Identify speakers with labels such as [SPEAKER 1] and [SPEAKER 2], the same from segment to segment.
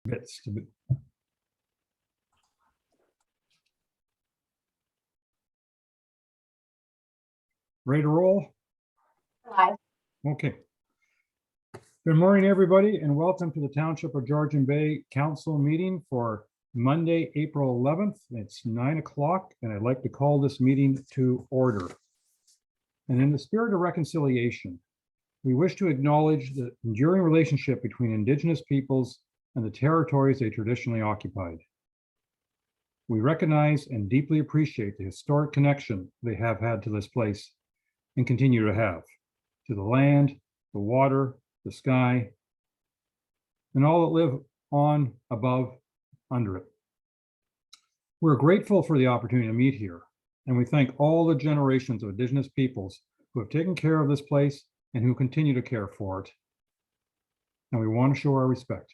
[SPEAKER 1] bits to be. Ready to roll?
[SPEAKER 2] Aye.
[SPEAKER 1] Okay. Good morning, everybody, and welcome to the Township of Georgian Bay Council meeting for Monday, April 11th. It's 9 o'clock, and I'd like to call this meeting to order. And in the spirit of reconciliation, we wish to acknowledge the enduring relationship between Indigenous peoples and the territories they traditionally occupied. We recognize and deeply appreciate the historic connection they have had to this place and continue to have, to the land, the water, the sky, and all that live on, above, under it. We're grateful for the opportunity to meet here, and we thank all the generations of Indigenous peoples who have taken care of this place and who continue to care for it. And we want to show our respect.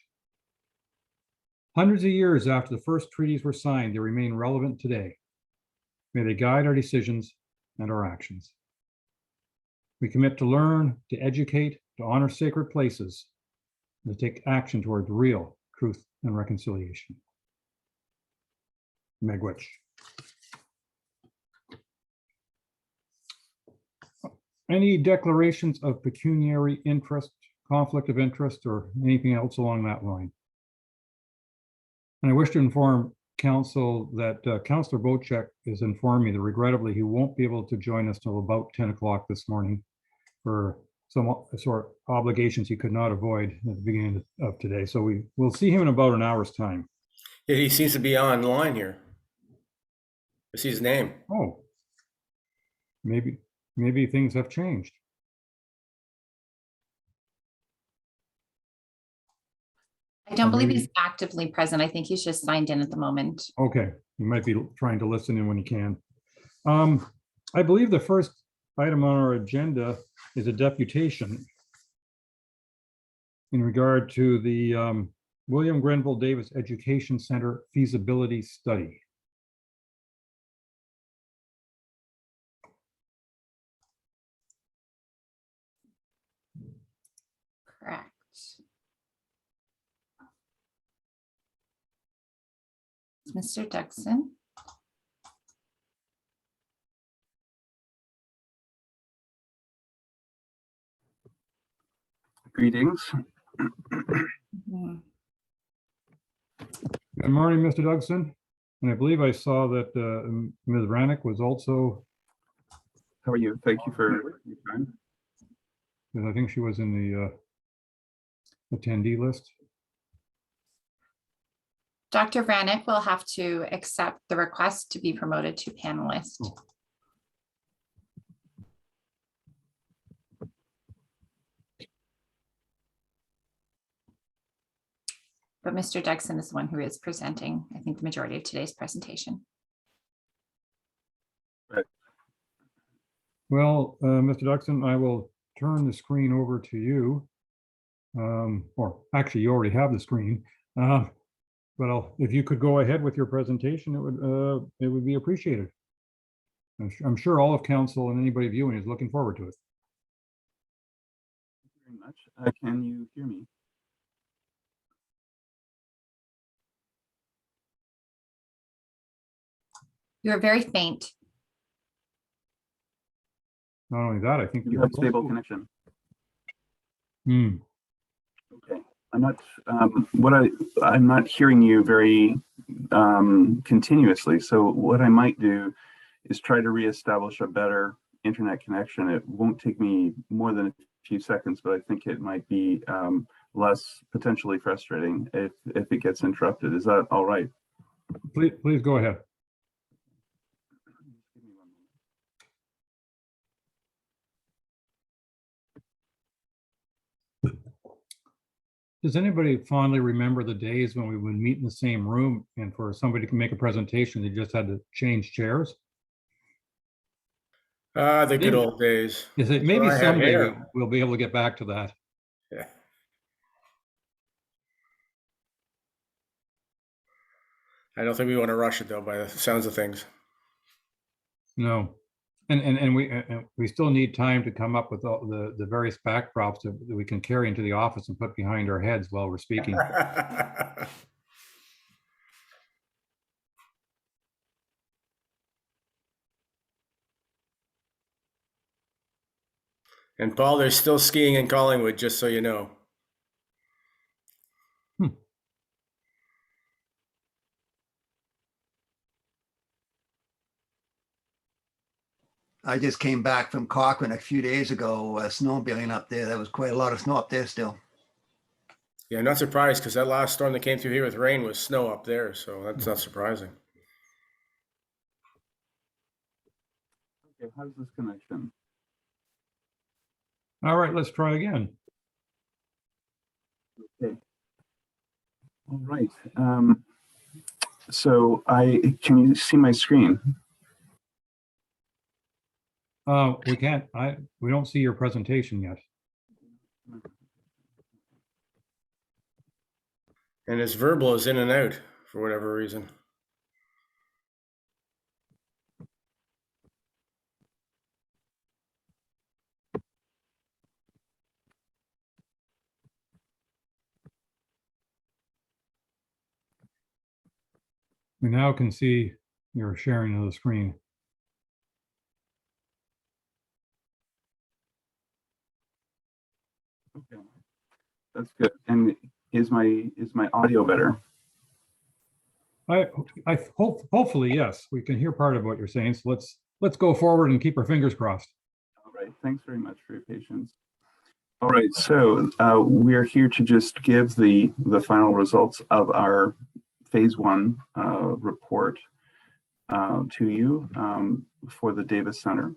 [SPEAKER 1] Hundreds of years after the first treaties were signed, they remain relevant today. May they guide our decisions and our actions. We commit to learn, to educate, to honor sacred places, and to take action towards real truth and reconciliation. Miigwech. Any declarations of pecuniary interest, conflict of interest, or anything else along that line? And I wish to inform Council that Councillor Bocheck has informed me that regrettably he won't be able to join us till about 10 o'clock this morning for some sort of obligations he could not avoid at the beginning of today. So we'll see him in about an hour's time.
[SPEAKER 3] Yeah, he seems to be online here. I see his name.
[SPEAKER 1] Oh, maybe things have changed.
[SPEAKER 2] I don't believe he's actively present. I think he's just signed in at the moment.
[SPEAKER 1] Okay, he might be trying to listen in when he can. I believe the first item on our agenda is a deputation in regard to the William Grenville Davis Education Center feasibility study.
[SPEAKER 2] Correct. Mr. Dugsin.
[SPEAKER 4] Greetings.
[SPEAKER 2] Mhm.
[SPEAKER 1] Good morning, Mr. Dugsin. And I believe I saw that Ms. Vranic was also,
[SPEAKER 4] How are you? Thank you for your time.
[SPEAKER 1] I think she was in the attendee list.
[SPEAKER 2] Dr. Vranic will have to accept the request to be promoted to panelist.
[SPEAKER 1] Oh.
[SPEAKER 2] But Mr. Dugsin is the one who is presenting, I think, the majority of today's presentation.
[SPEAKER 1] Well, Mr. Dugsin, I will turn the screen over to you. Or actually, you already have the screen. But if you could go ahead with your presentation, it would be appreciated. I'm sure all of council and anybody viewing is looking forward to it.
[SPEAKER 4] Thank you very much. Can you hear me?
[SPEAKER 2] You're very faint.
[SPEAKER 1] Not only that, I think
[SPEAKER 4] You have stable connection.
[SPEAKER 1] Hmm.
[SPEAKER 4] Okay. I'm not. I'm not hearing you very continuously. So what I might do is try to reestablish a better internet connection. It won't take me more than a few seconds, but I think it might be less potentially frustrating if it gets interrupted. Is that all right?
[SPEAKER 1] Please go ahead. Does anybody fondly remember the days when we would meet in the same room and for somebody to make a presentation, they just had to change chairs?
[SPEAKER 3] The good old days.
[SPEAKER 1] Is it
[SPEAKER 3] That's
[SPEAKER 1] maybe
[SPEAKER 3] when I had
[SPEAKER 1] someday
[SPEAKER 3] hair.
[SPEAKER 1] we'll be able to get back to that?
[SPEAKER 3] Yeah. I don't think we want to rush it though, by the sounds of things.
[SPEAKER 1] No. And we still need time to come up with all the various backdrops that we can carry into the office and put behind our heads while we're speaking.
[SPEAKER 3] And Paul, there's still skiing in Collingwood, just so you know.
[SPEAKER 5] I just came back from Cochrane a few days ago, snowmobiling up there. There was quite a lot of snow up there still.
[SPEAKER 3] Yeah, not surprised because that last storm that came through here with rain was snow up there, so that's not surprising.
[SPEAKER 4] Okay, how's this connection?
[SPEAKER 1] All right, let's try again.
[SPEAKER 4] Okay. All right. So can you see my screen?
[SPEAKER 1] We can't, we don't see your presentation yet.
[SPEAKER 3] And his verbal is in and out for whatever reason.
[SPEAKER 1] We now can see your sharing of the screen.
[SPEAKER 4] Okay, that's good. And is my audio better?
[SPEAKER 1] Hopefully, yes, we can hear part of what you're saying. So let's go forward and keep our fingers crossed.
[SPEAKER 4] All right. Thanks very much for your patience. All right. So we're here to just give the final results of our phase 1 report to you for the Davis Center.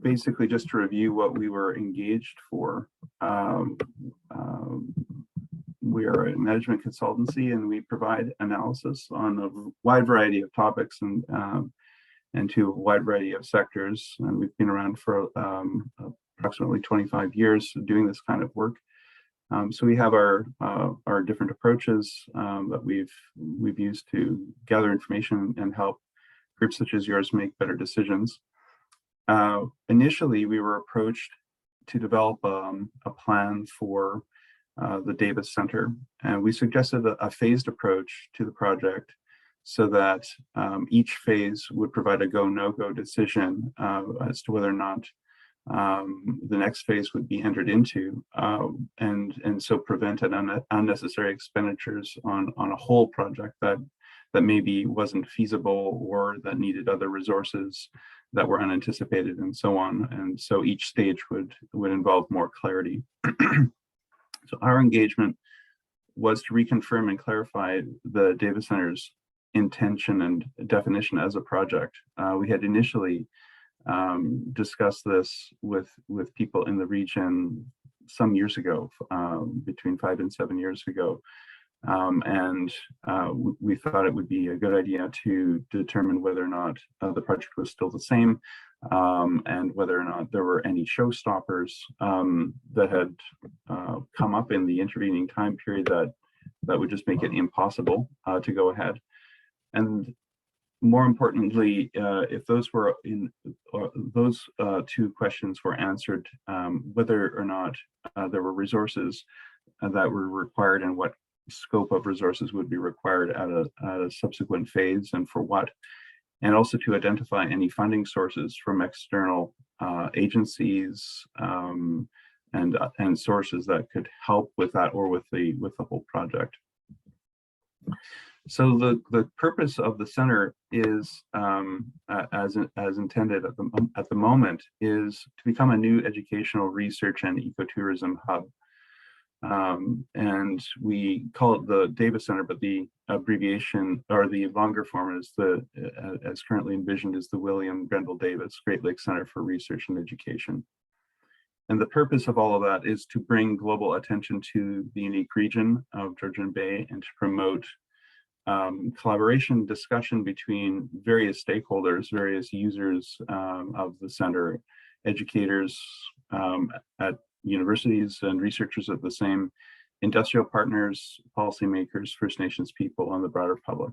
[SPEAKER 4] Basically, just to review what we were engaged for. We are a management consultancy, and we provide analysis on a wide variety of topics and to a wide variety of sectors. And we've been around for approximately 25 years doing this kind of work. So we have our different approaches that we've used to gather information and help groups such as yours make better decisions. Initially, we were approached to develop a plan for the Davis Center, and we suggested a phased approach to the project so that each phase would provide a go, no-go decision as to whether or not the next phase would be entered into, and so prevented unnecessary expenditures on a whole project that maybe wasn't feasible or that needed other resources that were unanticipated and so on. And so each stage would involve more clarity. So our engagement was to reconfirm and clarify the Davis Center's intention and definition as a project. We had initially discussed this with people in the region some years ago, between 5 and 7 years ago. And we thought it would be a good idea to determine whether or not the project was still the same, and whether or not there were any showstoppers that had come up in the intervening time period that would just make it impossible to go ahead. And more importantly, if those were those two questions were answered, whether or not there were resources that were required and what scope of resources would be required at a subsequent phase and for what, and also to identify any funding sources from external agencies and sources that could help with that or with the whole project. So the purpose of the center is, as intended at the moment, is to become a new educational research and ecotourism hub. And we call it the Davis Center, but the abbreviation or the longer form is as currently envisioned, is the William Grenville Davis Great Lakes Center for Research and Education. And the purpose of all of that is to bring global attention to the unique region of Georgian Bay and to promote collaboration, discussion between various stakeholders, various users of the center, educators at universities and researchers at the same, industrial partners, policymakers, First Nations people, and the broader public.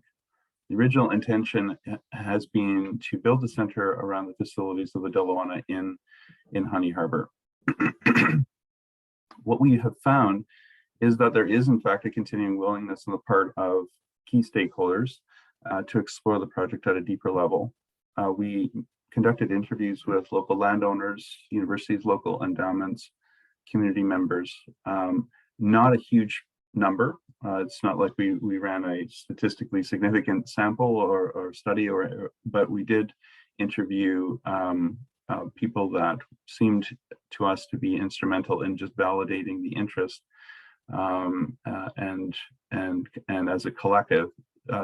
[SPEAKER 4] The original intention has been to build the center around the facilities of the Delawana Inn in Honey Harbor. What we have found is that there is in fact a continuing willingness on the part of key stakeholders to explore the project at a deeper level. We conducted interviews with local landowners, universities, local endowments, community members. Not a huge number. It's not like we ran a statistically significant sample or study, but we did interview people that seemed to us to be instrumental in just validating the interest, and as a collective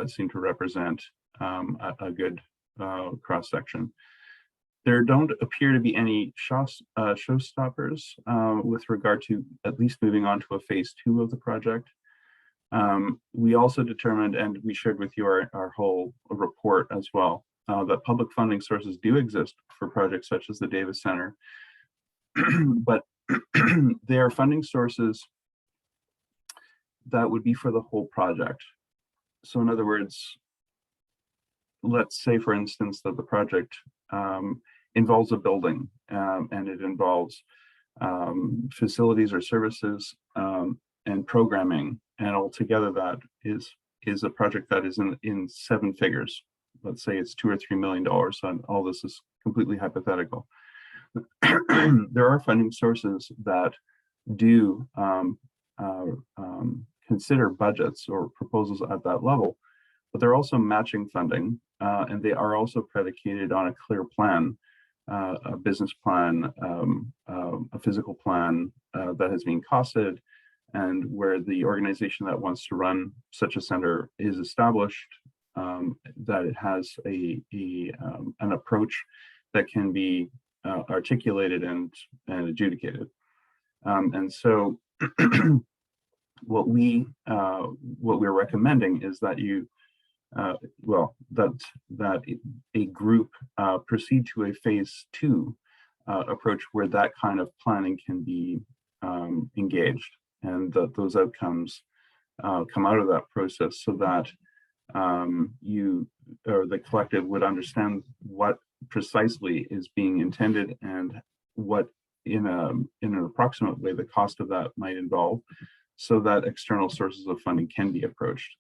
[SPEAKER 4] seem to represent a good cross-section. There don't appear to be any showstoppers with regard to at least moving on to a phase 2 of the project. We also determined, and we shared with you our whole report as well, that public funding sources do exist for projects such as the Davis Center, but they are funding sources that would be for the whole project. So in other words, let's say, for instance, that the project involves a building and it involves facilities or services and programming, and altogether that is a project that is in 7 figures. Let's say it's $2 or $3 million. So all this is completely hypothetical. There are funding sources that do consider budgets or proposals at that level, but they're also matching funding, and they are also predicated on a clear plan, a business plan, a physical plan that has been costed, and where the organization that wants to run such a center is established, that it has an approach that can be articulated and adjudicated. And so what we're recommending is that that a group proceed to a phase 2 approach where that kind of planning can be engaged, and that those outcomes come out of that process, so that you or the collective would understand what precisely is being intended and what in an approximate way the cost of that might involve, so that external sources of funding can be approached.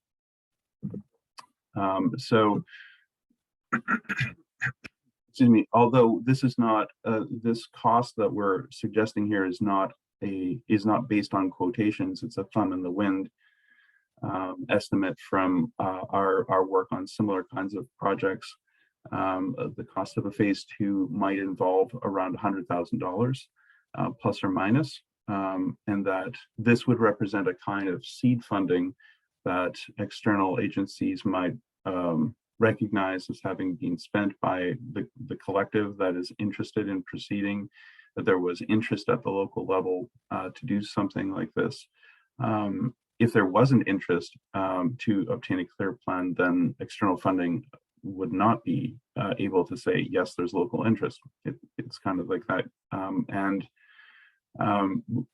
[SPEAKER 4] So excuse me, although this is not this cost that we're suggesting here is not based on quotations, it's a thumb in the wind estimate from our work on similar kinds of projects. The cost of a phase 2 might involve around $100,000 plus or minus, and that this would represent a kind of seed funding that external agencies might recognize as having been spent by the collective that is interested in proceeding, that there was interest at the local level to do something like this. If there wasn't interest to obtain a clear plan, then external funding would not be able to say, yes, there's local interest. It's kind of like that.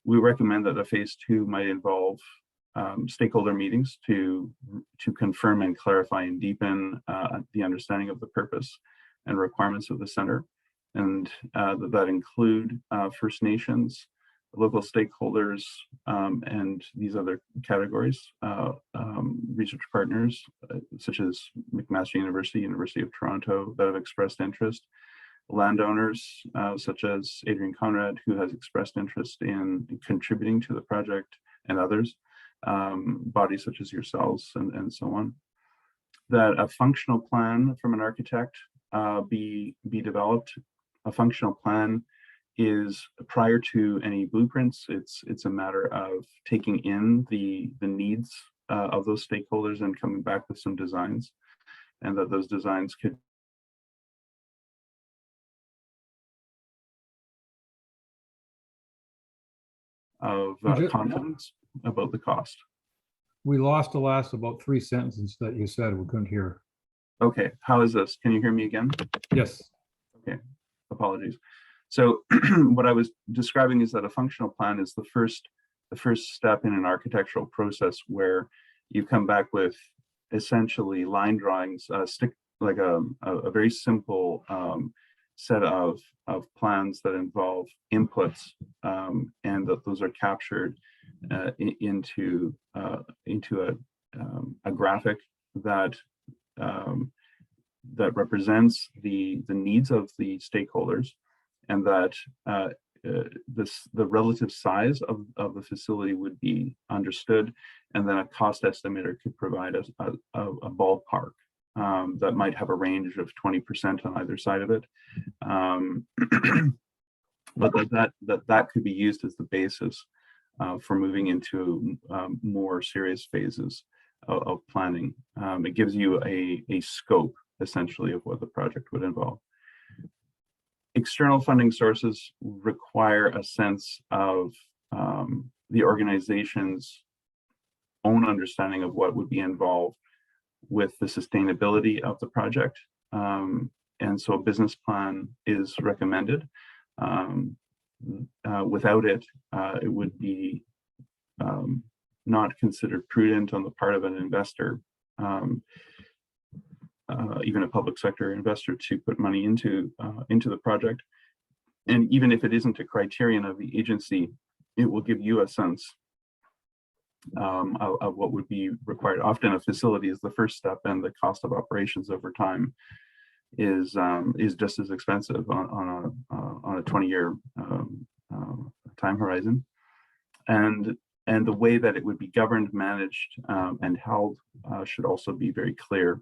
[SPEAKER 4] We recommend that a phase 2 might involve stakeholder meetings to confirm and clarify and deepen the understanding of the purpose and requirements of the center, and that include First Nations, local stakeholders, and these other categories, research partners such as McMaster University, University of Toronto, that have expressed interest, landowners such as Adrian Conrad, who has expressed interest in contributing to the project, and others, bodies such as yourselves, and so on. That a functional plan from an architect be developed. A functional plan is prior to any blueprints. It's a matter of taking in the needs of those stakeholders and coming back with some designs, and that those designs could of confidence about the cost.
[SPEAKER 1] We lost the last about 3 sentences that you said we couldn't hear. Okay,
[SPEAKER 4] how is this? Can you hear me again?
[SPEAKER 1] Yes.
[SPEAKER 4] Okay, apologies. So what I was describing is that a functional plan is the first step in an architectural process where you come back with essentially line drawings, stick like a very simple set of plans that involve inputs, and that those are captured into a graphic that that represents the needs of the stakeholders, and that the relative size of the facility would be understood, and then a cost estimator could provide a ballpark that might have a range of 20% on either side of it. But that could be used as the basis for moving into more serious phases of planning. It gives you a scope, essentially, of what the project would involve. External funding sources require a sense of the organization's own understanding of what would be involved with the sustainability of the project. And so a business plan is recommended. Without it, it would be not considered prudent on the part of an investor, even a public sector investor, to put money into the project. And even if it isn't a criterion of the agency, it will give you a sense of what would be required. Often a facility is the first step, and the cost of operations over time is just as expensive on a 20-year time horizon. And the way that it would be governed, managed, and held should also be very clear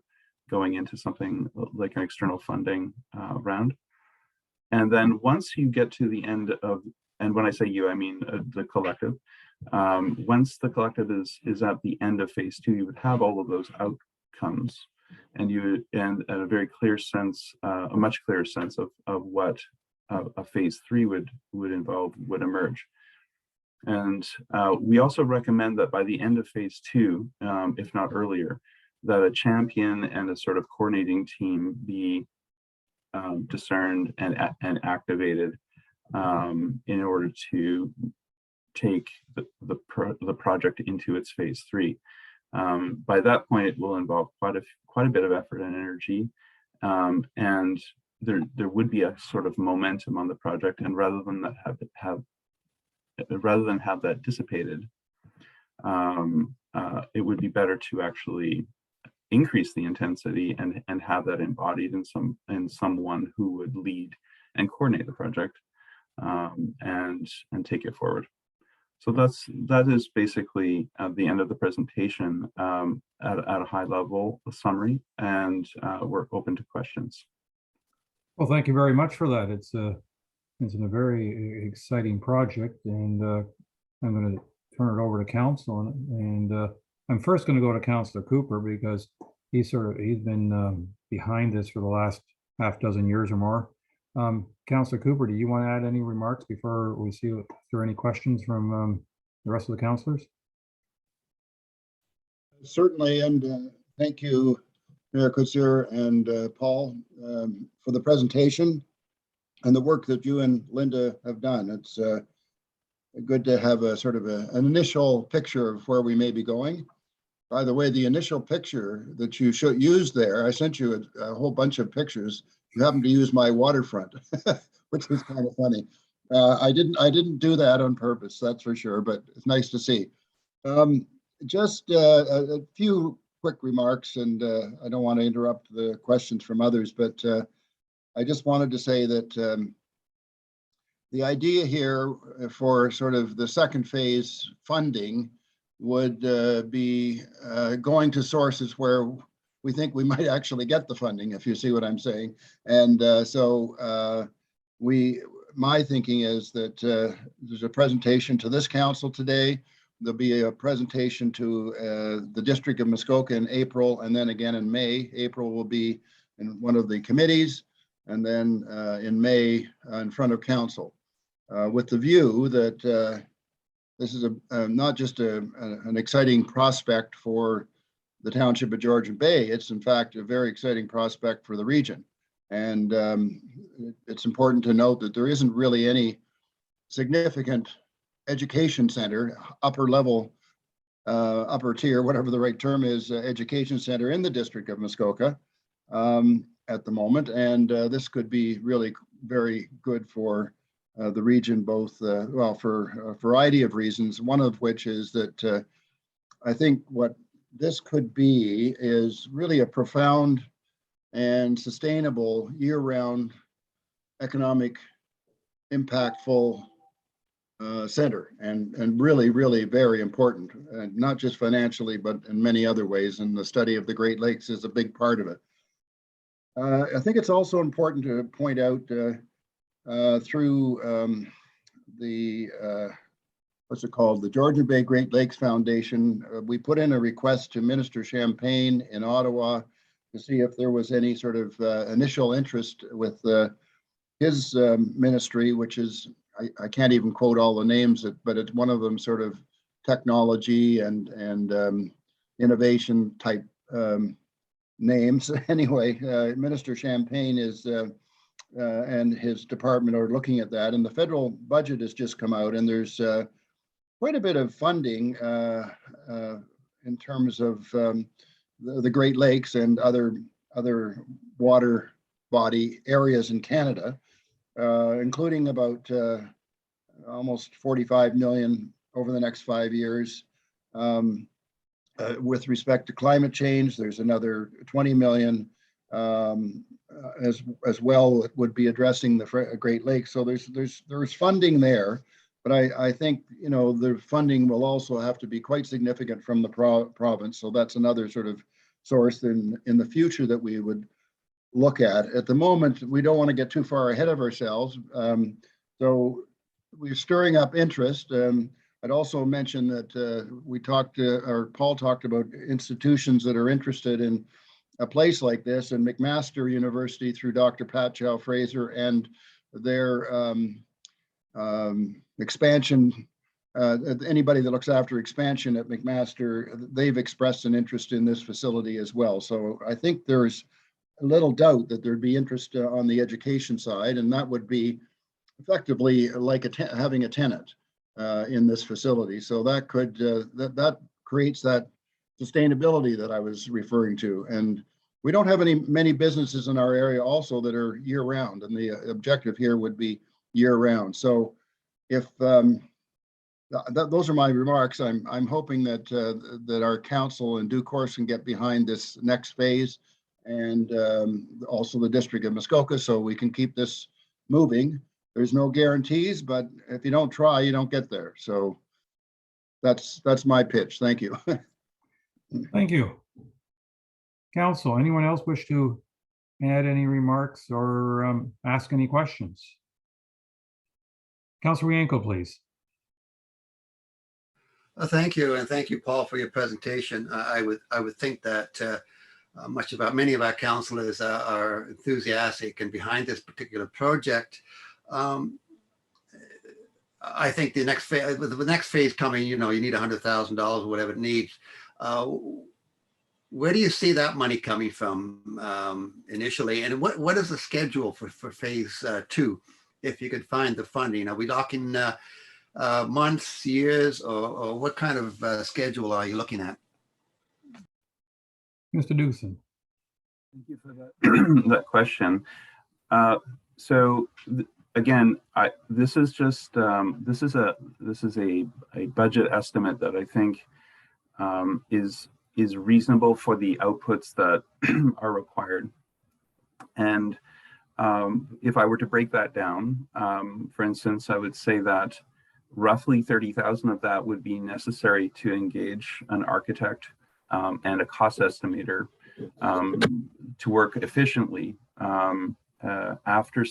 [SPEAKER 4] going into something like an external funding round. And then once you get to the end of, and when I say you, I mean the collective, once the collective is at the end of phase 2, you would have all of those outcomes, and a very clear sense, a much clearer sense of what a phase 3 would emerge. And we also recommend that by the end of phase 2, if not earlier, that a champion and a sort of coordinating team be discerned and activated in order to take the project into its phase 3. By that point, it will involve quite a bit of effort and energy, and there would be a sort of momentum on the project. And rather than have that dissipated, it would be better to actually increase the intensity and have that embodied in someone who would lead and coordinate the project, and take it forward. So that is basically the end of the presentation at a high level, a summary, and we're open to questions.
[SPEAKER 1] Well, thank you very much for that. It's a very exciting project, and I'm going to turn it over to council, and I'm first going to go to Councillor Cooper, because he's been behind this for the last half dozen years or more. Councillor Cooper, do you want to add any remarks before we see if there are any questions from the rest of the councillors?
[SPEAKER 6] Certainly, and thank you, Mayor Councillor and Paul, for the presentation and the work that you and Linda have done. It's good to have a sort of an initial picture of where we may be going. By the way, the initial picture that you should use there, I sent you a whole bunch of pictures. You happen to use my waterfront, which was kind of funny. I didn't do that on purpose, that's for sure, but it's nice to see. Just a few quick remarks, and I don't want to interrupt the questions from others, but I just wanted to say that the idea here for sort of the second phase funding would be going to sources where we think we might actually get the funding, if you see what I'm saying. And so my thinking is that there's a presentation to this council today. There'll be a presentation to the District of Muskoka in April, and then again in May. April will be in one of the committees, and then in May in front of council, with the view that this is not just an exciting prospect for the township of Georgian Bay. It's in fact a very exciting prospect for the region. And it's important to note that there isn't really any significant education center, upper level upper tier, whatever the right term is, education center in the district of Muskoka at the moment. And this could be really very good for the region, both, well, for a variety of reasons, one of which is that I think what this could be is really a profound and sustainable year-round economic impactful center, and really, really very important, not just financially, but in many other ways. And the study of the Great Lakes is a big part of it. I think it's also important to point out through the what's it called, the Georgian Bay Great Lakes Foundation, we put in a request to Minister Champagne in Ottawa to see if there was any sort of initial interest with his ministry, which is, I can't even quote all the names, but it's one of them sort of technology and innovation type names. Anyway, Minister Champagne is and his department are looking at that, and the federal budget has just come out, and there's quite a bit of funding in terms of the Great Lakes and other water body areas in Canada, including about almost 45 million over the next 5 years. With respect to climate change, there's another 20 million as well that would be addressing the Great Lakes. So there's funding there, but I think, you know, the funding will also have to be quite significant from the province. So that's another sort of source in the future that we would look at. At the moment, we don't want to get too far ahead of ourselves. So we're stirring up interest. I'd also mention that we talked or Paul talked about institutions that are interested in a place like this, and McMaster University through Dr. Pat Chow Fraser and their expansion, anybody that looks after expansion at McMaster, they've expressed an interest in this facility as well. So I think there's a little doubt that there'd be interest on the education side, and that would be effectively like having a tenant in this facility. So that could that creates that sustainability that I was referring to. And we don't have many businesses in our area also that are year round, and the objective here would be year round. So if those are my remarks, I'm hoping that that our council in due course can get behind this next phase, and also the district of Muskoka, so we can keep this moving. There's no guarantees, but if you don't try, you don't get there. So that's my pitch. Thank you.
[SPEAKER 1] Thank you. Council, anyone else wish to add any remarks or ask any questions? Councillor Yanko, please.
[SPEAKER 5] Thank you, and thank you, Paul, for your presentation. I would think that many of our councillors are enthusiastic and behind this particular project. I think the next phase, with the next phase coming, you know, you need $100,000 or whatever it needs. Where do you see that money coming from initially, and what is the schedule for phase 2, if you could find the funding? Are we talking months, years, or what kind of schedule are you looking at?
[SPEAKER 1] Mr. Dugsin.
[SPEAKER 4] Thank you for that question. So again, this is just this is a budget estimate that I think is reasonable for the outputs that are required. And if I were to break that down, for instance, I would say that roughly 30,000 of that would be necessary to engage an architect and a cost estimator to work efficiently after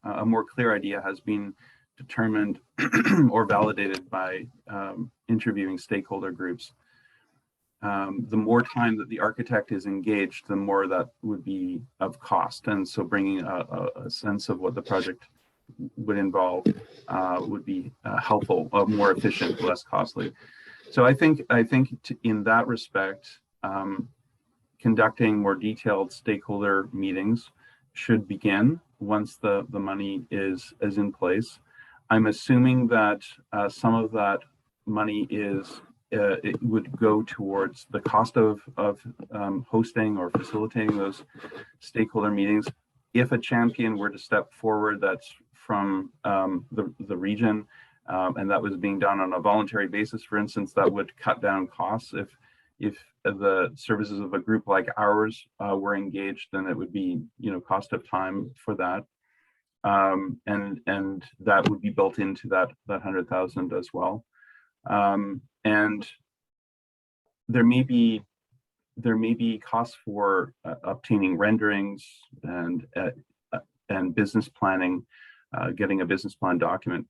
[SPEAKER 4] a more clear idea has been determined or validated by interviewing stakeholder groups. The more time that the architect is engaged, the more that would be of cost. And so bringing a sense of what the project would involve would be helpful, more efficient, less costly. So I think in that respect, conducting more detailed stakeholder meetings should begin once the money is in place. I'm assuming that some of that money is it would go towards the cost of hosting or facilitating those stakeholder meetings. If a champion were to step forward, that's from the region, and that was being done on a voluntary basis, for instance, that would cut down costs. If the services of a group like ours were engaged, then it would be, cost of time for that. And that would be built into that 100,000 as well. And there may be costs for obtaining renderings and business planning, getting a business plan document,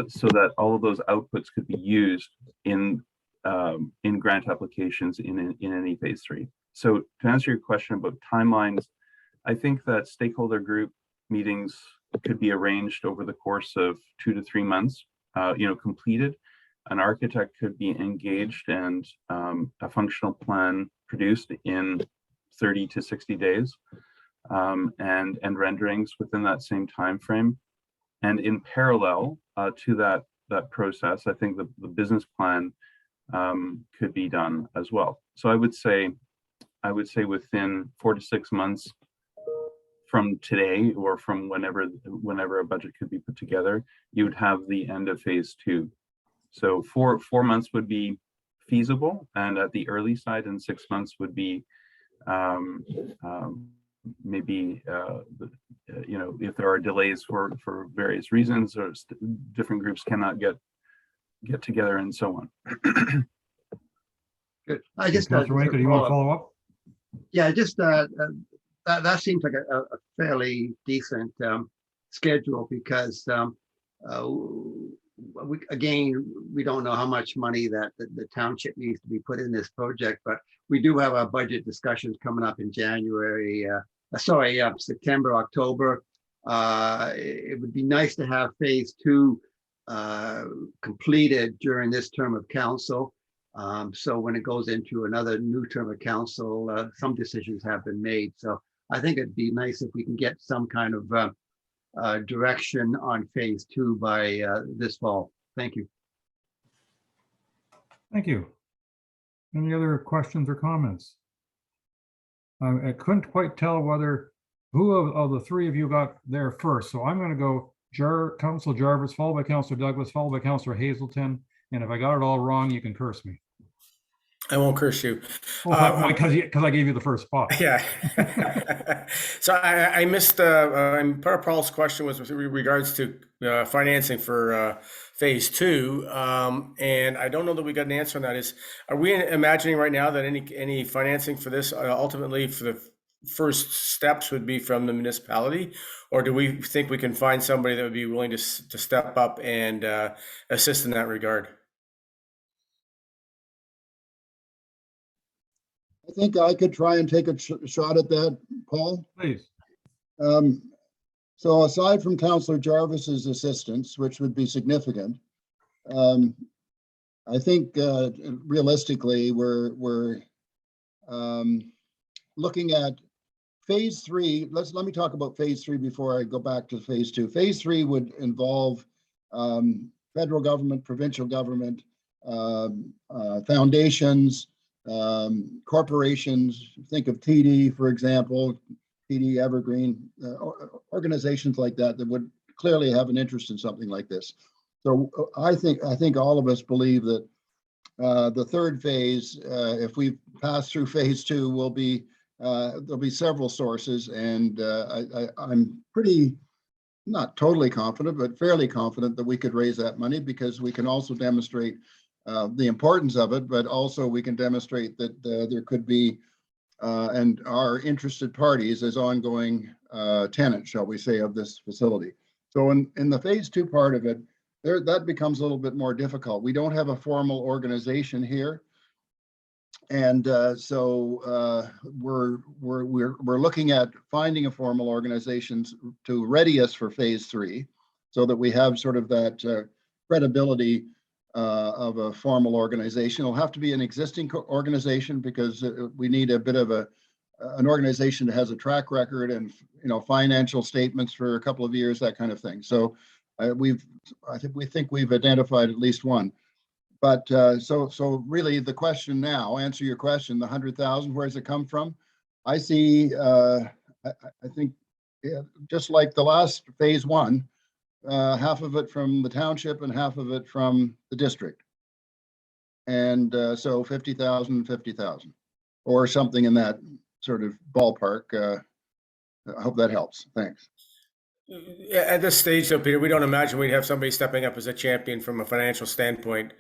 [SPEAKER 4] so that all of those outputs could be used in grant applications in any phase 3. So to answer your question about timelines, I think that stakeholder group meetings could be arranged over the course of 2 to 3 months, completed. An architect could be engaged and a functional plan produced in 30 to 60 days, and renderings within that same time frame. And in parallel to that process, I think the business plan could be done as well. So I would say within 4 to 6 months from today, or from whenever a budget could be put together, you would have the end of phase 2. So 4 months would be feasible, and at the early side, and 6 months would be maybe if there are delays for various reasons, or different groups cannot get together and so on.
[SPEAKER 5] Good. I just
[SPEAKER 1] Councillor Wanka, do you want to follow up?
[SPEAKER 5] Yeah, just that seems like a fairly decent schedule, because we don't know how much money that the township needs to be put in this project, but we do have our budget discussions coming up in September, October. It would be nice to have phase 2 completed during this term of council. So when it goes into another new term of council, some decisions have been made. So I think it'd be nice if we can get some kind of direction on phase 2 by this fall. Thank you.
[SPEAKER 1] Thank you. Any other questions or comments? I couldn't quite tell who of the three of you got there first. So I'm going to go Councillor Jarvis, followed by Councillor Douglas, followed by Councillor Hazelton. And if I got it all wrong, you can curse me.
[SPEAKER 3] I won't curse you.
[SPEAKER 1] Because I gave you the first spot.
[SPEAKER 3] Yeah. So I missed part of Paul's question was with regards to financing for phase 2, and I don't know that we got an answer on that. Are we imagining right now that any financing for this ultimately for the first steps would be from the municipality, or do we think we can find somebody that would be willing to step up and assist in that regard?
[SPEAKER 6] I think I could try and take a shot at that, Paul.
[SPEAKER 1] Please.
[SPEAKER 6] So aside from Councillor Jarvis's assistance, which would be significant, I think realistically we're looking at phase 3. Let me talk about phase 3 before I go back to phase 2. Phase 3 would involve federal government, provincial government, foundations, corporations. Think of TD, for example, TD Evergreen, organizations like that would clearly have an interest in something like this. So I think all of us believe that the third phase, if we pass through phase 2, will be there'll be several sources, and I'm pretty, not totally confident, but fairly confident that we could raise that money, because we can also demonstrate the importance of it, but also we can demonstrate that there could be and are interested parties as ongoing tenants, shall we say, of this facility. So in the phase 2 part of it, that becomes a little bit more difficult. We don't have a formal organization here, and so we're looking at finding a formal organization to ready us for phase 3, so that we have sort of that credibility of a formal organization. It'll have to be an existing organization, because we need a bit of an organization that has a track record and financial statements for a couple of years, that kind of thing. So we think we've identified at least one. But so really the question now, answer your question, the 100,000, where does it come from? I see, I think, yeah, just like the last phase one, half of it from the township and half of it from the district. And so 50,000, 50,000, or something in that sort of ballpark. I hope that helps. Thanks.
[SPEAKER 3] Yeah, at this stage though, Peter, we don't imagine we'd have somebody stepping up as a champion from a financial standpoint,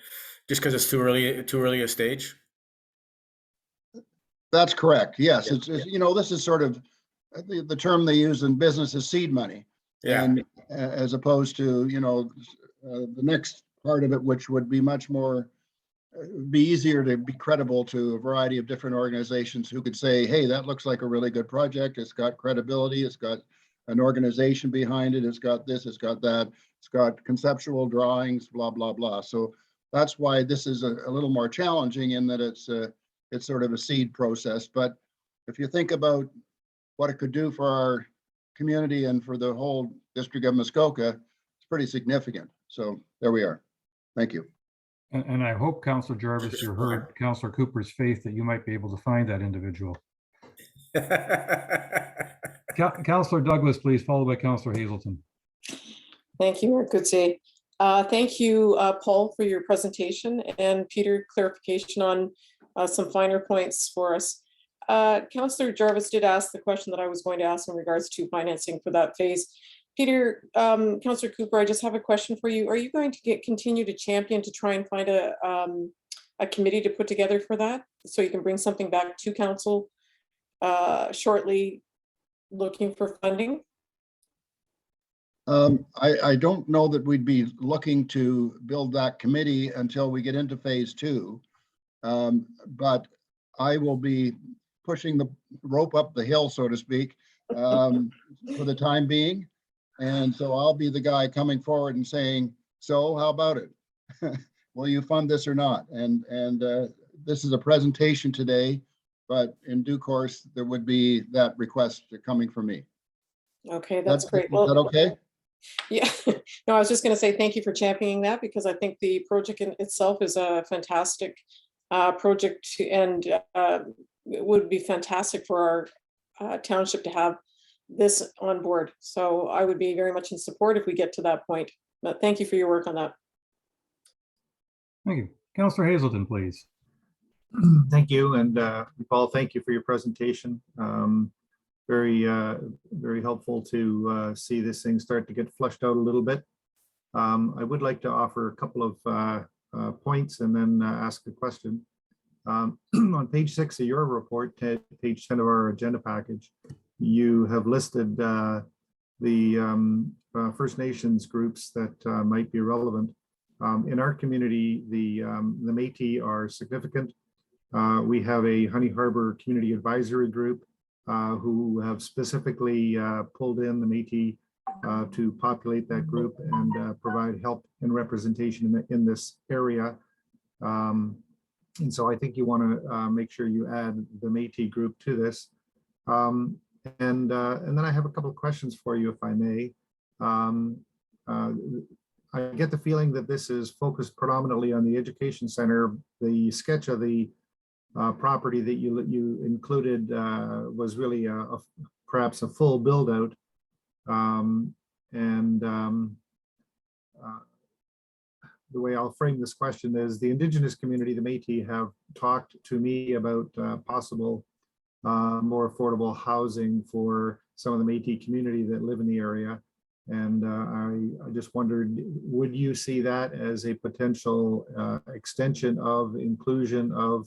[SPEAKER 3] just because it's too early a stage.
[SPEAKER 6] That's correct. Yes, it's you know, this is sort of the term they use in business is seed money.
[SPEAKER 3] Yeah.
[SPEAKER 6] And as opposed to, you know, the next part of it, which would be much more, be easier to be credible to a variety of different organizations who could say, hey, that looks like a really good project. It's got credibility. It's got an organization behind it. It's got this, it's got that. It's got conceptual drawings, blah, blah, blah. So that's why this is a little more challenging in that it's sort of a seed process. But if you think about what it could do for our community and for the whole district of Muskoka, it's pretty significant. So there we are. Thank you.
[SPEAKER 1] And I hope, Councillor Jarvis, you heard Councillor Cooper's faith that you might be able to find that individual. Councillor Douglas, please, followed by Councillor Hazelton.
[SPEAKER 7] Thank you, Marcucci. Thank you, Paul, for your presentation, and Peter, clarification on some finer points for us. Councillor Jarvis did ask the question that I was going to ask in regards to financing for that phase. Peter, Councillor Cooper, I just have a question for you. Are you going to continue to champion to try and find a committee to put together for that, so you can bring something back to council shortly, looking for funding?
[SPEAKER 6] I don't know that we'd be looking to build that committee until we get into phase two. But I will be pushing the rope up the hill, so to speak, for the time being. And so I'll be the guy coming forward and saying, so how about it? Will you fund this or not? And this is a presentation today, but in due course, there would be that request coming from me.
[SPEAKER 7] Okay, that's great.
[SPEAKER 6] Is that okay?
[SPEAKER 7] Yeah, no, I was just going to say thank you for championing that, because I think the project in itself is a fantastic project, and it would be fantastic for our township to have this on board. So I would be very much in support if we get to that point. But thank you for your work on that.
[SPEAKER 1] Thank you. Councillor Hazelton, please.
[SPEAKER 8] Thank you. And Paul, thank you for your presentation. Very helpful to see this thing start to get flushed out a little bit. I would like to offer a couple of points and then ask a question. On page 6 of your report, page 10 of our agenda package, you have listed the First Nations groups that might be relevant. In our community, the Métis are significant. We have a Honey Harbor Community Advisory Group who have specifically pulled in the Métis to populate that group and provide help and representation in this area. And so I think you want to make sure you add the Métis group to this. And then I have a couple of questions for you, if I may. I get the feeling that this is focused predominantly on the education center. The sketch of the property that you included was really perhaps a full build out. The way I'll frame this question is the Indigenous community, the Métis, have talked to me about possible more affordable housing for some of the Métis community that live in the area. And I just wondered, would you see that as a potential extension of inclusion of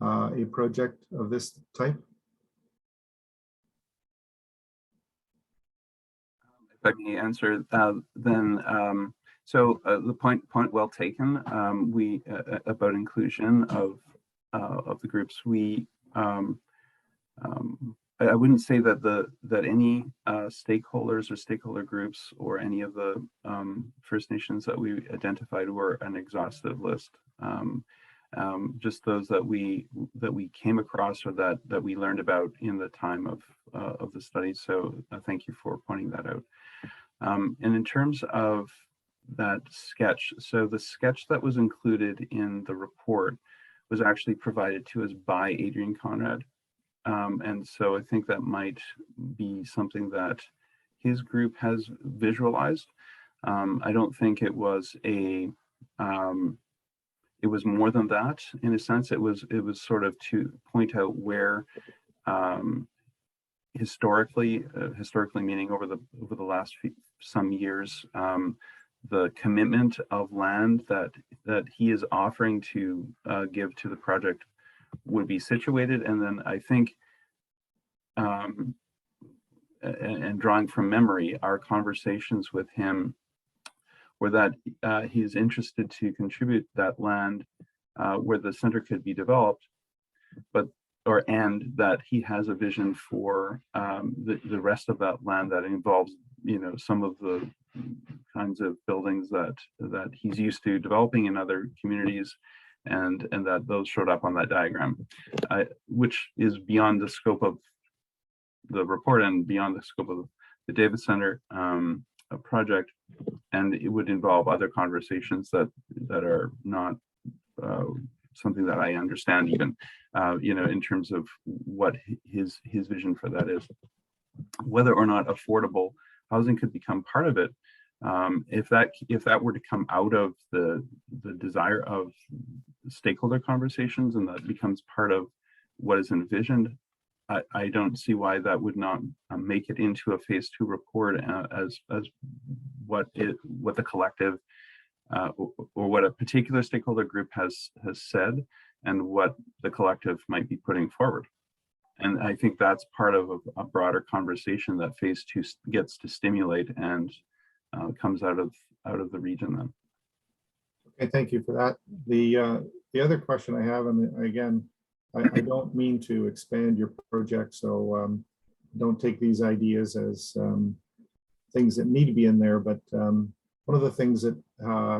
[SPEAKER 8] a project of this type?
[SPEAKER 4] If I may answer, then so the point well taken. We about inclusion of the groups. We I wouldn't say that any stakeholders or stakeholder groups or any of the First Nations that we identified were an exhaustive list. Just those that we came across or that we learned about in the time of the study. So thank you for pointing that out. And in terms of that sketch. So the sketch that was included in the report was actually provided to us by Adrian Conrad. And so I think that might be something that his group has visualized. I don't think it was it was more than that. In a sense, it was sort of to point out where historically meaning over the last some years, the commitment of land that he is offering to give to the project would be situated. And then I think, and drawing from memory, our conversations with him were that he's interested to contribute that land where the center could be developed, and that he has a vision for the rest of that land that involves, some of the kinds of buildings that he's used to developing in other communities, and that those showed up on that diagram, which is beyond the scope of the report and beyond the scope of the Davis Center project, and it would involve other conversations that are not something that I understand even, in terms of what his vision for that is. Whether or not affordable housing could become part of it, if that were to come out of the desire of stakeholder conversations, and that becomes part of what is envisioned, I don't see why that would not make it into a phase 2 report as what the collective or what a particular stakeholder group has said, and what the collective might be putting forward. And I think that's part of a broader conversation that phase 2 gets to stimulate and comes out of the region then.
[SPEAKER 8] Okay, thank you for that. The other question I have, and again, I don't mean to expand your project, so don't take these ideas as things that need to be in there, but one of the things that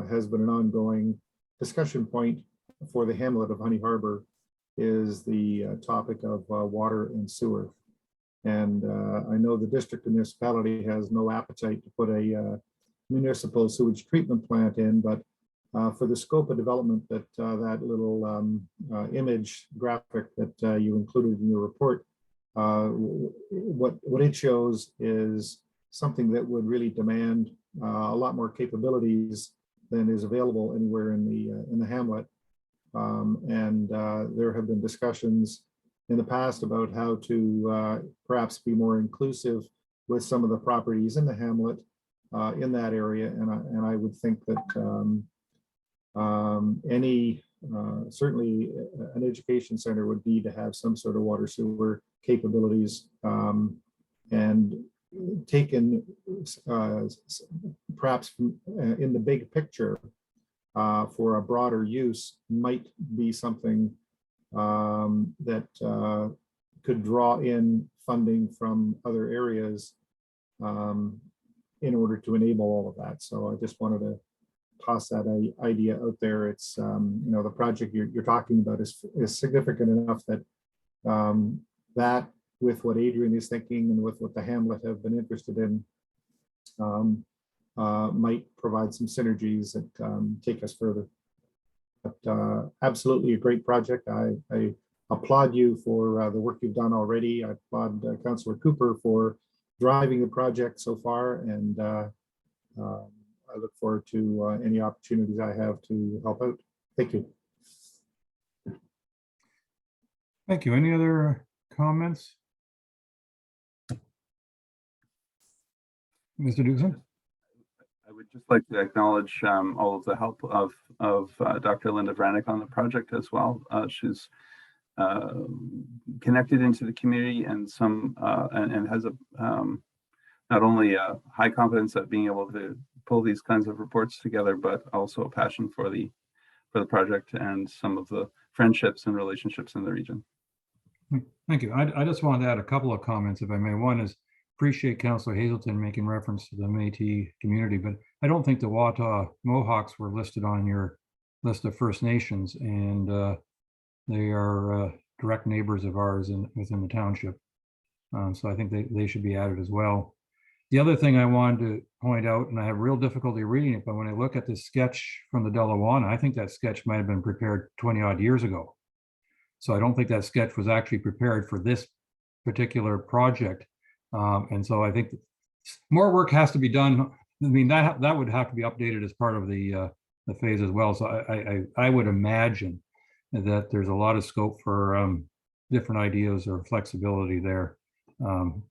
[SPEAKER 8] has been an ongoing discussion point for the hamlet of Honey Harbor is the topic of water and sewer. And I know the district municipality has no appetite to put a municipal sewage treatment plant in, but for the scope of development that that little image graphic that you included in your report, what it shows is something that would really demand a lot more capabilities than is available anywhere in the hamlet. And there have been discussions in the past about how to perhaps be more inclusive with some of the properties in the hamlet in that area. And I would think that certainly an education center would need to have some sort of water sewer capabilities, and taken perhaps in the big picture for a broader use might be something that could draw in funding from other areas in order to enable all of that. So I just wanted to toss that idea out there. It's the project you're talking about is significant enough that that, with what Adrian is thinking and with what the hamlet have been interested in, might provide some synergies that take us further. But absolutely a great project. I applaud you for the work you've done already. I applaud Councillor Cooper for driving the project so far, and I look forward to any opportunities I have to help out. Thank you.
[SPEAKER 1] Thank you. Any other comments? Mr. Dugsin?
[SPEAKER 4] I would just like to acknowledge all of the help of Dr. Linda Vranic on the project as well. She's connected into the community and and has a not only a high confidence at being able to pull these kinds of reports together, but also a passion for the project and some of the friendships and relationships in the region.
[SPEAKER 1] Thank you. I just wanted to add a couple of comments, if I may. One is, appreciate Councillor Hazelton making reference to the Métis community, but I don't think the Wata Mohawks were listed on your list of First Nations, and they are direct neighbors of ours within the township. So I think they should be added as well. The other thing I wanted to point out, and I have real difficulty reading it, but when I look at the sketch from the Delawana, I think that sketch might have been prepared 20 odd years ago. So I don't think that sketch was actually prepared for this particular project. And so I think more work has to be done. I mean, that would have to be updated as part of the phase as well. So I would imagine that there's a lot of scope for different ideas or flexibility there.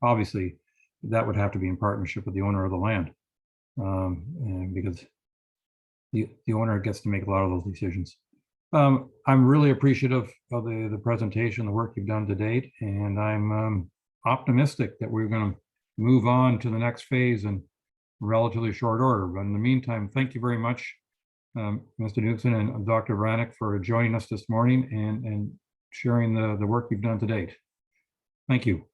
[SPEAKER 1] Obviously, that would have to be in partnership with the owner of the land, and because the owner gets to make a lot of those decisions. I'm really appreciative of the presentation, the work you've done to date, and I'm optimistic that we're going to move on to the next phase in relatively short order. But in the meantime, thank you very much, Mr. Dugsin and Dr. Vranic, for joining us this morning and sharing the work you've done to date. Thank you.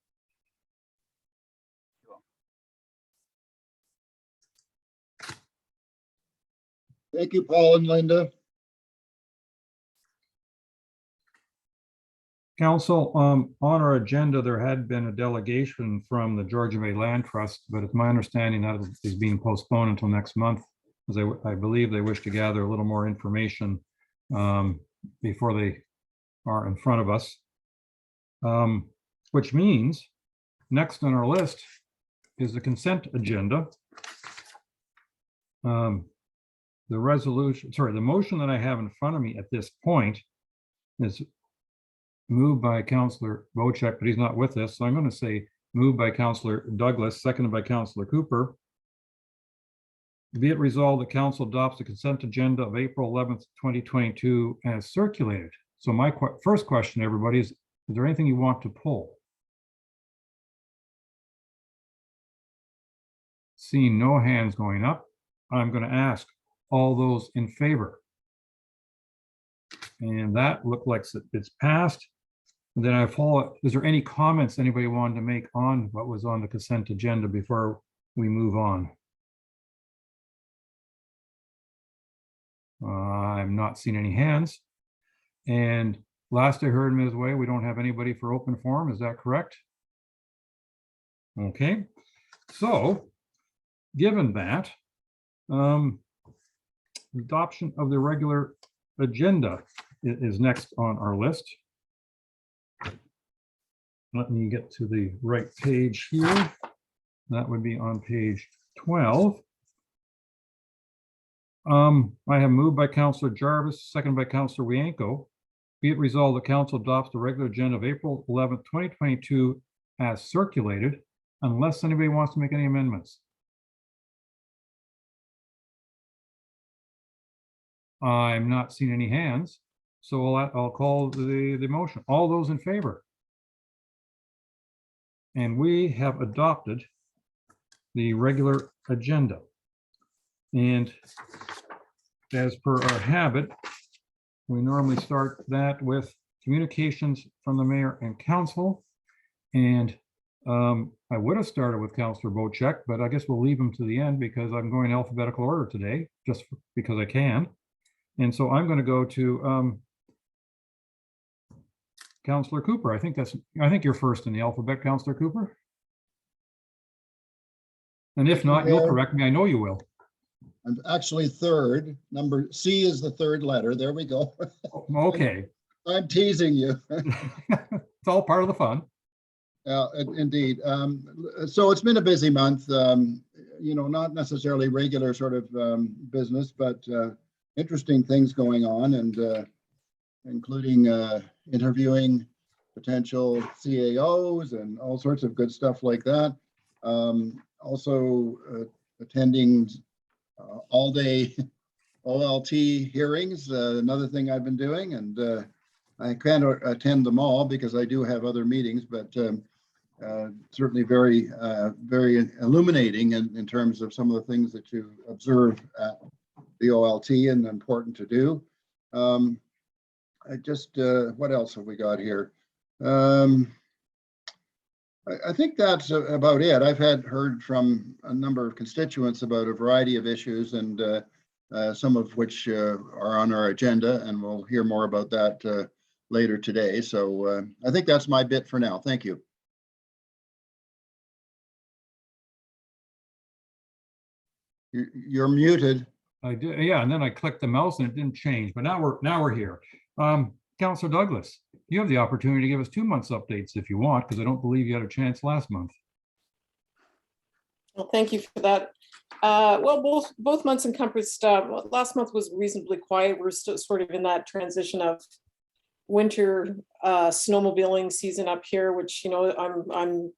[SPEAKER 6] Thank you, Paul and Linda.
[SPEAKER 1] Council, on our agenda, there had been a delegation from the Georgian Bay Land Trust, but it's my understanding that is being postponed until next month, because I believe they wish to gather a little more information before they are in front of us. Which means next on our list is the consent agenda. The motion that I have in front of me at this point is moved by Councillor Bocheck, but he's not with us. So I'm going to say moved by Councillor Douglas, seconded by Councillor Cooper. Be it resolved, the council adopts the consent agenda of April 11th, 2022 as circulated. So my first question, everybody, is there anything you want to pull? Seeing no hands going up, I'm going to ask all those in favor. And that looked like it's passed. And then I follow. Is there any comments anybody wanted to make on what was on the consent agenda before we move on? I'm not seeing any hands. And last I heard, Ms. Way, we don't have anybody for open forum. Is that correct? Okay. So, given that, adoption of the regular agenda is next on our list. Let me get to the right page here. That would be on page 12. I have moved by Councillor Jarvis, second by Councillor Wienko. Be it resolved, the council adopts the regular agenda of April 11th, 2022 as circulated, unless anybody wants to make any amendments. I'm not seeing any hands, so I'll call the motion. All those in favor? And we have adopted the regular agenda. And as per our habit, we normally start that with communications from the mayor and council. And I would have started with Councillor Bocheck, but I guess we'll leave him to the end because I'm going alphabetical order today, just because I can. And so I'm going to go to Councillor Cooper. I think you're first in the alphabet, Councillor Cooper. And if not, you'll correct me. I know you will.
[SPEAKER 6] I'm actually third. Number C is the third letter. There we go.
[SPEAKER 1] Okay.
[SPEAKER 6] I'm teasing you.
[SPEAKER 1] It's all part of the fun.
[SPEAKER 6] Indeed. So it's been a busy month, not necessarily regular sort of business, but interesting things going on, and including interviewing potential CAOs and all sorts of good stuff like that. Also attending all-day OLT hearings, another thing I've been doing, and I can't attend them all because I do have other meetings, but certainly very illuminating in terms of some of the things that you observe at the OLT and important to do. What else have we got here? I think that's about it. I've heard from a number of constituents about a variety of issues, and some of which are on our agenda, and we'll hear more about that later today. So I think that's my bit for now. Thank you. You're muted.
[SPEAKER 1] I did, yeah, and then I clicked the mouse and it didn't change, but now we're here. Councillor Douglas, you have the opportunity to give us 2 months updates if you want, because I don't believe you had a chance last month.
[SPEAKER 7] Well, thank you for that. Well, both months encompassed, well, last month was reasonably quiet. We're still sort of in that transition of winter snowmobiling season up here, which, you know, I'm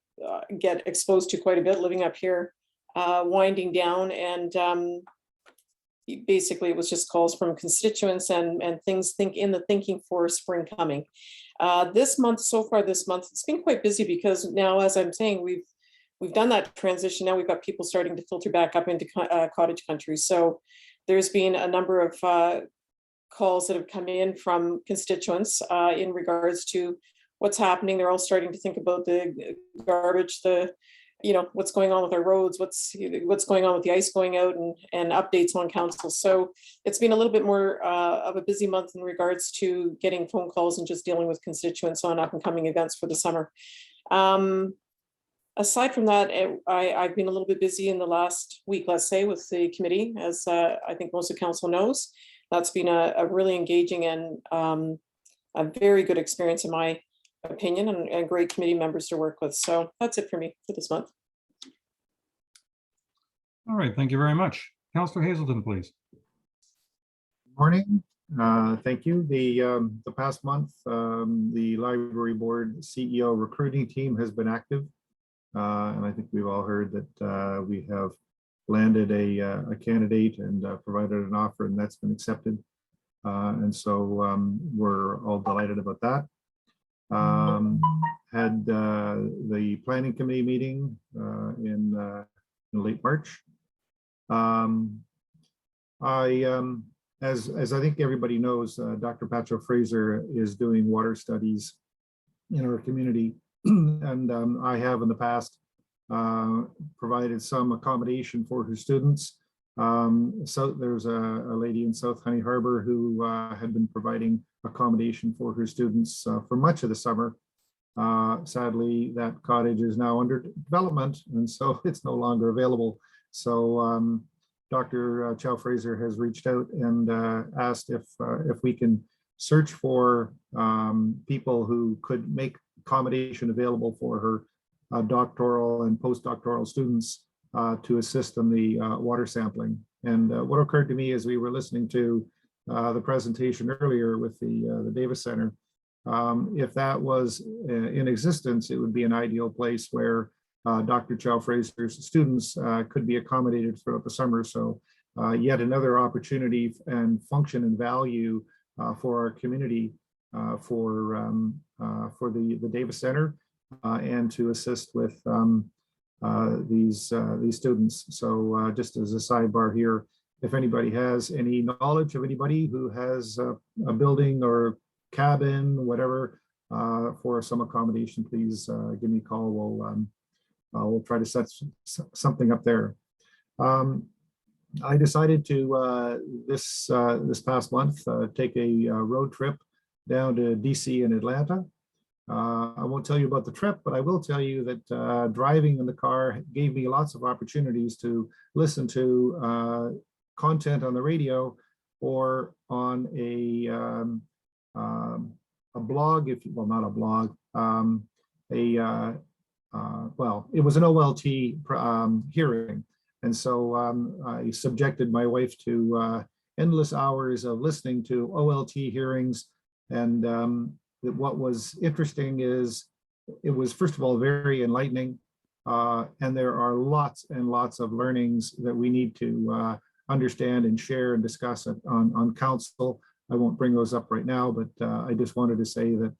[SPEAKER 7] get exposed to quite a bit living up here, winding down. And basically it was just calls from constituents and things in the thinking for spring coming. This month, so far this month, it's been quite busy because now, as I'm saying, we've done that transition. Now we've got people starting to filter back up into cottage country. So there's been a number of calls that have come in from constituents in regards to what's happening. They're all starting to think about the garbage, you know, what's going on with our roads, what's going on with the ice going out, and updates on council. So it's been a little bit more of a busy month in regards to getting phone calls and just dealing with constituents on up and coming events for the summer. Aside from that, I've been a little bit busy in the last week, let's say, with the committee, as I think most of council knows. That's been a really engaging and a very good experience in my opinion, and great committee members to work with. So that's it for me for this month.
[SPEAKER 1] All right, thank you very much. Councillor Hazelton, please.
[SPEAKER 8] Morning. Thank you. The past month, the library board CEO recruiting team has been active. And I think we've all heard that we have landed a candidate and provided an offer, and that's been accepted. And so we're all delighted about that. Had the planning committee meeting in late March. As I think everybody knows, Dr. Pacho Fraser is doing water studies in our community. And I have in the past provided some accommodation for her students. So there's a lady in South Honey Harbor who had been providing accommodation for her students for much of the summer. Sadly, that cottage is now under development, and so it's no longer available. So Dr. Chow Fraser has reached out and asked if we can search for people who could make accommodation available for her doctoral and postdoctoral students to assist in the water sampling. And what occurred to me as we were listening to the presentation earlier with the Davis Center, if that was in existence, it would be an ideal place where Dr. Chow Fraser's students could be accommodated throughout the summer. So yet another opportunity and function and value for our community for the Davis Center and to assist with these students. So just as a sidebar here, if anybody has any knowledge of anybody who has a building or cabin, whatever, for some accommodation, please give me a call. We'll try to set something up there. I decided to this past month take a road trip down to DC and Atlanta. I won't tell you about the trip, but I will tell you that driving in the car gave me lots of opportunities to listen to content on the radio or on a blog, well, not a blog, well, it was an OLT hearing. And so I subjected my wife to endless hours of listening to OLT hearings. And what was interesting is it was, first of all, very enlightening. And there are lots and lots of learnings that we need to understand and share and discuss on council. I won't bring those up right now, but I just wanted to say that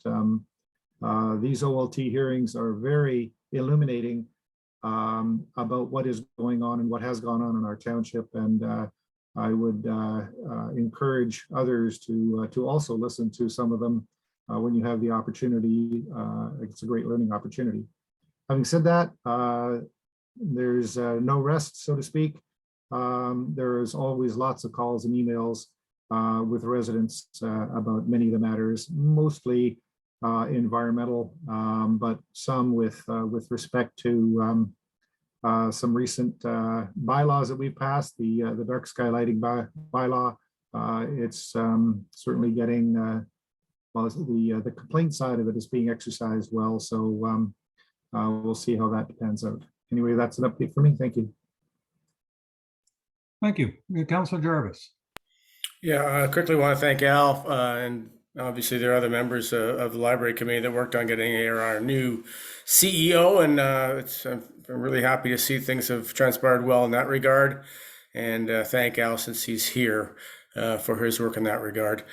[SPEAKER 8] these OLT hearings are very illuminating about what is going on and what has gone on in our township. And I would encourage others to also listen to some of them when you have the opportunity. It's a great learning opportunity. Having said that, there's no rest, so to speak. There's always lots of calls and emails with residents about many of the matters, mostly environmental, but some with respect to some recent bylaws that we've passed, the dark sky lighting bylaw. It's certainly getting, well, the complaint side of it is being exercised well. So we'll see how that pans out. Anyway, that's an update for me. Thank you.
[SPEAKER 1] Thank you. Councillor Jarvis.
[SPEAKER 3] Yeah, I quickly want to thank Al, and obviously there are other members of the library committee that worked on getting our new CEO, and I'm really happy to see things have transpired well in that regard, and thank Al since he's here for his work in that regard.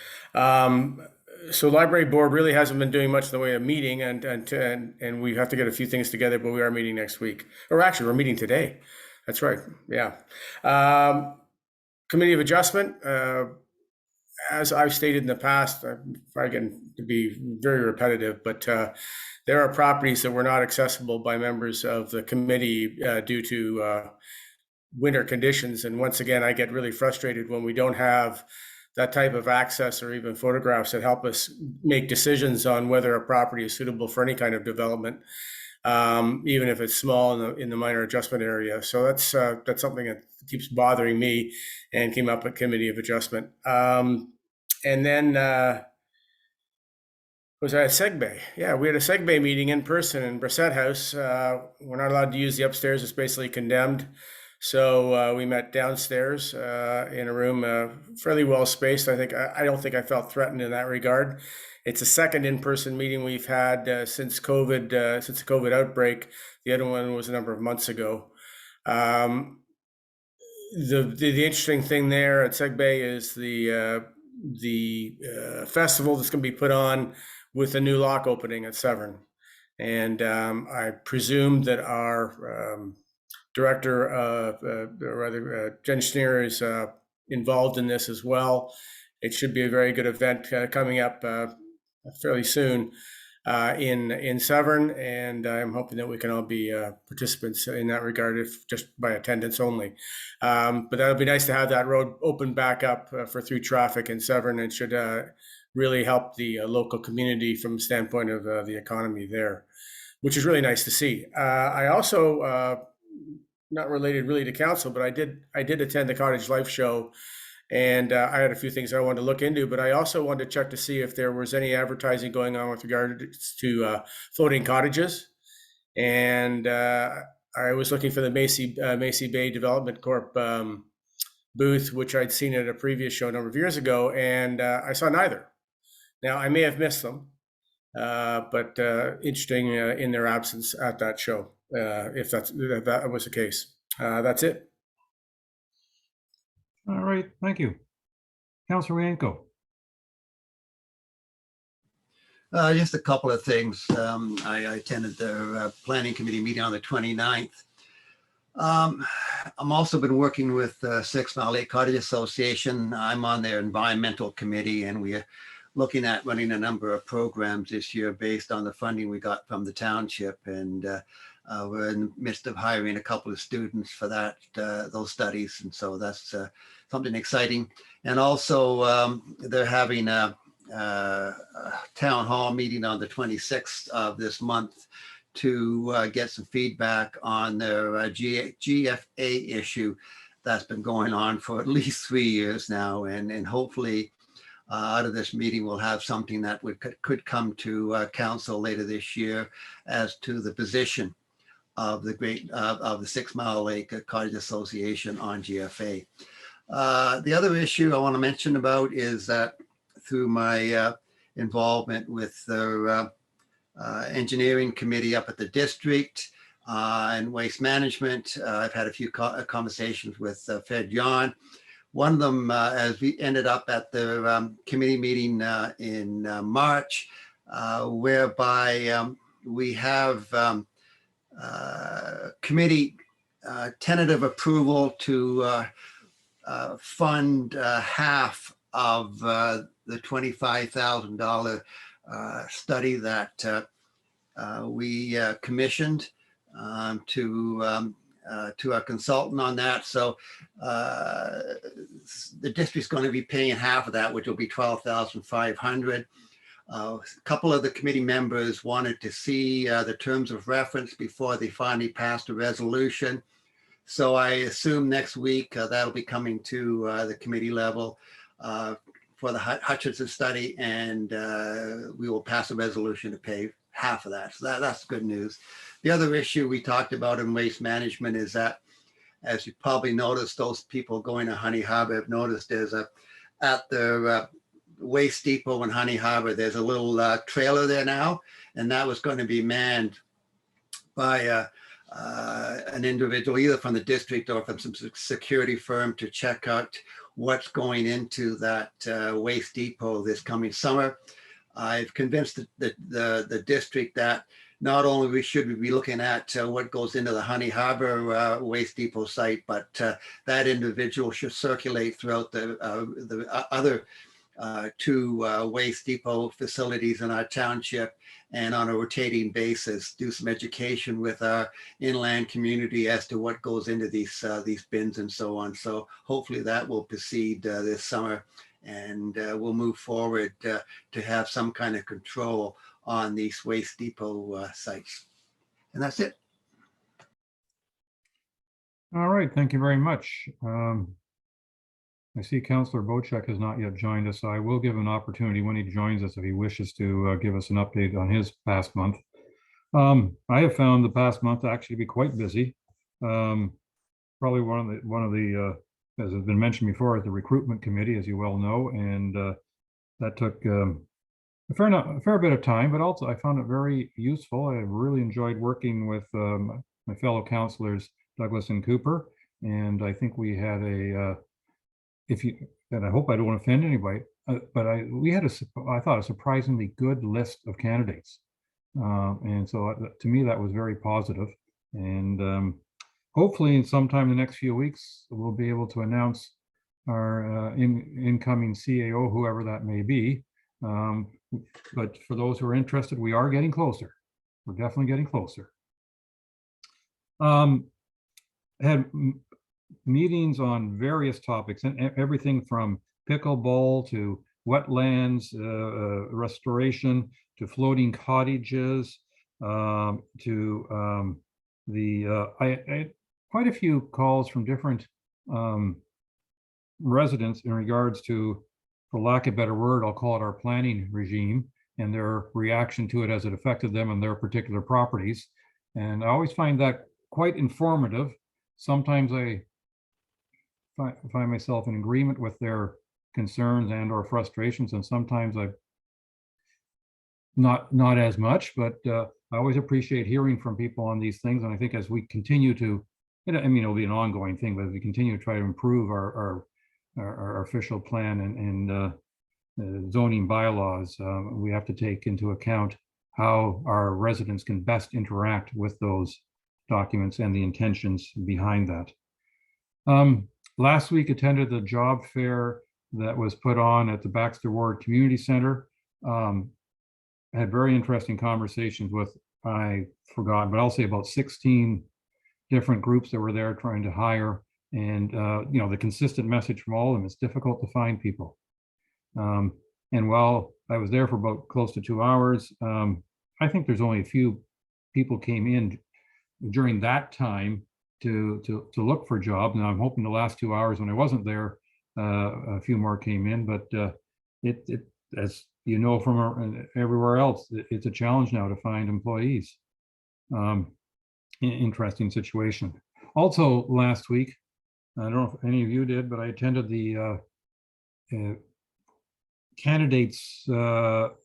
[SPEAKER 3] So library board really hasn't been doing much in the way of meeting, and we have to get a few things together, but we are meeting next week, or actually we're meeting today. That's right. Yeah. Committee of Adjustment, as I've stated in the past, I'm probably going to be very repetitive, but there are properties that were not accessible by members of the committee due to winter conditions. And once again, I get really frustrated when we don't have that type of access or even photographs that help us make decisions on whether a property is suitable for any kind of development, even if it's small in the minor adjustment area. So that's something that keeps bothering me and came up at Committee of Adjustment. And then was I at Segbay? Yeah, we had a Segbay meeting in person in Brissett House. We're not allowed to use the upstairs. It's basically condemned. So we met downstairs in a room fairly well spaced. I don't think I felt threatened in that regard. It's a second in-person meeting we've had since COVID, since the COVID outbreak. The other one was a number of months ago. The interesting thing there at Segbay is the festival that's going to be put on with a new lock opening at Severn, and I presume that our director, or rather, engineer is involved in this as well. It should be a very good event coming up fairly soon in Severn, and I'm hoping that we can all be participants in that regard, if just by attendance only. But that would be nice to have that road open back up for through traffic in Severn. It should really help the local community from the standpoint of the economy there, which is really nice to see. I also, not related really to council, but I did attend the Cottage Life show, and I had a few things I wanted to look into, but I also wanted to check to see if there was any advertising going on with regards to floating cottages. And I was looking for the Macy Bay Development Corp booth, which I'd seen at a previous show a number of years ago, and I saw neither. Now, I may have missed them, but interesting in their absence at that show, if that was the case. That's it.
[SPEAKER 1] All right, thank you. Councillor Yanko.
[SPEAKER 5] Just a couple of things. I attended the planning committee meeting on the 29th. I'm also been working with the 6 Mile Lake Cottage Association. I'm on their environmental committee, and we're looking at running a number of programs this year based on the funding we got from the township. And we're in the midst of hiring a couple of students for that, those studies. And so that's something exciting. And also they're having a town hall meeting on the 26th of this month to get some feedback on their GFA issue that's been going on for at least 3 years now. And hopefully out of this meeting, we'll have something that could come to council later this year as to the position of the 6 Mile Lake Cottage Association on GFA. The other issue I want to mention about is that through my involvement with the engineering committee up at the district and waste management, I've had a few conversations with Fed John. One of them, as we ended up at the committee meeting in March, whereby we have committee tentative approval to fund half of the $25,000 study that we commissioned to our consultant on that. So the district's going to be paying half of that, which will be $12,500. A couple of the committee members wanted to see the terms of reference before they finally passed a resolution. So I assume next week that'll be coming to the committee level for the Hutchinson study, and we will pass a resolution to pay half of that. So that's good news. The other issue we talked about in waste management is that, as you probably noticed, those people going to Honey Harbor have noticed there's at the waste depot in Honey Harbor, there's a little trailer there now, and that was going to be manned by an individual, either from the district or from some security firm, to check out what's going into that waste depot this coming summer. I've convinced the district that not only should we be looking at what goes into the Honey Harbor waste depot site, but that individual should circulate throughout the other two waste depot facilities in our township, and on a rotating basis do some education with our inland community as to what goes into these bins and so on. So hopefully that will proceed this summer, and we'll move forward to have some kind of control on these waste depot sites. And that's it.
[SPEAKER 1] All right, thank you very much. I see Councillor Bocheck has not yet joined us, so I will give an opportunity when he joins us if he wishes to give us an update on his past month. I have found the past month to actually be quite busy. Probably one of the as has been mentioned before, is the recruitment committee, as you well know, and that took a fair bit of time, but also I found it very useful. I really enjoyed working with my fellow councillors, Douglas and Cooper, and I think we had and I hope I don't offend anybody, but I thought a surprisingly good list of candidates. And so to me, that was very positive. And hopefully sometime in the next few weeks, we'll be able to announce our incoming CAO, whoever that may be. But for those who are interested, we are getting closer. We're definitely getting closer. Had meetings on various topics, and everything from pickleball to wetlands restoration to floating cottages to I had quite a few calls from different residents in regards to, for lack of a better word, I'll call it our planning regime and their reaction to it as it affected them and their particular properties. And I always find that quite informative. Sometimes I find myself in agreement with their concerns and or frustrations, and sometimes I not as much, but I always appreciate hearing from people on these things. And I think as we continue to, I mean, it'll be an ongoing thing, but as we continue to try to improve our official plan and zoning bylaws, we have to take into account how our residents can best interact with those documents and the intentions behind that. Last week attended the job fair that was put on at the Baxter Ward Community Center. I had very interesting conversations with, I forgot, but I'll say about 16 different groups that were there trying to hire. And, you know, the consistent message from all of them, it's difficult to find people. And while I was there for about close to 2 hours, I think there's only a few people came in during that time to look for jobs. And I'm hoping the last 2 hours when I wasn't there, a few more came in, but it as you know from everywhere else, it's a challenge now to find employees. Interesting situation. Also last week, I don't know if any of you did, but I attended the candidates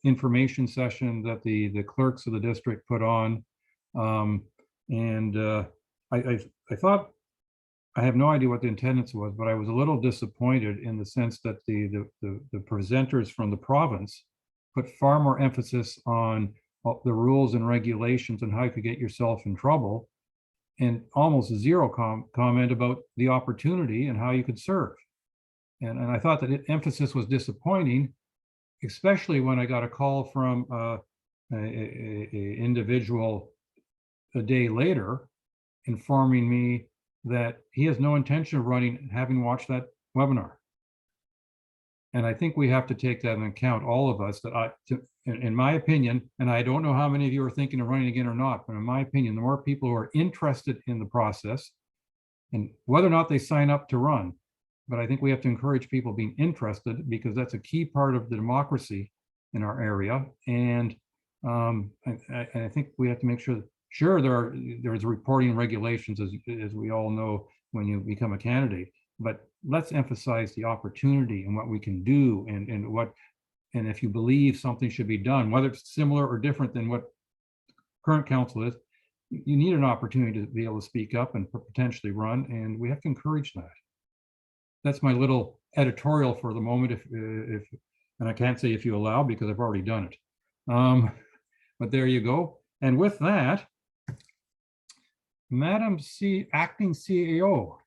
[SPEAKER 1] information session that the clerks of the district put on. I thought, I have no idea what the attendance was, but I was a little disappointed in the sense that the presenters from the province put far more emphasis on the rules and regulations and how you could get yourself in trouble, and almost zero comment about the opportunity and how you could serve. And I thought that emphasis was disappointing, especially when I got a call from a individual a day later informing me that he has no intention of running, having watched that webinar. And I think we have to take that into account, all of us, in my opinion, and I don't know how many of you are thinking of running again or not, but in my opinion, the more people who are interested in the process, and whether or not they sign up to run, but I think we have to encourage people being interested, because that's a key part of the democracy in our area. And I think we have to make sure that, sure, there's reporting regulations, as we all know, when you become a candidate, but let's emphasize the opportunity and what we can do, and if you believe something should be done, whether it's similar or different than what current council is, you need an opportunity to be able to speak up and potentially run, and we have to encourage that. That's my little editorial for the moment, if and I can't say if you allow, because I've already done it. But there you go. And with that, Madam Acting CAO.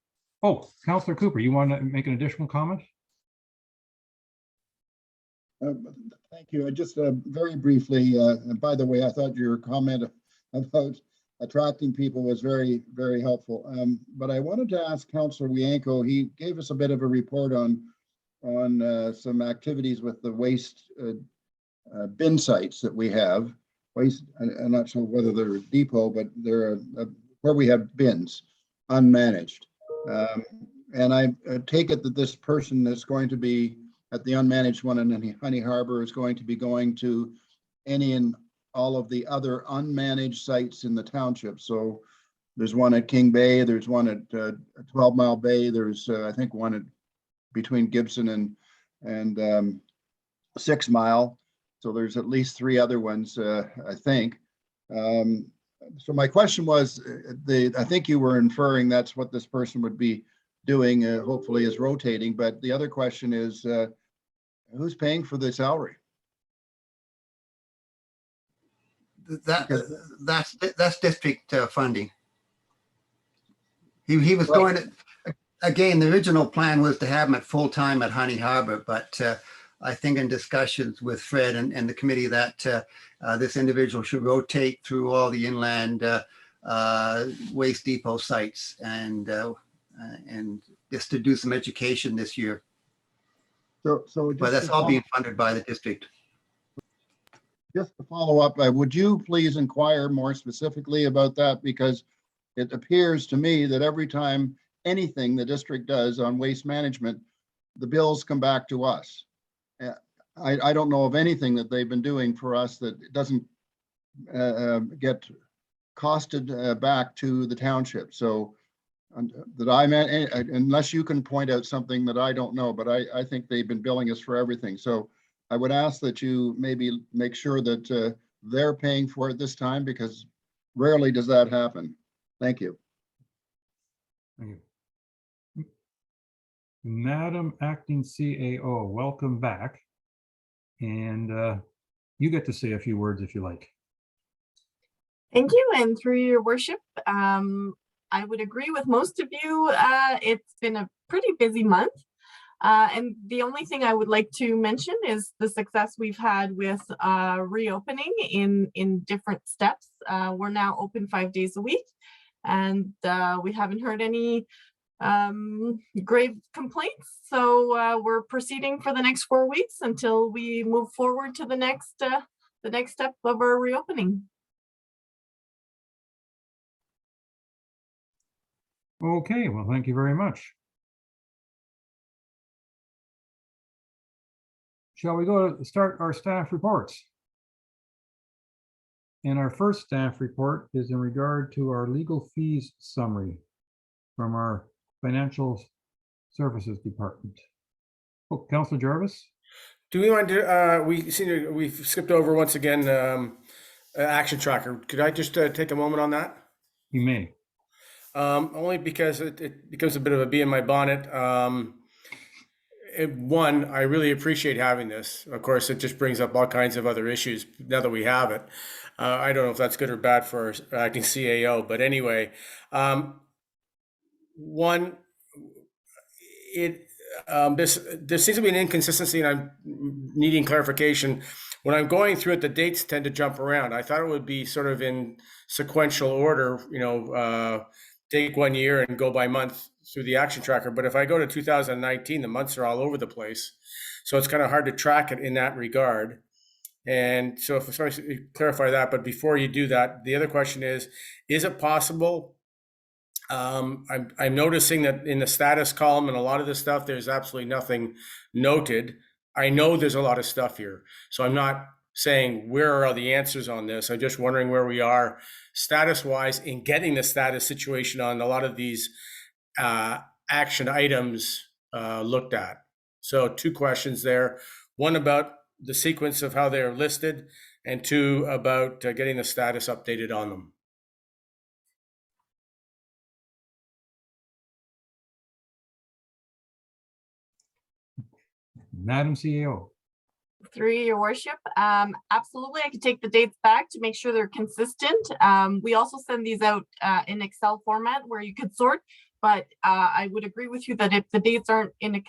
[SPEAKER 1] Oh, Councillor Cooper, you want to make an additional comment?
[SPEAKER 6] Thank you. Just very briefly, and by the way, I thought your comment about attracting people was very, very helpful. But I wanted to ask Councillor Wienko, he gave us a bit of a report on some activities with the waste bin sites that we have. Waste, I'm not sure whether they're a depot, but they're where we have bins unmanaged. And I take it that this person is going to be at the unmanaged one in Honey Harbor is going to be going to any and all of the other unmanaged sites in the township. So there's one at King Bay, there's one at 12 Mile Bay, there's I think one at between Gibson and 6 Mile. So there's at least 3 other ones, I think. So my question was, I think you were inferring that's what this person would be doing, hopefully is rotating. But the other question is, who's paying for the salary?
[SPEAKER 5] That's district funding. He was going to, again, the original plan was to have him at full time at Honey Harbor, but I think in discussions with Fred and the committee that this individual should rotate through all the inland waste depot sites and just to do some education this year.
[SPEAKER 6] So
[SPEAKER 5] but that's all being funded by the district.
[SPEAKER 6] Just to follow up, would you please inquire more specifically about that? Because it appears to me that every time anything the district does on waste management, the bills come back to us. I don't know of anything that they've been doing for us that doesn't get costed back to the township. So that I meant, unless you can point out something that I don't know, but I think they've been billing us for everything. So I would ask that you maybe make sure that they're paying for it this time, because rarely does that happen. Thank you.
[SPEAKER 1] Thank you. Madam Acting CAO, welcome back. And you get to say a few words if you like.
[SPEAKER 9] Thank you. And through your worship, I would agree with most of you. It's been a pretty busy month. And the only thing I would like to mention is the success we've had with reopening in different steps. We're now open 5 days a week, and we haven't heard any grave complaints. So we're proceeding for the next 4 weeks until we move forward to the next step of our reopening.
[SPEAKER 1] Okay, well, thank you very much. Shall we go to start our staff reports? And our first staff report is in regard to our legal fees summary from our Financial Services Department. Oh, Councillor Jarvis?
[SPEAKER 3] Do we want to, we've skipped over once again, action tracker. Could I just take a moment on that?
[SPEAKER 1] You may.
[SPEAKER 3] Only because it becomes a bit of a bee in my bonnet. One, I really appreciate having this. Of course, it just brings up all kinds of other issues now that we have it. I don't know if that's good or bad for our acting CAO, but anyway, one, there seems to be an inconsistency, and I'm needing clarification. When I'm going through it, the dates tend to jump around. I thought it would be sort of in sequential order, take 1 year and go by month through the action tracker. But if I go to 2019, the months are all over the place. So it's kind of hard to track it in that regard. And so if sorry to clarify that, but before you do that, the other question is it possible? I'm noticing that in the status column and a lot of this stuff, there's absolutely nothing noted. I know there's a lot of stuff here. So I'm not saying where are the answers on this. I'm just wondering where we are status wise in getting the status situation on a lot of these action items looked at. So 2 questions there. One about the sequence of how they're listed, and 2 about getting the status updated on them.
[SPEAKER 1] Madam CEO.
[SPEAKER 9] Through your worship, absolutely, I could take the dates back to make sure they're consistent. We also send these out in Excel format where you could sort, but I would agree with you that if the dates aren't in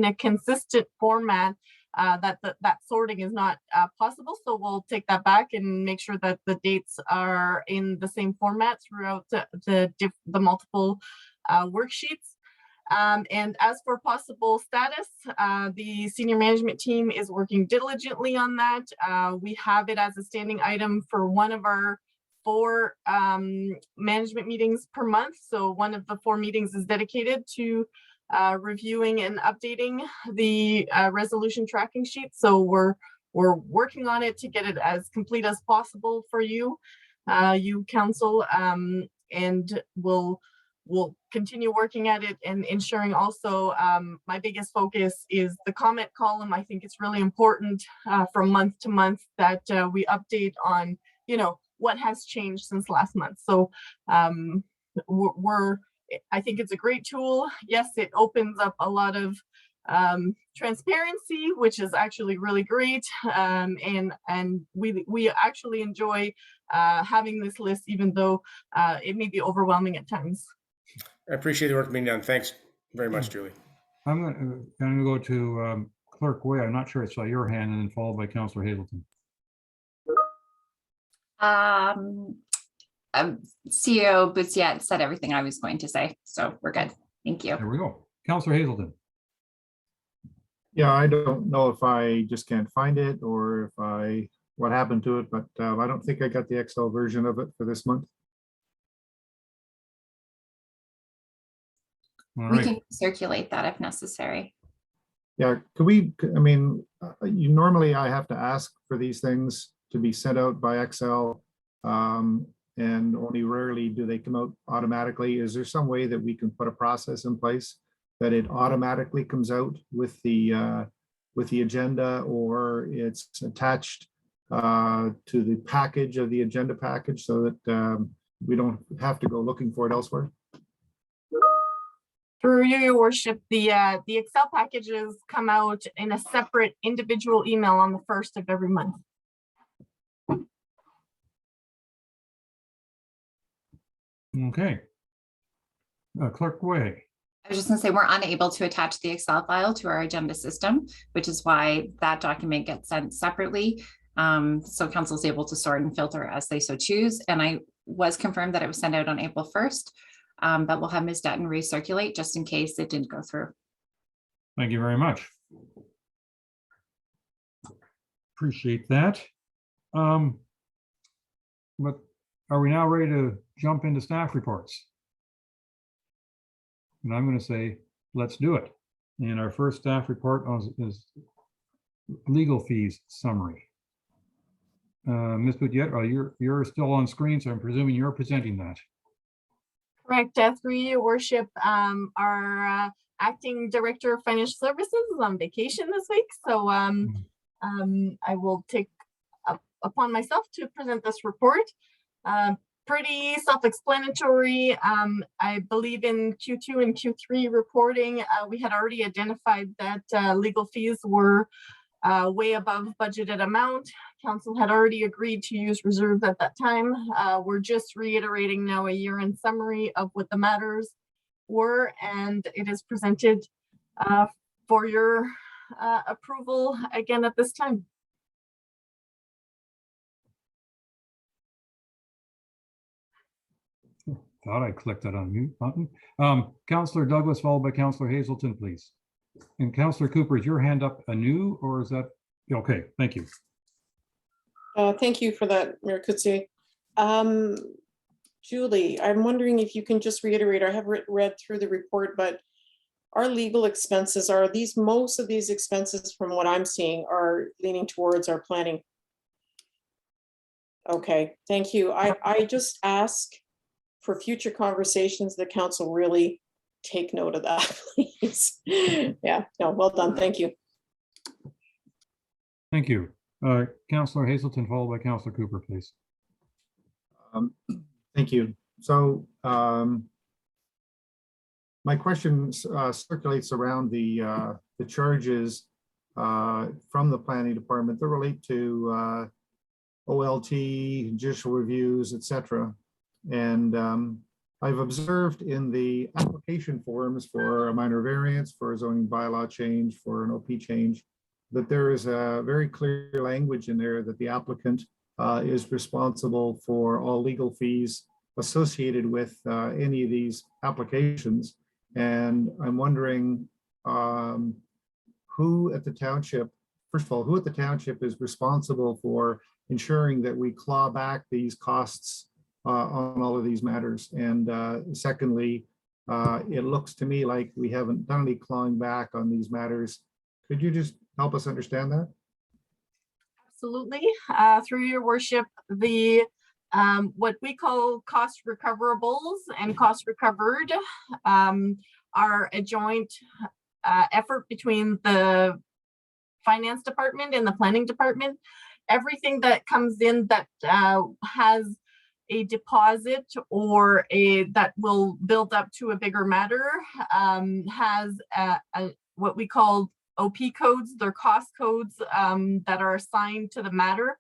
[SPEAKER 9] a consistent format, that sorting is not possible. So we'll take that back and make sure that the dates are in the same format throughout the multiple worksheets. And as for possible status, the senior management team is working diligently on that. We have it as a standing item for one of our 4 management meetings per month. So one of the 4 meetings is dedicated to reviewing and updating the resolution tracking sheet. So we're working on it to get it as complete as possible for you, council, and we'll continue working at it and ensuring also my biggest focus is the comment column. I think it's really important from month to month that we update on, what has changed since last month. So I think it's a great tool. Yes, it opens up a lot of transparency, which is actually really great. And we actually enjoy having this list, even though it may be overwhelming at times.
[SPEAKER 3] I appreciate the work being done. Thanks very much, Julie.
[SPEAKER 1] I'm going to go to Clerk Way. I'm not sure I saw your hand, and then followed by Councillor Hazelton.
[SPEAKER 2] CEO Bocheck said everything I was going to say, so we're good. Thank you.
[SPEAKER 1] There we go. Councillor Hazelton.
[SPEAKER 8] Yeah, I don't know if I just can't find it or what happened to it, but I don't think I got the Excel version of it for this month.
[SPEAKER 1] All
[SPEAKER 2] We
[SPEAKER 1] right.
[SPEAKER 2] can circulate that if necessary.
[SPEAKER 8] Yeah, normally I have to ask for these things to be sent out by Excel, and only rarely do they come out automatically. Is there some way that we can put a process in place that it automatically comes out with the agenda, or it's attached to the package of the agenda package so that we don't have to go looking for it elsewhere?
[SPEAKER 9] Through your worship, the Excel packages come out in a separate individual email on the 1st of every month.
[SPEAKER 1] Okay. Clerk Way.
[SPEAKER 2] I was just going to say we're unable to attach the Excel file to our agenda system, which is why that document gets sent separately. So council is able to sort and filter as they so choose. And I was confirmed that it was sent out on April 1st. But we'll have Ms. Dutton recirculate just in case it didn't go through.
[SPEAKER 1] Thank you very much. Appreciate that. But are we now ready to jump into staff reports? And I'm going to say, let's do it. And our first staff report is legal fees summary. Ms. Boutiette, you're still on screen, so I'm presuming you're presenting that.
[SPEAKER 9] Correct. Through your worship, our acting director of financial services is on vacation this week, so I will take upon myself to present this report. Pretty self-explanatory. I believe in Q2 and Q3 reporting, we had already identified that legal fees were way above budgeted amount. Council had already agreed to use reserves at that time. We're just reiterating now a year-end summary of what the matters were, and it is presented for your approval again at this time.
[SPEAKER 1] thought I clicked that unmute button. Councillor Douglas, followed by Councillor Hazelton, please. And Councillor Cooper, is your hand up anew, or is that, okay, thank you.
[SPEAKER 7] Thank you for that, Mayor Coetzee. Julie, I'm wondering if you can just reiterate, I have read through the report, but our legal expenses, are these, most of these expenses from what I'm seeing are leaning towards our planning? Okay, thank you. I just ask for future conversations, the council really take note of that, please. Yeah, no, well done, thank you.
[SPEAKER 1] Thank you. Councillor Hazelton, followed by Councillor Cooper, please.
[SPEAKER 8] Thank you. So my question circulates around the charges from the planning department that relate to OLT, judicial reviews, etc. And I've observed in the application forms for a minor variance, for a zoning bylaw change, for an OP change, that there is a very clear language in there that the applicant is responsible for all legal fees associated with any of these applications. And I'm wondering who at the township, first of all, who at the township is responsible for ensuring that we claw back these costs on all of these matters? And secondly, it looks to me like we haven't done any clawing back on these matters. Could you just help us understand that?
[SPEAKER 9] Absolutely. Through your worship, the what we call cost recoverables and cost recovered are a joint effort between the finance department and the planning department. Everything that comes in that has a deposit or that will build up to a bigger matter has what we call OP codes, they're cost codes that are assigned to the matter,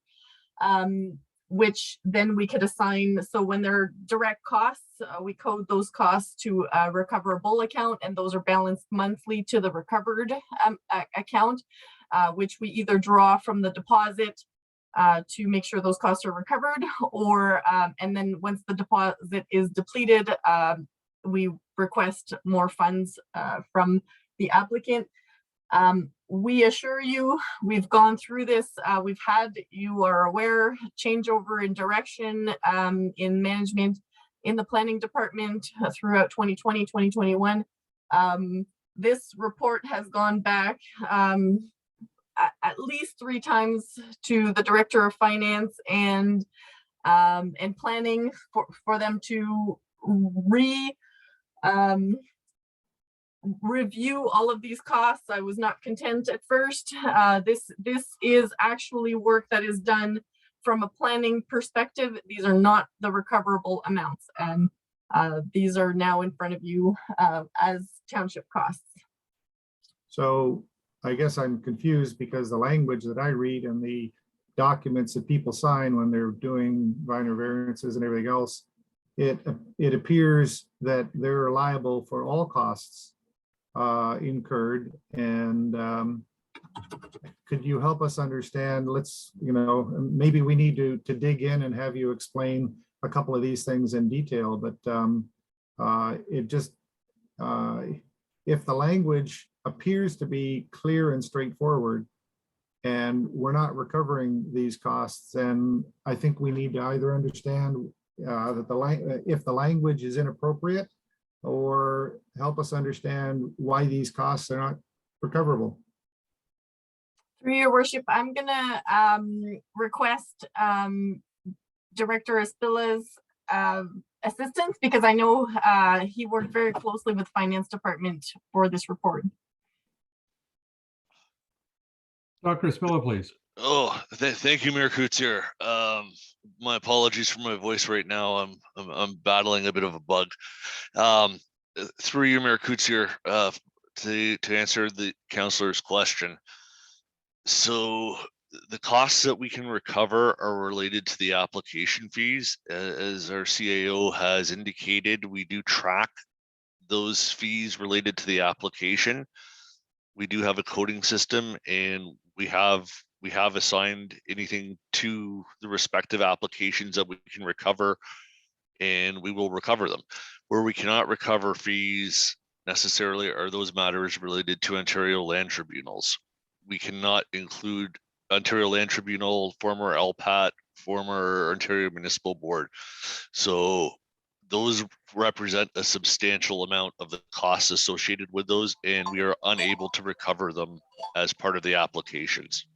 [SPEAKER 9] which then we could assign. So when they're direct costs, we code those costs to a recoverable account, and those are balanced monthly to the recovered account, which we either draw from the deposit to make sure those costs are recovered, or and then once the deposit is depleted, we request more funds from the applicant. We assure you, we've gone through this. We've had, you are aware, changeover in direction in management in the planning department throughout 2020, 2021. This report has gone back at least 3 times to the director of finance and planning for them to review all of these costs. I was not content at first. This is actually work that is done from a planning perspective. These are not the recoverable amounts, and these are now in front of you as township costs.
[SPEAKER 8] So I guess I'm confused because the language that I read and the documents that people sign when they're doing minor variances and everything else, it appears that they're liable for all costs incurred. And could you help us understand? Let's, maybe we need to dig in and have you explain a couple of these things in detail. But if the language appears to be clear and straightforward, and we're not recovering these costs, then I think we need to either understand that if the language is inappropriate, or help us understand why these costs are not recoverable.
[SPEAKER 9] Through your worship, I'm gonna request Director Espilla's assistance, because I know he worked very closely with finance department for this report.
[SPEAKER 1] Dr. Espilla, please.
[SPEAKER 10] Oh, thank you, Mayor Coetzee. My apologies for my voice right now. I'm battling a bit of a bug. Through you, Mayor Coetzee, to answer the councillor's question. So the costs that we can recover are related to the application fees. As our CAO has indicated, we do track those fees related to the application. We do have a coding system, and we have assigned anything to the respective applications that we can recover and we will recover them. Where we cannot recover fees necessarily are those matters related to Ontario land tribunals. We cannot include Ontario Land Tribunal, former LPAT, former Ontario Municipal Board. So those represent a substantial amount of the costs associated with those, and we are unable to recover them as part of the applications.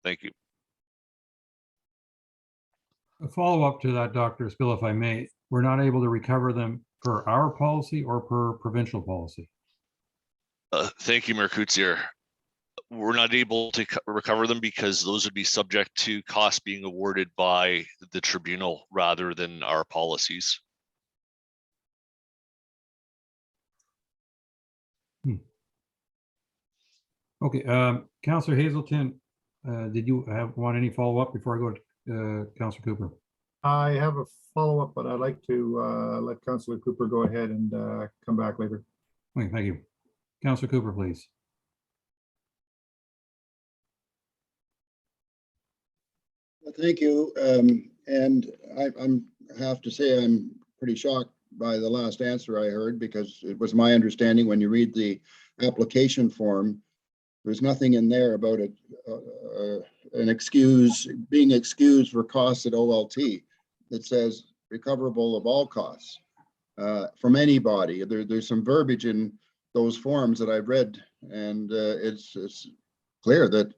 [SPEAKER 10] Thank you.
[SPEAKER 1] A follow-up to that, Dr. Spill, if I may, we're not able to recover them per our policy or per provincial policy.
[SPEAKER 10] Thank you, Mayor Coutsier. We're not able to recover them because those would be subject to costs being awarded by the tribunal rather than our policies.
[SPEAKER 1] Okay, Councillor Hazelton, did you want any follow-up before I go to Councillor Cooper?
[SPEAKER 8] I have a follow-up, but I'd like to let Councillor Cooper go ahead and come back later.
[SPEAKER 1] Okay, thank you. Councillor Cooper, please.
[SPEAKER 6] Well, thank you. And I'm have to say I'm pretty shocked by the last answer I heard, because it was my understanding when you read the application form, there's nothing in there about it, being excused for costs at OLT. It says recoverable of all costs from anybody. There's some verbiage in those forms that I've read, and it's clear that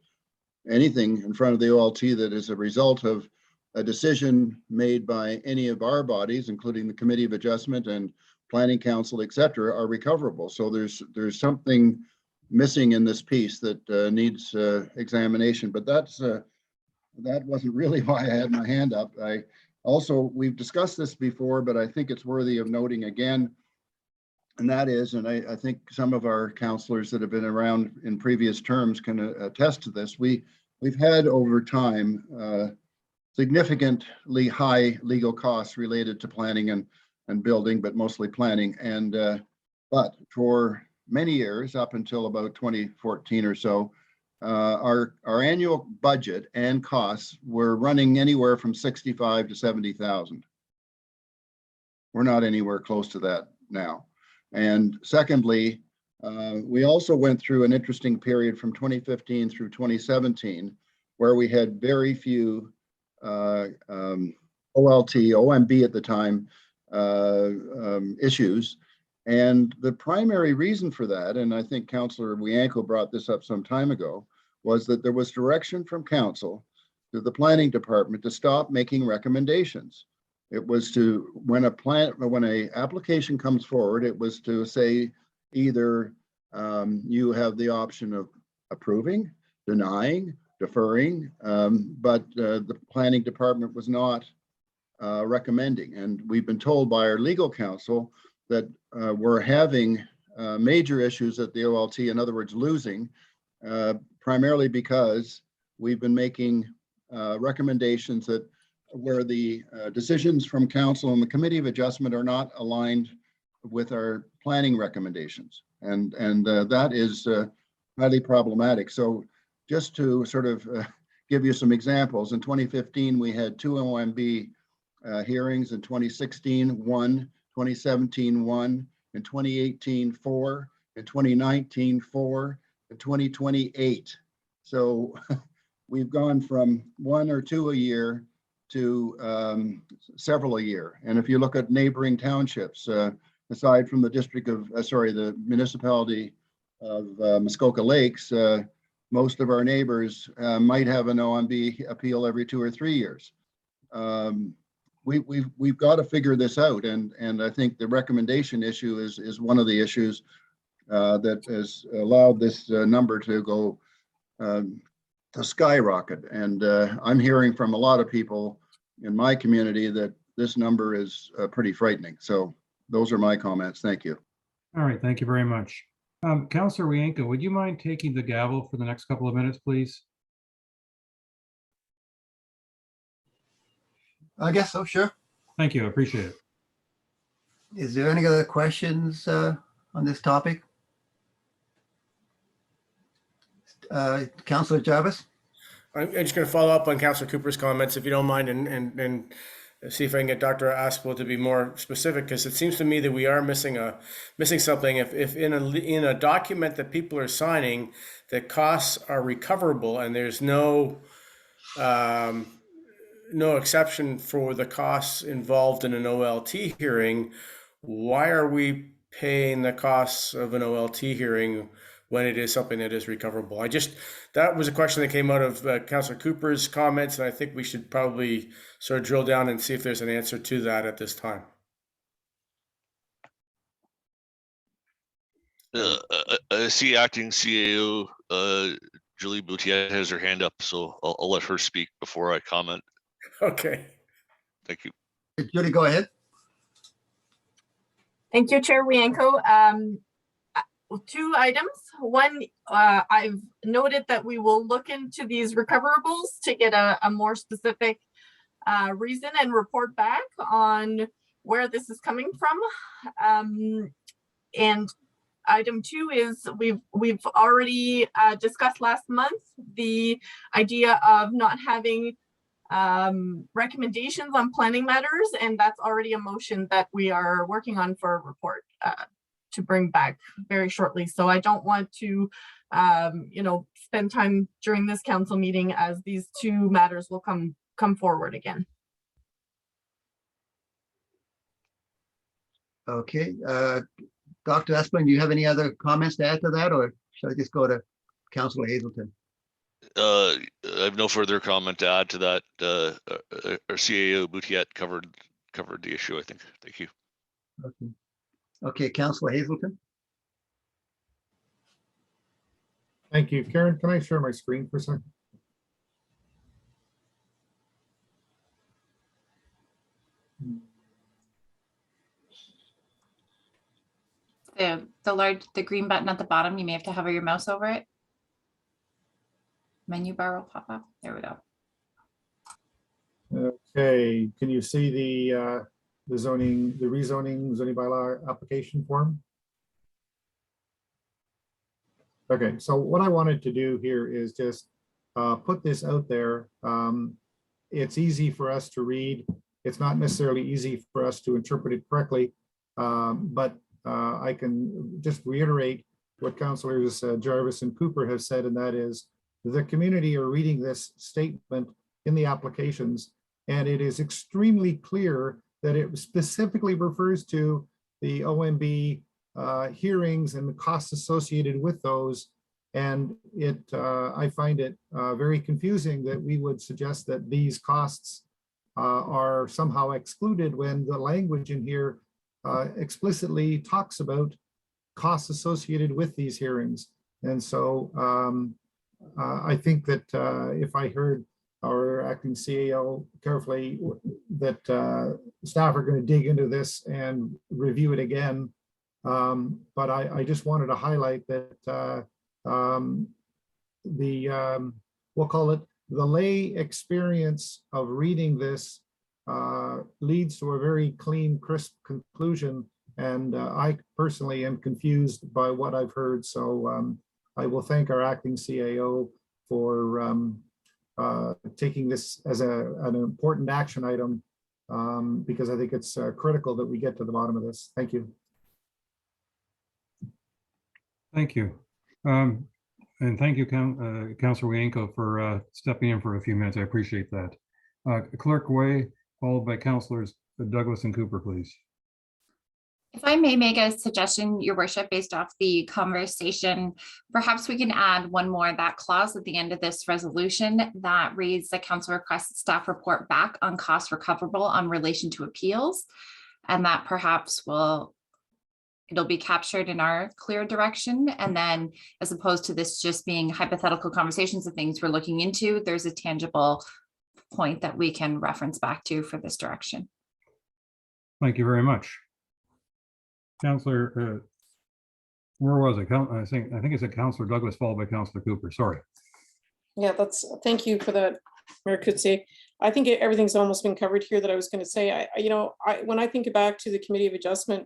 [SPEAKER 6] anything in front of the OLT that is a result of a decision made by any of our bodies, including the Committee of Adjustment and Planning Council, et cetera, are recoverable. So there's something missing in this piece that needs examination, but that wasn't really why I had my hand up. We've discussed this before, but I think it's worthy of noting again, and that is, and I think some of our councillors that have been around in previous terms can attest to this, we've had over time significantly high legal costs related to planning and building, but mostly planning. And but for many years, up until about 2014 or so, our annual budget and costs were running anywhere from 65 to 70,000. We're not anywhere close to that now. And secondly, we also went through an interesting period from 2015 through 2017, where we had very few OLT, OMB at the time, issues. And the primary reason for that, and I think Councillor Wianco brought this up some time ago, was that there was direction from Council to the Planning Department to stop making recommendations. It was to, when a application comes forward, it was to say either you have the option of approving, denying, deferring, but the Planning Department was not recommending. And we've been told by our legal counsel that we're having major issues at the OLT, in other words, losing, primarily because we've been making recommendations that where the decisions from Council and the Committee of Adjustment are not aligned with our planning recommendations. And that is highly problematic. So just to sort of give you some examples, in 2015, we had 2 OMB hearings, in 2016, 1, 2017, 1, in 2018, 4, in 2019, 4, in 2020, 8. So we've gone from 1 or 2 a year to several a year. And if you look at neighboring townships, aside from the the municipality of Muskoka Lakes, most of our neighbors might have an OMB appeal every 2 or 3 years. We've got to figure this out, and I think the recommendation issue is one of the issues that has allowed this number to go to skyrocket. And I'm hearing from a lot of people in my community that this number is pretty frightening. So those are my comments. Thank you.
[SPEAKER 1] All right, thank you very much. Councillor Wianco, would you mind taking the gavel for the next couple of minutes, please?
[SPEAKER 5] I guess so, sure.
[SPEAKER 1] Thank you, I appreciate it.
[SPEAKER 5] Is there any other questions on this topic? Councillor Jarvis?
[SPEAKER 3] I'm just going to follow up on Councillor Cooper's comments, if you don't mind, and see if I can get Dr. Aspel to be more specific, because it seems to me that we are missing something. If in a document that people are signing, that costs are recoverable and there's no exception for the costs involved in an OLT hearing, why are we paying the costs of an OLT hearing when it is something that is recoverable? That was a question that came out of Councillor Cooper's comments, and I think we should probably sort of drill down and see if there's an answer to that at this time.
[SPEAKER 10] I see acting CAO Julie Boutier has her hand up, so I'll let her speak before I comment.
[SPEAKER 3] Okay.
[SPEAKER 10] Thank you.
[SPEAKER 5] Judy, go ahead.
[SPEAKER 9] Thank you, Chair Wienko. 2 items. One, I've noted that we will look into these recoverables to get a more specific reason and report back on where this is coming from. And item 2 is we've already discussed last month the idea of not having recommendations on planning matters, and that's already a motion that we are working on for a report to bring back very shortly. So I don't want to spend time during this council meeting, as these 2 matters will come forward again.
[SPEAKER 5] Okay, Dr. Aspel, do you have any other comments to add to that, or should I just go to Councillor Hazelton?
[SPEAKER 10] I have no further comment to add to that. Our CAO Boutier covered the issue, I think. Thank you.
[SPEAKER 5] Okay, Councillor Hazelton.
[SPEAKER 8] Thank you. Karen, can I share my screen for a second?
[SPEAKER 2] The green button at the bottom, you may have to hover your mouse over it. Menu bar will pop up. There we go.
[SPEAKER 8] Okay, can you see the rezoning bylaw application form? Okay, so what I wanted to do here is just put this out there. It's easy for us to read. It's not necessarily easy for us to interpret it correctly, but I can just reiterate what Councillors Jarvis and Cooper have said, and that is the community are reading this statement in the applications, and it is extremely clear that it specifically refers to the OMB hearings and the costs associated with those. And I find it very confusing that we would suggest that these costs are somehow excluded when the language in here explicitly talks about costs associated with these hearings. And so I think that if I heard our acting CEO carefully, that staff are going to dig into this and review it again. But I just wanted to highlight that we'll call it the lay experience of reading this leads to a very clean, crisp conclusion. And I personally am confused by what I've heard. So I will thank our acting CAO for taking this as an important action item, because I think it's critical that we get to the bottom of this. Thank you.
[SPEAKER 1] Thank you. And thank you, Councillor Wienko, for stepping in for a few minutes. I appreciate that. Clerk Way, followed by Councillors Douglas and Cooper, please.
[SPEAKER 2] If I may make a suggestion, Your Worship, based off the conversation, perhaps we can add one more, that clause at the end of this resolution that reads the council requests staff report back on costs recoverable on relation to appeals, and that perhaps it'll be captured in our clear direction. And then as opposed to this just being hypothetical conversations of things we're looking into, there's a tangible point that we can reference back to for this direction.
[SPEAKER 1] Thank you very much. Councillor, where was it? I think it's a Councillor Douglas followed by Councillor Cooper. Sorry.
[SPEAKER 7] Yeah, thank you for that, Mayor Coetzee. I think everything's almost been covered here that I was going to say. When I think back to the Committee of Adjustment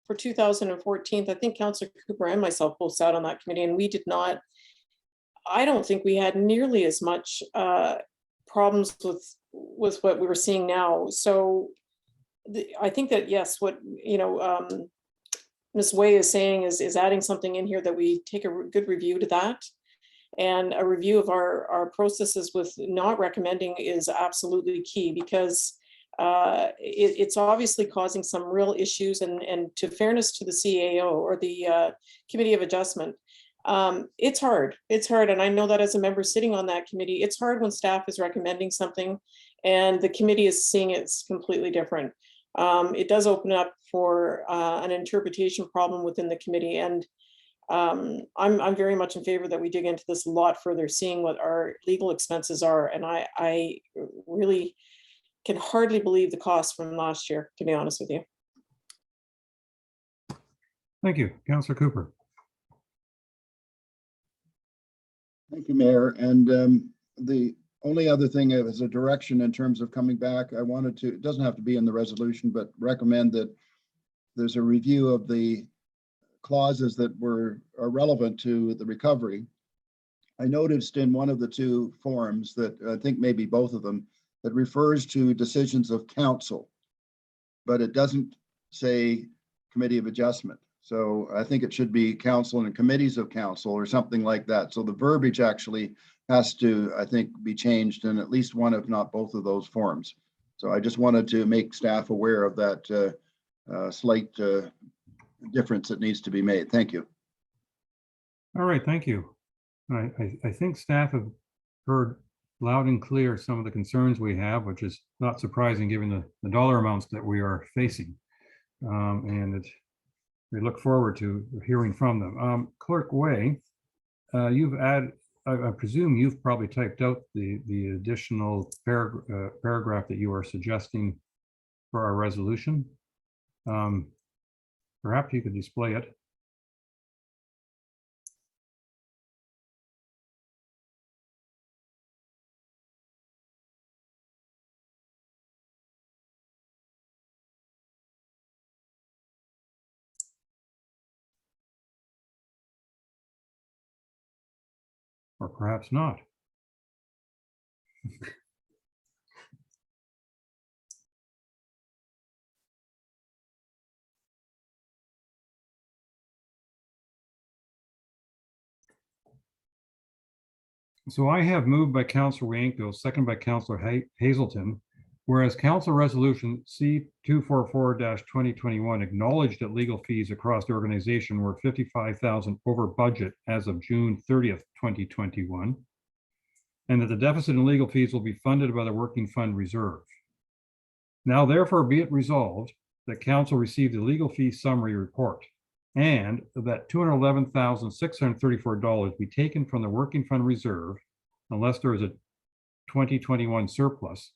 [SPEAKER 7] for 2014, I think Councillor Cooper and myself both sat on that committee, and we did not, I don't think we had nearly as much problems with what we were seeing now. So I think that, yes, what, Ms. Way is saying is adding something in here that we take a good review to that. And a review of our processes with not recommending is absolutely key, because it's obviously causing some real issues, and to fairness to the CAO, or the Committee of Adjustment, it's hard. It's hard. And I know that as a member sitting on that committee, it's hard when staff is recommending something and the committee is seeing it's completely different. It does open up for an interpretation problem within the committee. And I'm very much in favor that we dig into this a lot further, seeing what our legal expenses are. And I really can hardly believe the cost from last year, to be honest with you.
[SPEAKER 1] Thank you. Councillor Cooper.
[SPEAKER 6] Thank you, Mayor. And the only other thing as a direction in terms of coming back, I wanted to, it doesn't have to be in the resolution, but recommend that there's a review of the clauses that are relevant to the recovery. I noticed in one of the two forms, that I think maybe both of them, that refers to decisions of council, but it doesn't say Committee of Adjustment. So I think it should be council and committees of council or something like that. So the verbiage actually has to, I think, be changed in at least one, if not both of those forms. So I just wanted to make staff aware of that slight difference that needs to be made. Thank you.
[SPEAKER 1] All right, thank you. I think staff have heard loud and clear some of the concerns we have, which is not surprising given the dollar amounts that we are facing. We look forward to hearing from them. Clerk Way, you've added, I presume you've probably typed out the additional paragraph that you are suggesting for our resolution. Perhaps you could display it. Or perhaps not. So I have moved by Councillor Wankville, second by Councillor Hazelton, whereas Council Resolution C244-2021 acknowledged that legal fees across the organization were $55,000 over budget as of June 30th, 2021, and that the deficit in legal fees will be funded by the Working Fund Reserve. Now therefore be it resolved that Council received the legal fee summary report, and that $211,634 be taken from the Working Fund Reserve unless there is a 2021 surplus.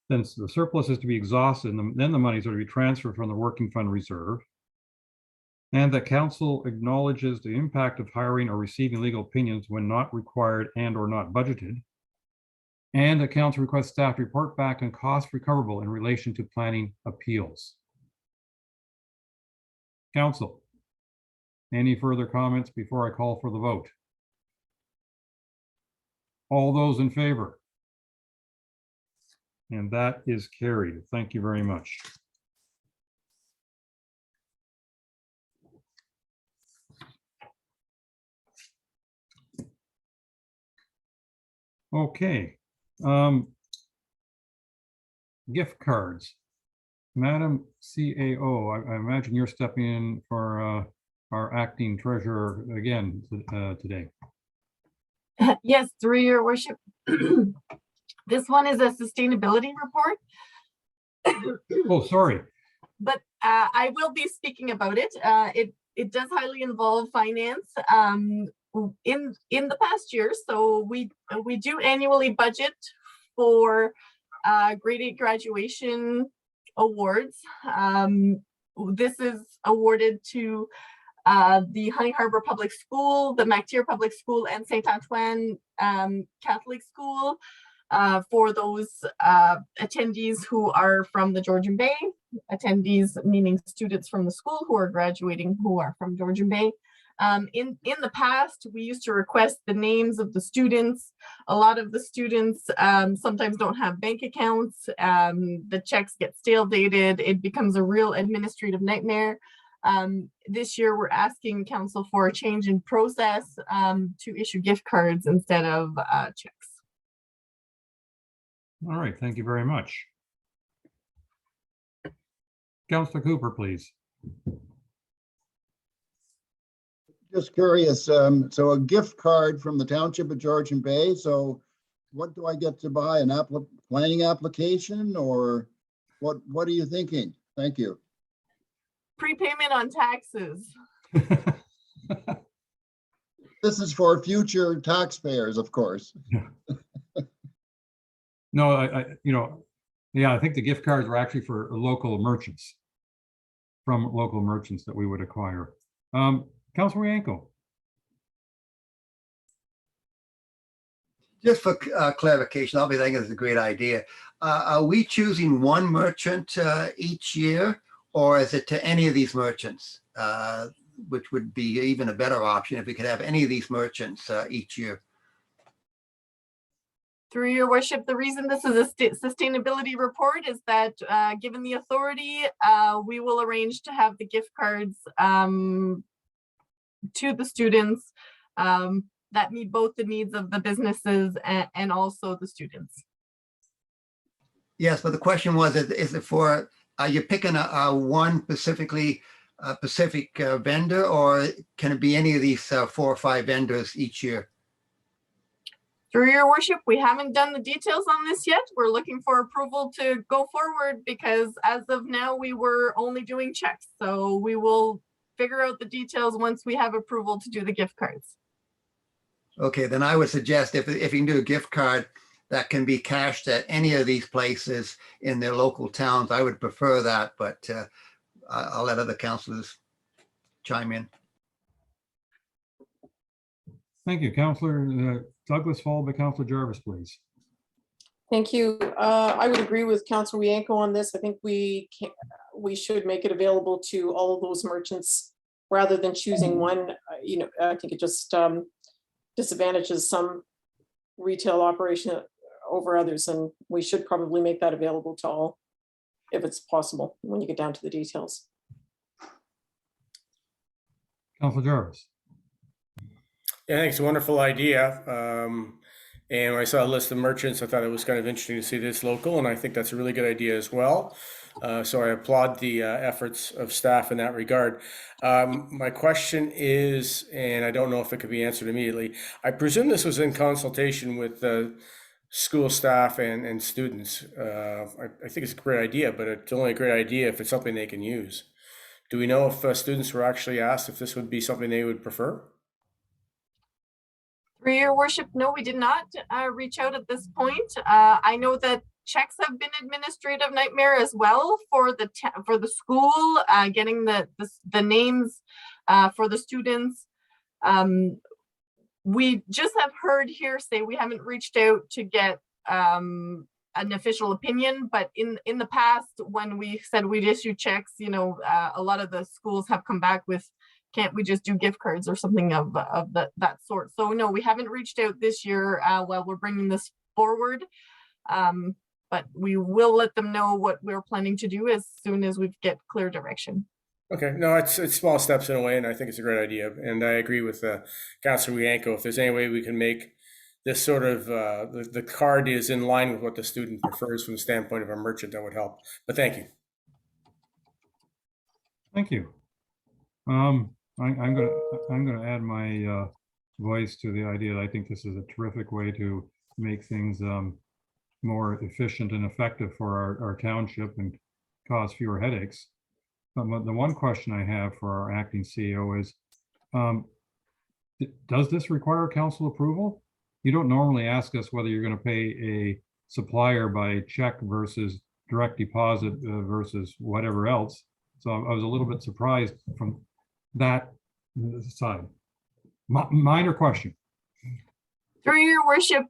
[SPEAKER 1] Then the surplus is to be exhausted, and then the monies are to be transferred from the Working Fund Reserve. And that Council acknowledges the impact of hiring or receiving legal opinions when not required and or not budgeted. And that Council requests staff to report back on costs recoverable in relation to planning appeals. Council, any further comments before I call for the vote? All those in favor? And that is carried. Thank you very much. Okay. Gift cards. Madam CAO, I imagine you're stepping in for our acting treasurer again today.
[SPEAKER 9] Yes, through your worship. This one is a sustainability report.
[SPEAKER 1] Oh, sorry.
[SPEAKER 9] But I will be speaking about it. It does highly involve finance in the past year. So we do annually budget for grade 8 graduation awards. This is awarded to the Honey Harbor Public School, the MacTier Public School, and St. Antoine Catholic School for those attendees who are from the Georgian Bay, attendees meaning students from the school who are graduating who are from Georgian Bay, In the past, we used to request the names of the students. A lot of the students sometimes don't have bank accounts. The checks get stale dated. It becomes a real administrative nightmare. This year, we're asking council for a change in process to issue gift cards instead of checks.
[SPEAKER 1] All right, thank you very much. Councillor Cooper, please.
[SPEAKER 6] Just curious, so a gift card from the Township of Georgian Bay. So what do I get to buy? An planning application, or what are you thinking? Thank you.
[SPEAKER 9] Prepayment on taxes.
[SPEAKER 6] This is for future taxpayers, of course.
[SPEAKER 1] No, I think the gift cards were actually for local merchants, from local merchants that we would acquire. Councillor Yanko.
[SPEAKER 5] Just for clarification, obviously I think it's a great idea. Are we choosing one merchant each year, or is it to any of these merchants, which would be even a better option if we could have any of these merchants each year?
[SPEAKER 9] Through your worship, the reason this is a sustainability report is that given the authority, we will arrange to have the gift cards to the students that meet both the needs of the businesses and also the students.
[SPEAKER 5] Yes, but the question was, is it for, are you picking a one specific vendor, or can it be any of these 4 or 5 vendors each year?
[SPEAKER 9] Through your worship, we haven't done the details on this yet. We're looking for approval to go forward because as of now, we were only doing checks. So we will figure out the details once we have approval to do the gift cards.
[SPEAKER 5] Okay, then I would suggest if you can do a gift card that can be cashed at any of these places in their local towns, I would prefer that, but I'll let other councillors chime in.
[SPEAKER 1] Thank you, Councillor Douglas, followed by Councillor Jarvis, please.
[SPEAKER 7] Thank you. I would agree with Councillor Wienko on this. I think we should make it available to all of those merchants rather than choosing one. I think it just disadvantages some retail operation over others, and we should probably make that available to all if it's possible when you get down to the details.
[SPEAKER 1] Councillor Jarvis.
[SPEAKER 3] Yeah, I think it's a wonderful idea. And when I saw a list of merchants, I thought it was kind of interesting to see this local, and I think that's a really good idea as well. So I applaud the efforts of staff in that regard. My question is, and I don't know if it could be answered immediately, I presume this was in consultation with school staff and students. I think it's a great idea, but it's only a great idea if it's something they can use. Do we know if students were actually asked if this would be something they would prefer?
[SPEAKER 9] For your worship, no, we did not reach out at this point. I know that checks have been administrative nightmare as well for the school, getting the names for the students. We just have heard hearsay. We haven't reached out to get an official opinion, but in the past, when we said we'd issue checks, a lot of the schools have come back with, can't we just do gift cards or something of that sort? So no, we haven't reached out this year while we're bringing this forward, but we will let them know what we're planning to do as soon as we get clear direction.
[SPEAKER 3] Okay, no, it's small steps in a way, and I think it's a great idea. And I agree with Councillor Wienko. If there's any way we can make this sort of, the card is in line with what the student prefers from the standpoint of a merchant, that would help. But thank you.
[SPEAKER 1] Thank you. I'm going to add my voice to the idea that I think this is a terrific way to make things more efficient and effective for our township and cause fewer headaches. But the one question I have for our acting CEO is, does this require council approval? You don't normally ask us whether you're going to pay a supplier by check versus direct deposit versus whatever else. So I was a little bit surprised from that side. Minor question.
[SPEAKER 9] Through your worship,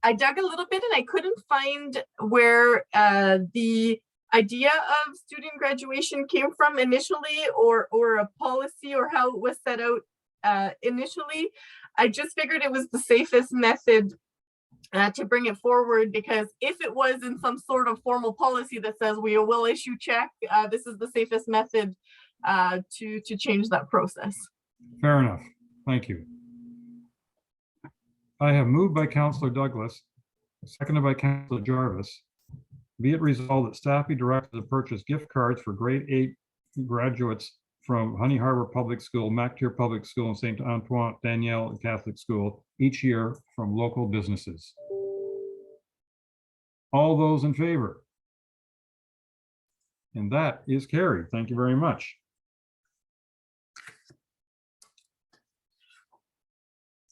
[SPEAKER 9] I dug a little bit and I couldn't find where the idea of student graduation came from initially, or a policy, or how it was set out initially. I just figured it was the safest method to bring it forward, because if it was in some sort of formal policy that says we will issue check, this is the safest method to change that process.
[SPEAKER 1] Fair enough. Thank you. I have moved by Councillor Douglas, seconded by Councillor Jarvis. Be it resolved that staff be directed to purchase gift cards for grade 8 graduates from Honey Harbor Public School, MacTier Public School, and St. Antoine Danielle Catholic School each year from local businesses. All those in favor? And that is carried. Thank you very much.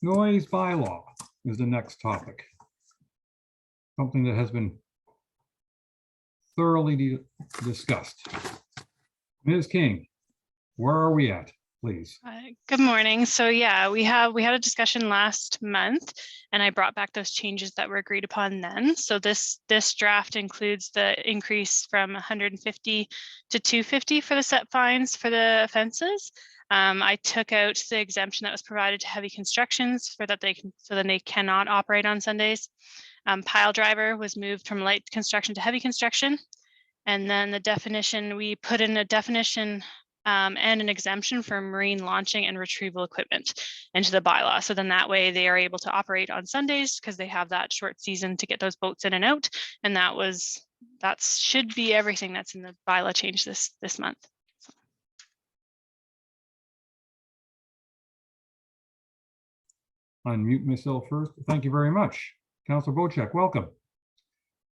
[SPEAKER 1] Noise bylaw is the next topic. Something that has been thoroughly discussed. Ms. King, where are we at, please?
[SPEAKER 11] Good morning. So yeah, we had a discussion last month, and I brought back those changes that were agreed upon then. So this draft includes the increase from 150 to 250 for the set fines for the offenses. I took out the exemption that was provided to heavy constructions so that they cannot operate on Sundays. Pile driver was moved from light construction to heavy construction. And then the definition, we put in a definition and an exemption for marine launching and retrieval equipment into the bylaw. So then that way they are able to operate on Sundays because they have that short season to get those boats in and out. And that should be everything that's in the bylaw change this month.
[SPEAKER 1] Unmute myself first. Thank you very much. Councillor Bocheck, welcome.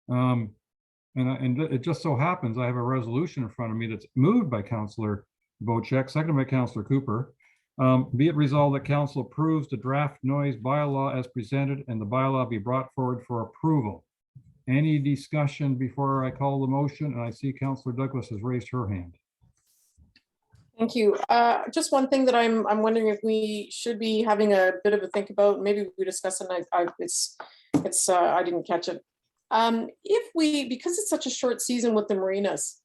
[SPEAKER 1] And it just so happens I have a resolution in front of me that's moved by Councillor Bocheck, seconded by Councillor Cooper. Be it resolved that Council approves the draft noise bylaw as presented and the bylaw be brought forward for approval. Any discussion before I call the motion? And I see Councillor Douglas has raised her hand.
[SPEAKER 7] Thank you. Just one thing that I'm wondering if we should be having a bit of a think about. Maybe we discuss it. And I didn't catch it. Because it's such a short season with the marinas,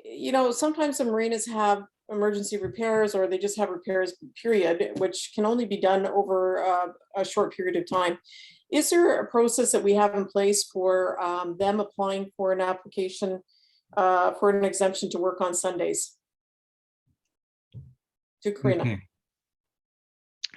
[SPEAKER 7] you know, sometimes the marinas have emergency repairs, or they just have repairs, period, which can only be done over a short period of time. Is there a process that we have in place for them applying for an application for an exemption to work on Sundays? To Karina.
[SPEAKER 1] Okay.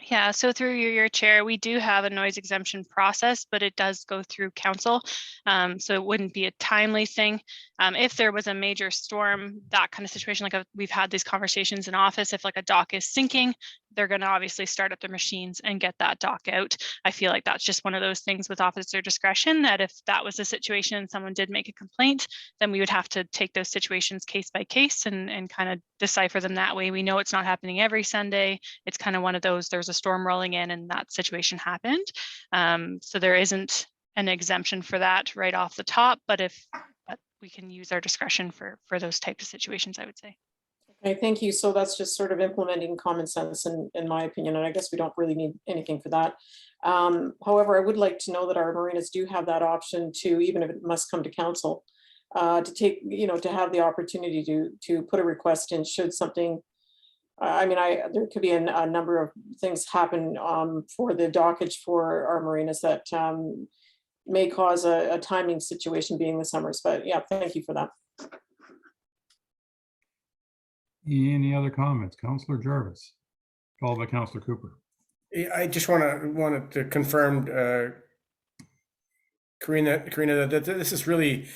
[SPEAKER 11] Yeah, so through your chair, we do have a noise exemption process, but it does go through council. So it wouldn't be a timely thing. If there was a major storm, that kind of situation, like we've had these conversations in office, if like a dock is sinking, they're going to obviously start up their machines and get that dock out. I feel like that's just one of those things with officer discretion, that if that was the situation and someone did make a complaint, then we would have to take those situations case by case and kind of decipher them that way. We know it's not happening every Sunday. It's kind of one of those, there's a storm rolling in and that situation happened. So there isn't an exemption for that right off the top, but we can use our discretion for those types of situations, I would say.
[SPEAKER 7] Okay, thank you. So that's just sort of implementing common sense in my opinion, and I guess we don't really need anything for that. However, I would like to know that our marinas do have that option to, even if it must come to council, to take, you know, to have the opportunity to put a request in should something, there could be a number of things happen for the dockage for our marinas that may cause a timing situation being the summers, but yeah, thank you for that.
[SPEAKER 1] Any other comments? Councillor Jarvis, followed by Councillor Cooper.
[SPEAKER 3] I just wanted to confirm, Karina, that this is really,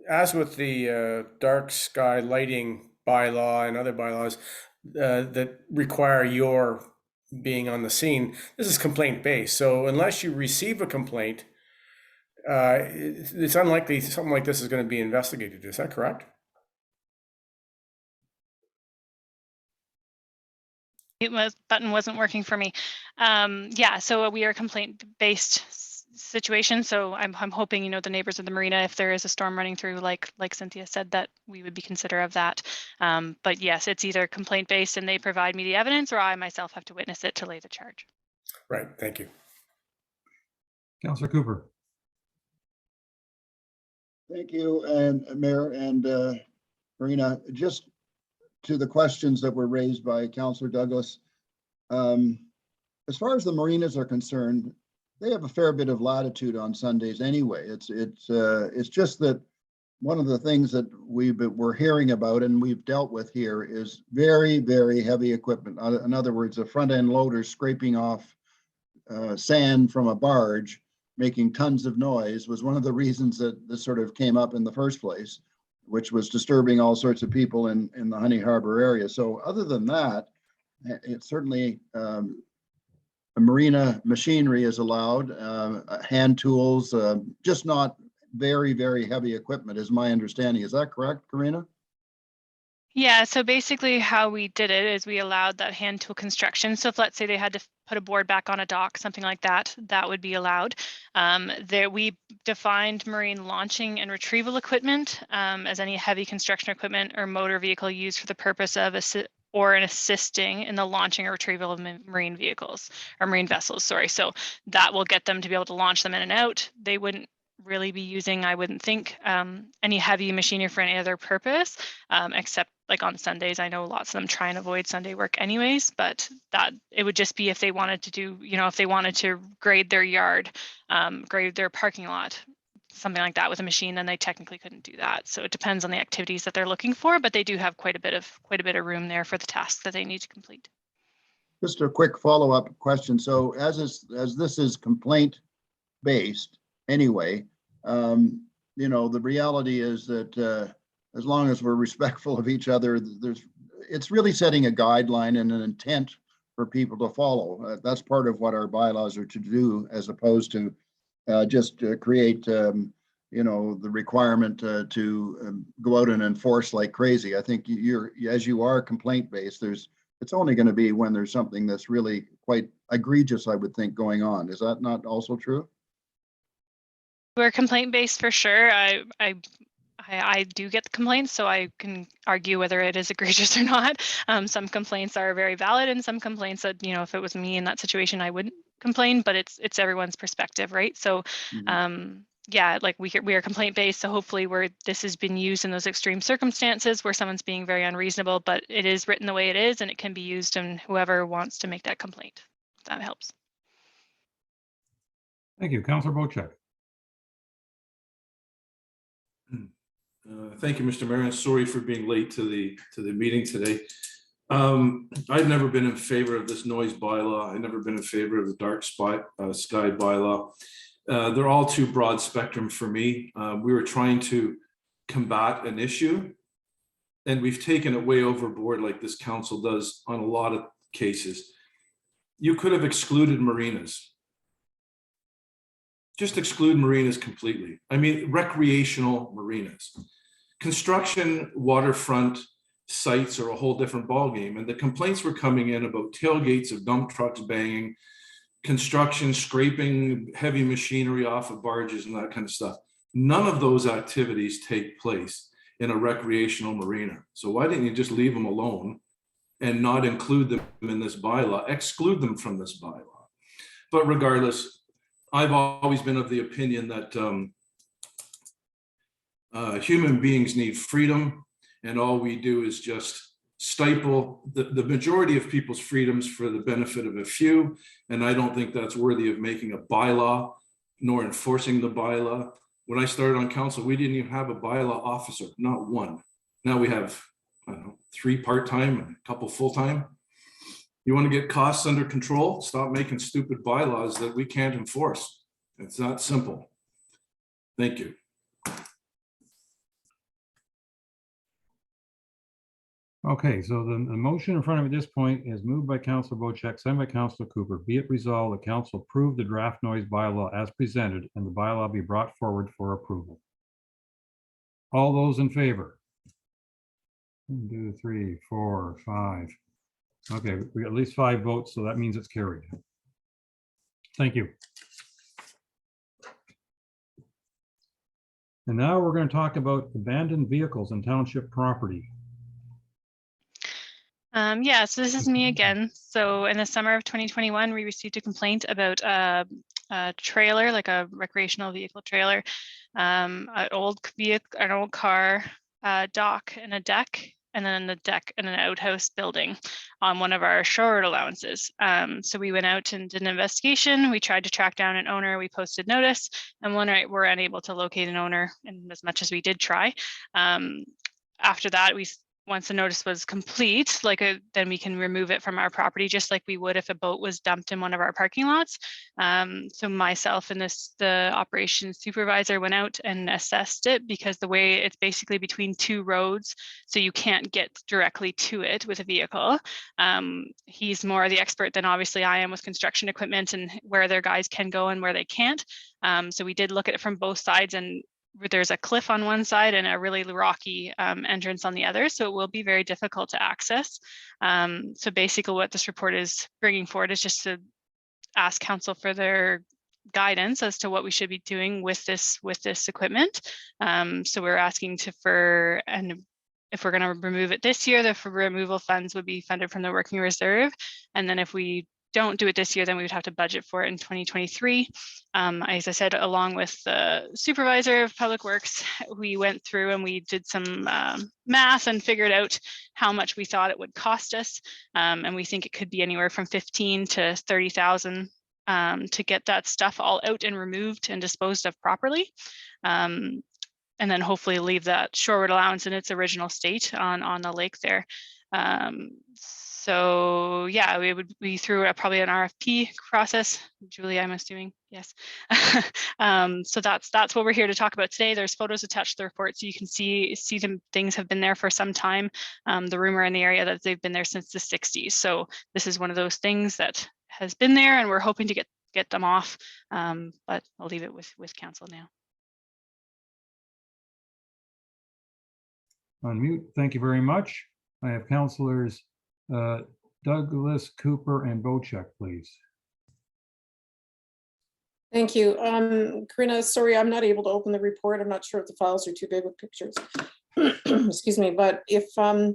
[SPEAKER 3] as with the dark sky lighting bylaw and other bylaws that require your being on the scene, this is complaint based. So unless you receive a complaint, it's unlikely something like this is going to be investigated. Is that correct?
[SPEAKER 11] Button wasn't working for me. Yeah, so we are a complaint-based situation. So I'm hoping, you know, the neighbors of the marina, if there is a storm running through, like Cynthia said, that we would be considerate of that. But yes, it's either complaint-based and they provide me the evidence, or I myself have to witness it to lay the charge.
[SPEAKER 3] Right. Thank you.
[SPEAKER 1] Councillor Cooper.
[SPEAKER 6] Thank you, and Mayor and Marina, just to the questions that were raised by Councillor Douglas. As far as the marinas are concerned, they have a fair bit of latitude on Sundays anyway. It's just that one of the things that we're hearing about and we've dealt with here is very, very heavy equipment. In other words, a front end loader scraping off sand from a barge, making tons of noise, was one of the reasons that this sort of came up in the first place, which was disturbing all sorts of people in the Honey Harbor area. So other than that, it's certainly marina machinery is allowed, hand tools, just not very, very heavy equipment is my understanding. Is that correct, Karina?
[SPEAKER 11] Yeah, so basically how we did it is we allowed that hand tool construction. So if let's say they had to put a board back on a dock, something like that, that would be allowed. There we defined marine launching and retrieval equipment as any heavy construction equipment or motor vehicle used for the purpose of assisting in the launching or retrieval of marine vehicles or marine vessels, sorry. So that will get them to be able to launch them in and out. They wouldn't really be using, I wouldn't think, any heavy machinery for any other purpose, except like on Sundays. I know lots of them try and avoid Sunday work anyways, but that it would just be if they wanted to do, if they wanted to grade their yard, grade their parking lot, something like that with a machine, then they technically couldn't do that. So it depends on the activities that they're looking for, but they do have quite a bit of room there for the tasks that they need to complete.
[SPEAKER 6] Just a quick follow-up question. So as this is complaint based anyway, the reality is that as long as we're respectful of each other, it's really setting a guideline and an intent for people to follow. That's part of what our bylaws are to do, as opposed to just create, the requirement to go out and enforce like crazy. I think as you are complaint based, it's only going to be when there's something that's really quite egregious, I would think, going on. Is that not also true?
[SPEAKER 11] We're complaint based for sure. I do get the complaints, so I can argue whether it is egregious or not. Some complaints are very valid, and some complaints that, if it was me in that situation, I wouldn't complain, but it's everyone's perspective, right? So, yeah, like we are complaint based, so hopefully this has been used in those extreme circumstances where someone's being very unreasonable, but it is written the way it is, and it can be used in whoever wants to make that complaint. If that helps.
[SPEAKER 1] Thank you, Councillor Bocheck.
[SPEAKER 12] Thank you, Mr. Mayor. Sorry for being late to the meeting today. I've never been in favor of this noise bylaw. I've never been in favor of the dark sky bylaw. They're all too broad spectrum for me. We were trying to combat an issue, and we've taken it way overboard, like this council does on a lot of cases. You could have excluded marinas. Just exclude marinas completely. I mean, recreational marinas. Construction waterfront sites are a whole different ballgame. And the complaints were coming in about tailgates of dump trucks banging, construction scraping heavy machinery off of barges and that kind of stuff. None of those activities take place in a recreational marina. So why didn't you just leave them alone and not include them in this bylaw, exclude them from this bylaw? But regardless, I've always been of the opinion that human beings need freedom, and all we do is just stifle the majority of people's freedoms for the benefit of a few. And I don't think that's worthy of making a bylaw nor enforcing the bylaw. When I started on council, we didn't even have a bylaw officer, not one. Now we have, I don't know, 3 part-time and a couple full-time. You want to get costs under control? Stop making stupid bylaws that we can't enforce. It's not simple. Thank you.
[SPEAKER 1] Okay, so the motion in front of me at this point is moved by Councillor Bocheck, seconded by Councillor Cooper. Be it resolved that council approve the draft noise bylaw as presented and the bylaw be brought forward for approval. All those in favor? 1, 2, 3, 4, 5. Okay, we got at least 5 votes, so that means it's carried. Thank you. And now we're going to talk about abandoned vehicles and township property.
[SPEAKER 11] Yeah, so this is me again. So in the summer of 2021, we received a complaint about a trailer, like a recreational vehicle trailer, an old vehicle, an old car, dock and a deck, and then the deck and an outhouse building on one of our shore allowances. So we went out and did an investigation. We tried to track down an owner. We posted notice, and one night we're unable to locate an owner, and as much as we did try. After that, once the notice was complete, then we can remove it from our property, just like we would if a boat was dumped in one of our parking lots. So myself and the operations supervisor went out and assessed it, because the way it's basically between two roads, so you can't get directly to it with a vehicle. He's more the expert than obviously I am with construction equipment and where their guys can go and where they can't. So we did look at it from both sides, and there's a cliff on one side and a really rocky entrance on the other, so it will be very difficult to access. So basically what this report is bringing forward is just to ask council for their guidance as to what we should be doing with this equipment. So we're asking if we're going to remove it this year, the removal funds would be funded from the working reserve, and then if we don't do it this year, then we would have to budget for it in 2023. As I said, along with the supervisor of public works, we went through and we did some math and figured out how much we thought it would cost us. And we think it could be anywhere from 15 to 30,000 to get that stuff all out and removed and disposed of properly. And then hopefully leave that shoreward allowance in its original state on the lake there. So yeah, we through probably an RFP process. Julie, I'm assuming, yes. So that's what we're here to talk about today. There's photos attached to the report, so you can see them. Things have been there for some time. The rumor in the area that they've been there since the 60s. So this is one of those things that has been there, and we're hoping to get them off. But I'll leave it with council now.
[SPEAKER 1] On mute. Thank you very much. I have councillors Douglas, Cooper, and Bocheck, please.
[SPEAKER 7] Thank you. Karina, sorry, I'm not able to open the report. I'm not sure if the files are too big with pictures. Excuse me, but if I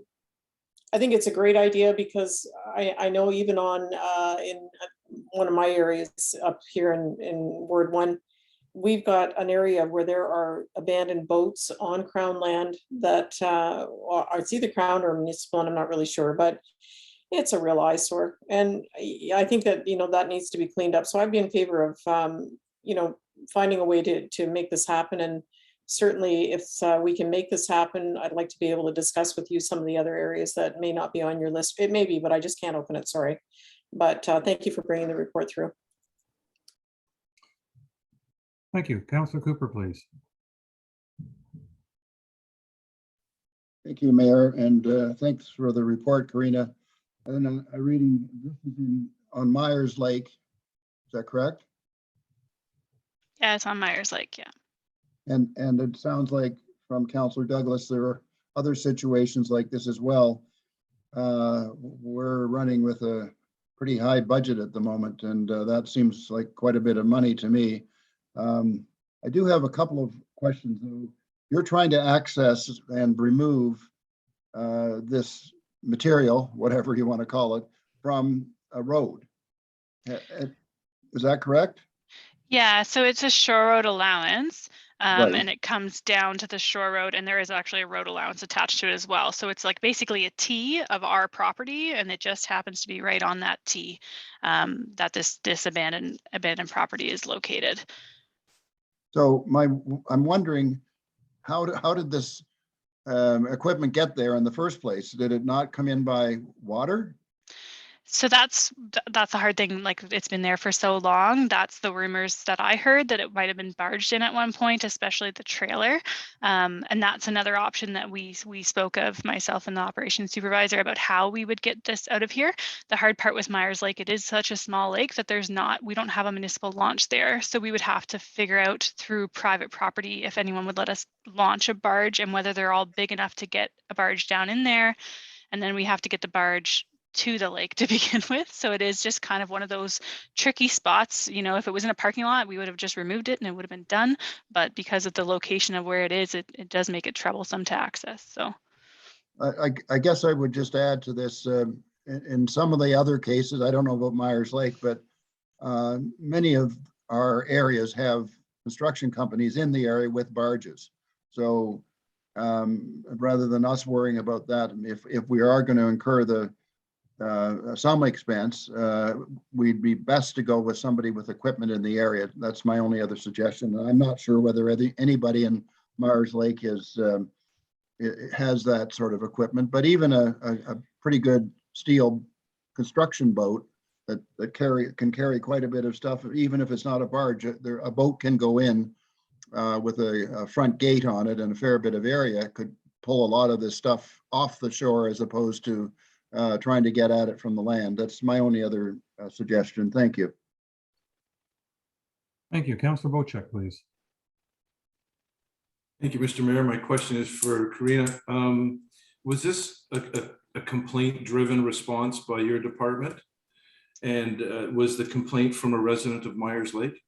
[SPEAKER 7] think it's a great idea, because I know even in one of my areas up here in Ward 1, we've got an area where there are abandoned boats on Crown land that it's either Crown or municipal, and I'm not really sure, but it's a real eyesore. And I think that, that needs to be cleaned up. So I'd be in favor of, finding a way to make this happen. And certainly if we can make this happen, I'd like to be able to discuss with you some of the other areas that may not be on your list. It may be, but I just can't open it, sorry. But thank you for bringing the report through.
[SPEAKER 1] Thank you. Councillor Cooper, please.
[SPEAKER 6] Thank you, Mayor, and thanks for the report, Karina. And I'm reading, this is on Myers Lake. Is that correct?
[SPEAKER 11] Yeah, it's on Myers Lake, yeah.
[SPEAKER 6] And it sounds like from Councillor Douglas, there are other situations like this as well. We're running with a pretty high budget at the moment, and that seems like quite a bit of money to me. I do have a couple of questions. You're trying to access and remove this material, whatever you want to call it, from a road. Is that correct?
[SPEAKER 11] Yeah, so it's a shore road allowance,
[SPEAKER 6] Right.
[SPEAKER 11] and it comes down to the shore road, and there is actually a road allowance attached to it as well. So it's like basically a T of our property, and it just happens to be right on that T that this abandoned property is located.
[SPEAKER 6] So I'm wondering, how did this equipment get there in the first place? Did it not come in by water?
[SPEAKER 11] So that's the hard thing. Like, it's been there for so long. That's the rumors that I heard, that it might have been barged in at one point, especially the trailer. And that's another option that we spoke of, myself and the operations supervisor, about how we would get this out of here. The hard part with Myers Lake, it is such a small lake that we don't have a municipal launch there. So we would have to figure out through private property if anyone would let us launch a barge, and whether they're all big enough to get a barge down in there. And then we have to get the barge to the lake to begin with. So it is just kind of one of those tricky spots. If it was in a parking lot, we would have just removed it and it would have been done. But because of the location of where it is, it does make it troublesome to access. So
[SPEAKER 6] I guess I would just add to this, in some of the other cases, I don't know about Myers Lake, but many of our areas have construction companies in the area with barges. So rather than us worrying about that, if we are going to incur the some expense, we'd be best to go with somebody with equipment in the area. That's my only other suggestion. I'm not sure whether anybody in Myers Lake has that sort of equipment, but even a pretty good steel construction boat that can carry quite a bit of stuff, even if it's not a barge. A boat can go in with a front gate on it and a fair bit of area, could pull a lot of this stuff off the shore as opposed to trying to get at it from the land. That's my only other suggestion. Thank you.
[SPEAKER 1] Thank you. Councillor Bocheck, please.
[SPEAKER 12] Thank you, Mr. Mayor. My question is for Karina. Was this a complaint-driven response by your department? And was the complaint from a resident of Myers Lake?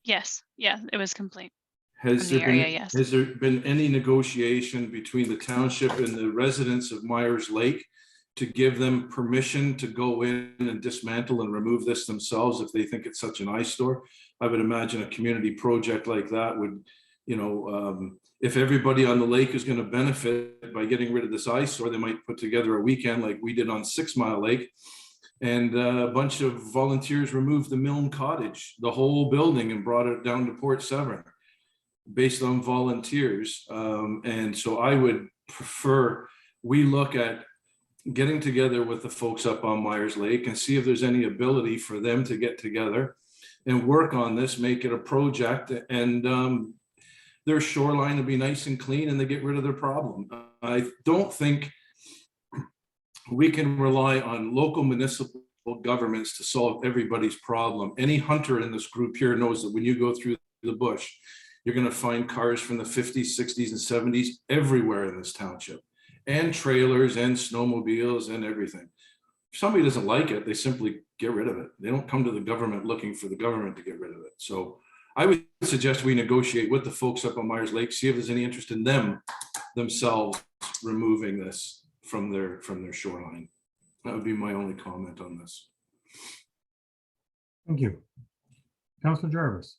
[SPEAKER 11] Yes, yeah, it was complaint.
[SPEAKER 12] Has
[SPEAKER 11] From the
[SPEAKER 12] there been,
[SPEAKER 11] area, yes.
[SPEAKER 12] has there been any negotiation between the township and the residents of Myers Lake to give them permission to go in and dismantle and remove this themselves if they think it's such an eyesore? I would imagine a community project like that would, you know, if everybody on the lake is going to benefit by getting rid of this eyesore, they might put together a weekend like we did on 6 Mile Lake. And a bunch of volunteers removed the Milne Cottage, the whole building, and brought it down to Port Severn based on volunteers. And so I would prefer we look at getting together with the folks up on Myers Lake and see if there's any ability for them to get together and work on this, make it a project, and their shoreline will be nice and clean and they get rid of their problem. I don't think we can rely on local municipal governments to solve everybody's problem. Any hunter in this group here knows that when you go through the bush, you're going to find cars from the 50s, 60s, and 70s everywhere in this township, and trailers and snowmobiles and everything. If somebody doesn't like it, they simply get rid of it. They don't come to the government looking for the government to get rid of it. So I would suggest we negotiate with the folks up on Myers Lake, see if there's any interest in them themselves removing this from their shoreline. That would be my only comment on this.
[SPEAKER 1] Thank you. Councillor Jarvis.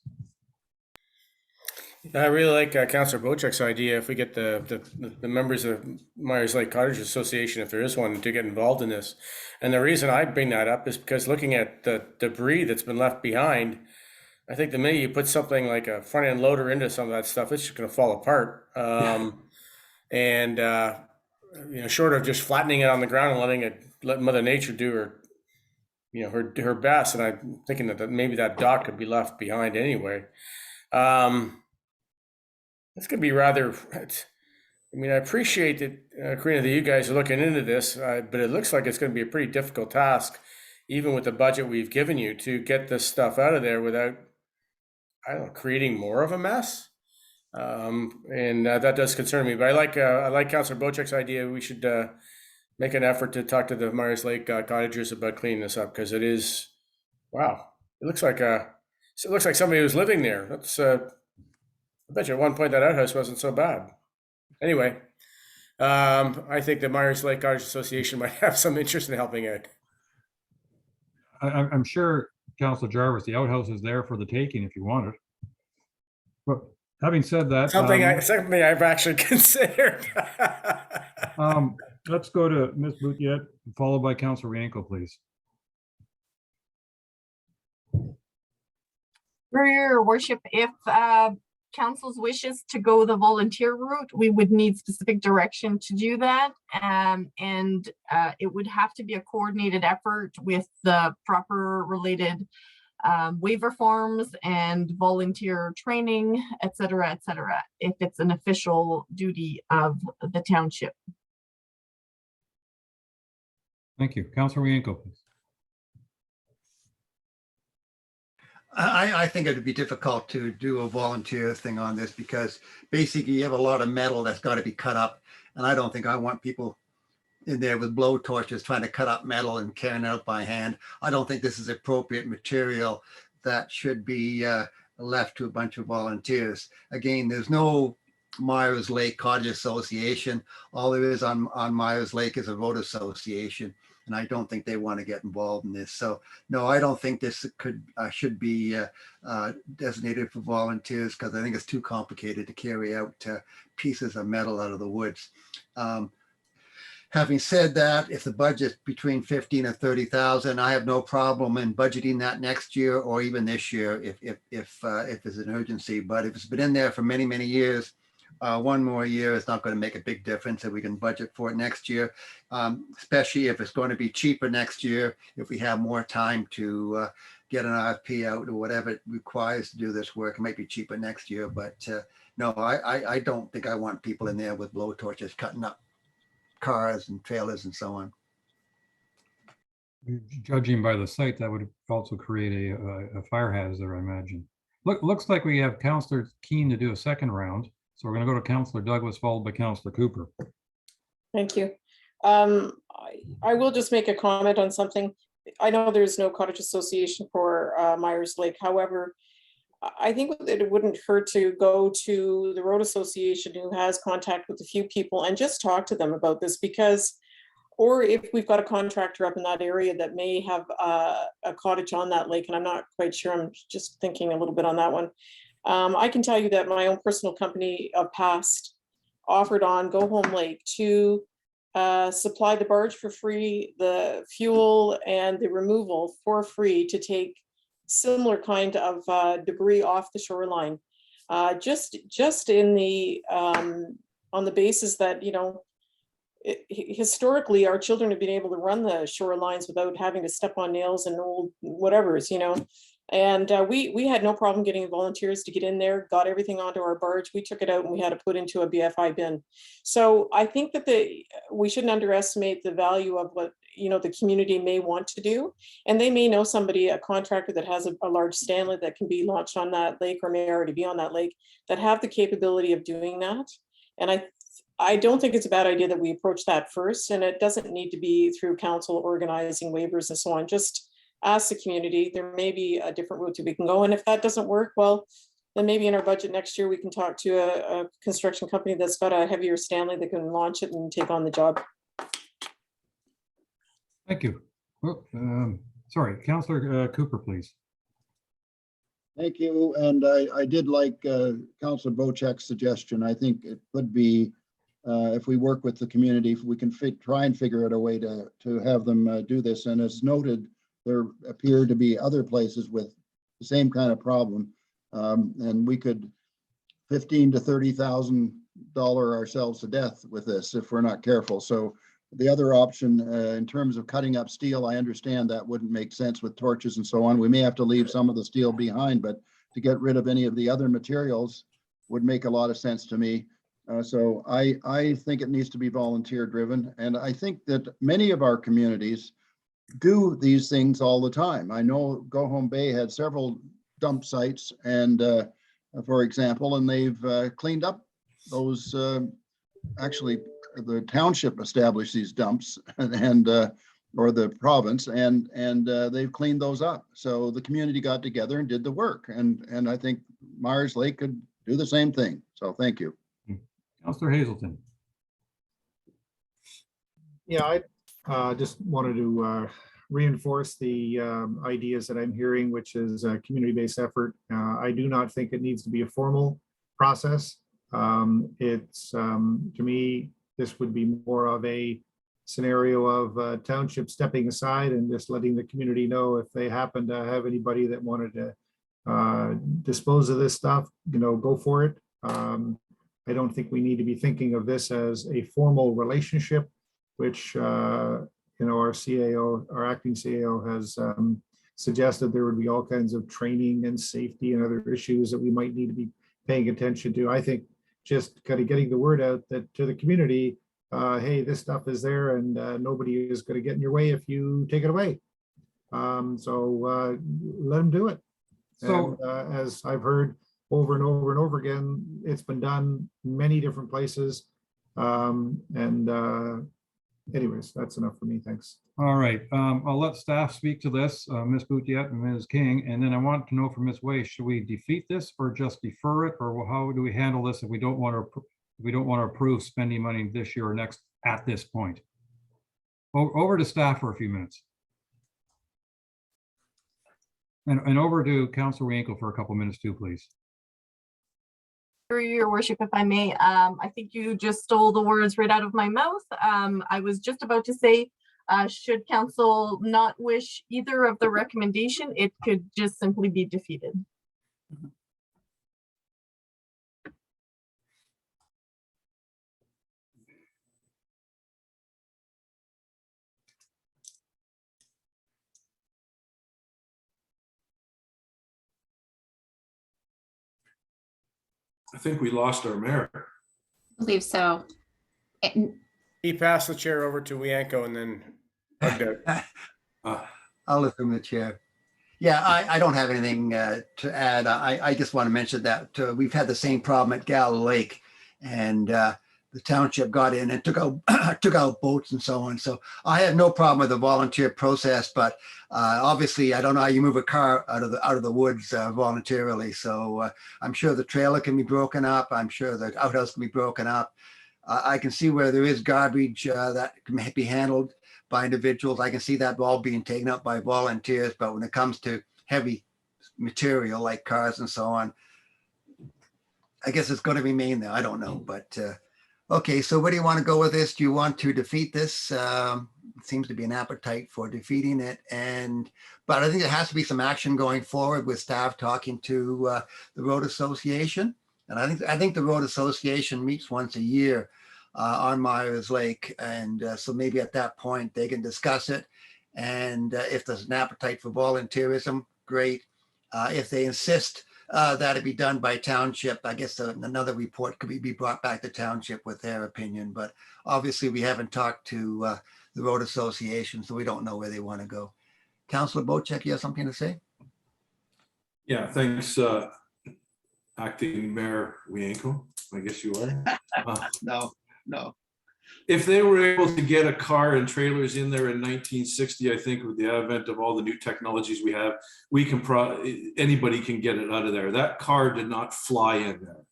[SPEAKER 3] I really like Councillor Bocheck's idea. If we get the members of Myers Lake Cottage Association, if there is one, to get involved in this. And the reason I bring that up is because looking at the debris that's been left behind, I think the minute you put something like a front end loader into some of that stuff, it's just going to fall apart. And you know, short of just flattening it on the ground and let Mother Nature do her, you know, her best. And I'm thinking that maybe that dock could be left behind anyway. It's going to be rather. I mean, I appreciate that, Karina, that you guys are looking into this, but it looks like it's going to be a pretty difficult task, even with the budget we've given you, to get this stuff out of there without, I don't know, creating more of a mess. And that does concern me. But I like Councillor Bocheck's idea. We should make an effort to talk to the Myers Lake cottagers about cleaning this up, because it is, wow, it looks like somebody who's living there. That's I bet you at one point that outhouse wasn't so bad. Anyway, I think the Myers Lake Cottage Association might have some interest in helping out.
[SPEAKER 1] I'm sure, Councillor Jarvis, the outhouse is there for the taking if you want it. But having said that,
[SPEAKER 3] Something I've actually considered.
[SPEAKER 1] let's go to Ms. Boutiette, followed by Councillor Yanko, please.
[SPEAKER 9] Your worship, if council's wishes to go the volunteer route, we would need specific direction to do that. And it would have to be a coordinated effort with the proper related waiver forms and volunteer training, et cetera, if it's an official duty of the township.
[SPEAKER 1] Thank you. Councillor Yanko, please.
[SPEAKER 5] I think it would be difficult to do a volunteer thing on this, because basically you have a lot of metal that's got to be cut up. And I don't think I want people in there with blow torches trying to cut up metal and carrying it out by hand. I don't think this is appropriate material that should be left to a bunch of volunteers. Again, there's no Myers Lake Cottage Association. All there is on Myers Lake is a road association, and I don't think they want to get involved in this. So no, I don't think this should be designated for volunteers, because I think it's too complicated to carry out pieces of metal out of the woods. Having said that, if the budget's between 15 and 30,000, I have no problem in budgeting that next year or even this year if there's an urgency. But if it's been in there for many, many years, one more year is not going to make a big difference, and we can budget for it next year, especially if it's going to be cheaper next year, if we have more time to get an RFP out or whatever it requires to do this work. It might be cheaper next year, but no, I don't think I want people in there with blowtorches cutting up cars and trailers and so on.
[SPEAKER 1] Judging by the site, that would also create a fire hazard, I imagine. Looks like we have Councillor Keen to do a second round. So we're going to go to Councillor Douglas, followed by Councillor Cooper.
[SPEAKER 7] Thank you. I will just make a comment on something. I know there's no cottage association for Myers Lake. However, I think that it wouldn't hurt to go to the road association who has contact with a few people and just talk to them about this, because, or if we've got a contractor up in that area that may have a cottage on that lake, and I'm not quite sure, I'm just thinking a little bit on that one. I can tell you that my own personal company of past offered on Go Home Lake to supply the barge for free, the fuel and the removal for free to take similar kind of debris off the shoreline, just in the on the basis that, you know, historically our children have been able to run the shorelines without having to step on nails and old whatevers, you know. And we had no problem getting volunteers to get in there, got everything onto our barge. We took it out and we had to put into a BFI bin. So I think that we shouldn't underestimate the value of what, you know, the community may want to do. And they may know somebody, a contractor that has a large Stanley that can be launched on that lake, or may already be on that lake, that have the capability of doing that. And I don't think it's a bad idea that we approach that first. And it doesn't need to be through council organizing waivers and so on. Just ask the community. There may be a different route that we can go. And if that doesn't work, well, then maybe in our budget next year, we can talk to a construction company that's got a heavier Stanley that can launch it and take on the job.
[SPEAKER 1] Thank you. Well, sorry, Councillor Cooper, please.
[SPEAKER 6] Thank you. And I did like Councillor Bocheck's suggestion. I think it could be, if we work with the community, if we can try and figure out a way to have them do this. And as noted, there appear to be other places with the same kind of problem. And we could $15,000 to $30,000 ourselves to death with this if we're not careful. So the other option, in terms of cutting up steel, I understand that wouldn't make sense with torches and so on. We may have to leave some of the steel behind, but to get rid of any of the other materials would make a lot of sense to me. So I think it needs to be volunteer driven. And I think that many of our communities do these things all the time. I know Go Home Bay had several dump sites, and for example, and they've cleaned up those. Actually, the township established these dumps, and or the province, and they've cleaned those up. So the community got together and did the work, and I think Myers Lake could do the same thing. So thank you.
[SPEAKER 1] Councillor Hazelton.
[SPEAKER 8] Yeah, I just wanted to reinforce the ideas that I'm hearing, which is a community-based effort. I do not think it needs to be a formal process. It's to me, this would be more of a scenario of township stepping aside and just letting the community know if they happen to have anybody that wanted to dispose of this stuff, you know, go for it. I don't think we need to be thinking of this as a formal relationship, which you know, our CAO, our acting CAO has suggested there would be all kinds of training and safety and other issues that we might need to be paying attention to. I think just kind of getting the word out that to the community, hey, this stuff is there and nobody is going to get in your way if you take it away. So let them do it. So and, as I've heard over and over and over again, it's been done many different places. And anyways, that's enough for me. Thanks.
[SPEAKER 1] All right, I'll let staff speak to this, Ms. Boutiette and Ms. King, and then I want to know from Ms. Way, should we defeat this or just defer it, or how do we handle this if we don't want to approve spending money this year or next at this point? Over to staff for a few minutes. And over to Councillor Wienkel for a couple minutes too, please.
[SPEAKER 9] Through your worship, if I may, I think you just stole the words right out of my mouth. I was just about to say, should council not wish either of the recommendation, it could just simply be defeated.
[SPEAKER 12] I think we lost our mayor.
[SPEAKER 2] I believe so.
[SPEAKER 3] He passed the chair over to Wienko and then bugged out.
[SPEAKER 5] I'll lift from the chair. Yeah, I don't have anything to add. I just want to mention that we've had the same problem at Gal Lake, and the township got in and took out boats and so on. So I have no problem with the volunteer process, but obviously I don't know how you move a car out of the woods voluntarily. So I'm sure the trailer can be broken up. I'm sure the outhouse can be broken up. I can see where there is garbage that can be handled by individuals. I can see that all being taken up by volunteers, but when it comes to heavy material like cars and so on, I guess it's going to remain there. I don't know, but okay. So where do you want to go with this? Do you want to defeat this? It seems to be an appetite for defeating it, but I think there has to be some action going forward with staff talking to the road association. And I think the road association meets once a year on Myers Lake. And so maybe at that point they can discuss it. And if there's an appetite for volunteerism, great. If they insist that it be done by township, I guess another report could be brought back to township with their opinion. But obviously we haven't talked to the road association, so we don't know where they want to go. Councillor Bocheck, you have something to say?
[SPEAKER 12] Yeah, thanks, Acting Mayor Wienko, I guess you are.
[SPEAKER 5] No.
[SPEAKER 12] If they were able to get a car and trailers in there in 1960, I think with the advent of all the new technologies we have, anybody can get it out of there. That car did not fly in there.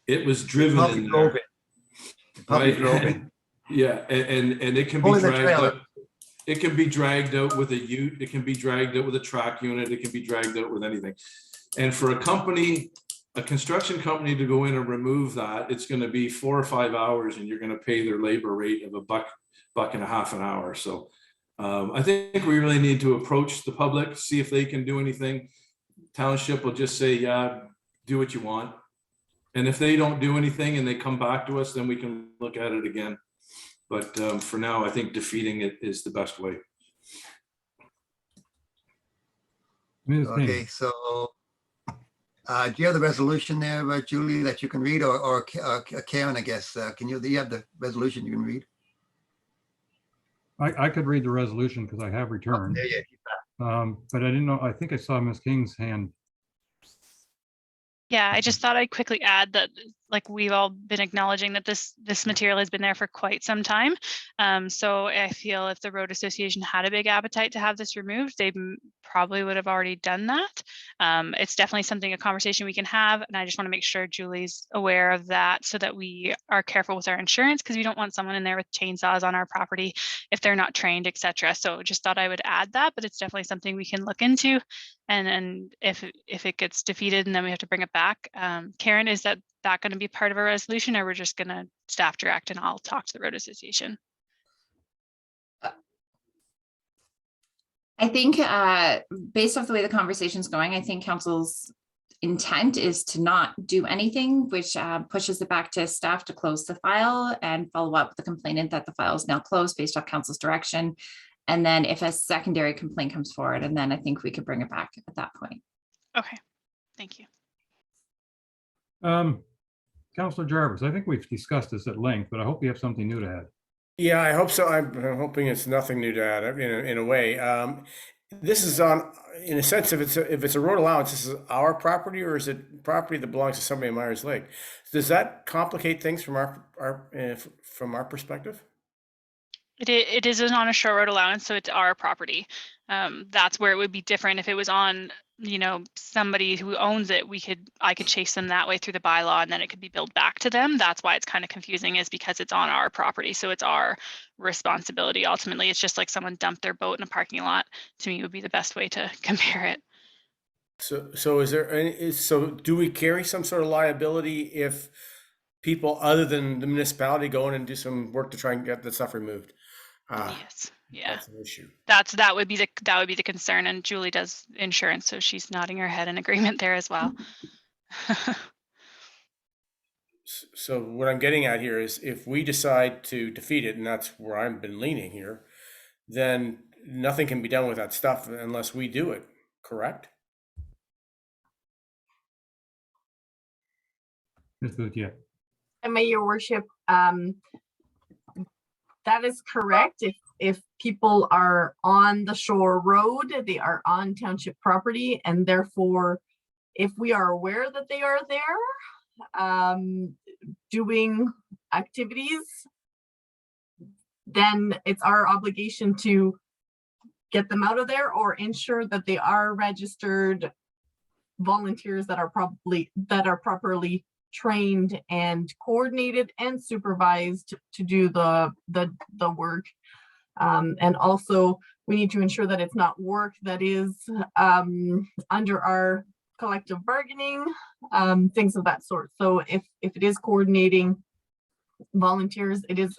[SPEAKER 12] It was driven in there. Right? Yeah, and it can be dragged out. It can be dragged out with a ute. It can be dragged out with a track unit. It can be dragged out with anything. And for a construction company to go in and remove that, it's going to be 4 or 5 hours, and you're going to pay their labor rate of $1.50 an hour. So I think we really need to approach the public, see if they can do anything. Township will just say, yeah, do what you want. And if they don't do anything and they come back to us, then we can look at it again. But for now, I think defeating it is the best way.
[SPEAKER 5] Okay, so do you have the resolution there, Julie, that you can read, or Karen, I guess? Do you have the resolution you can read?
[SPEAKER 1] I could read the resolution because I have returned.
[SPEAKER 5] Oh, yeah.
[SPEAKER 1] But I didn't know, I think I saw Ms. King's hand.
[SPEAKER 11] Yeah, I just thought I'd quickly add that, like, we've all been acknowledging that this material has been there for quite some time. So I feel if the road association had a big appetite to have this removed, they probably would have already done that. It's definitely a conversation we can have, and I just want to make sure Julie's aware of that so that we are careful with our insurance, because we don't want someone in there with chainsaws on our property if they're not trained, etc. So just thought I would add that, but it's definitely something we can look into. And if it gets defeated and then we have to bring it back, Karen, is that going to be part of a resolution, or we're just going to staff direct and I'll talk to the road association?
[SPEAKER 2] I think based off the way the conversation's going, I think council's intent is to not do anything, which pushes it back to staff to close the file and follow up with the complainant that the file is now closed based off council's direction. And then if a secondary complaint comes forward, and then I think we could bring it back at that point.
[SPEAKER 11] Okay, thank you.
[SPEAKER 1] Councillor Jarvis, I think we've discussed this at length, but I hope you have something new to add.
[SPEAKER 3] Yeah, I hope so. I'm hoping it's nothing new to add in a way. this is on, in a sense, if it's a road allowance, this is our property, or is it property that belongs to somebody in Myers Lake? Does that complicate things from our perspective?
[SPEAKER 11] It is on a short road allowance, so it's our property. That's where it would be different if it was on, somebody who owns it. I could chase them that way through the bylaw, and then it could be billed back to them. That's why it's kind of confusing, is because it's on our property, so it's our responsibility. Ultimately, it's just like someone dumped their boat in a parking lot. To me, would be the best way to compare it.
[SPEAKER 3] So is there any, so do we carry some sort of liability if people other than the municipality go in and do some work to try and get the stuff removed?
[SPEAKER 11] Yes. Yeah.
[SPEAKER 3] That's an issue.
[SPEAKER 11] That would be the concern, and Julie does insurance, so she's nodding her head in agreement there as well.
[SPEAKER 3] So what I'm getting at here is, if we decide to defeat it, and that's where I've been leaning here, then nothing can be done with that stuff unless we do it, correct?
[SPEAKER 1] Ms. Booth, yeah.
[SPEAKER 9] And may your worship, that is correct. If people are on the shore road, they are on township property, and therefore, if we are aware that they are there, doing activities, then it's our obligation to get them out of there or ensure that they are registered volunteers that are properly trained and coordinated and supervised to do the work. And also we need to ensure that it's not work that is under our collective bargaining, things of that sort. So if it is coordinating volunteers, it is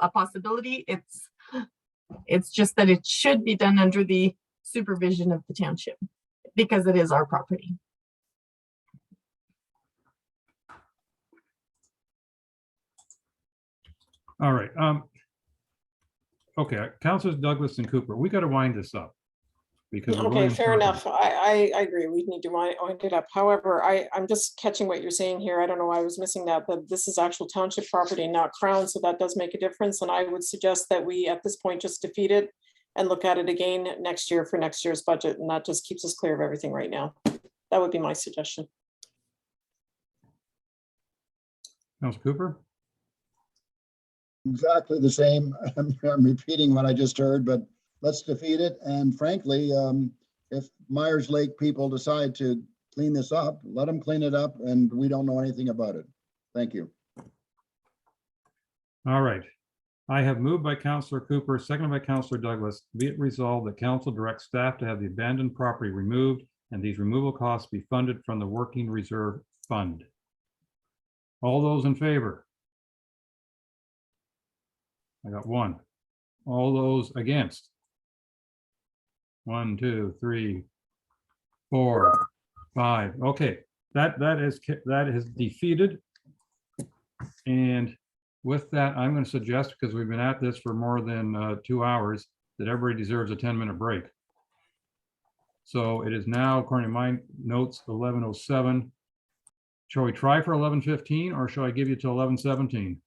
[SPEAKER 9] a possibility. It's just that it should be done under the supervision of the township, because it is our property.
[SPEAKER 1] All right. Okay, Councilors Douglas and Cooper, we got to wind this up. Because we're
[SPEAKER 7] Okay,
[SPEAKER 1] going
[SPEAKER 7] fair
[SPEAKER 1] into-
[SPEAKER 7] enough. I agree. We need to wind it up. However, I'm just catching what you're saying here. I don't know why I was missing that, but this is actual township property, not crown. So that does make a difference. And I would suggest that we, at this point, just defeat it and look at it again next year for next year's budget. And that just keeps us clear of everything right now. That would be my suggestion.
[SPEAKER 1] Councilor Cooper?
[SPEAKER 6] Exactly the same. I'm repeating what I just heard, but let's defeat it. And frankly, if Myers Lake people decide to clean this up, let them clean it up, and we don't know anything about it. Thank you.
[SPEAKER 1] All right. I have moved by Councilor Cooper, seconded by Councilor Douglas. Be it resolved that council directs staff to have the abandoned property removed and these removal costs be funded from the working reserve fund. All those in favor? I got one. All those against? 1, 2, 3, 4, 5. Okay, that is defeated. And with that, I'm going to suggest, because we've been at this for more than 2 hours, that everybody deserves a 10-minute break. So it is now, according to my notes, 11:07. Shall we try for 11:15, or shall I give you till 11:17?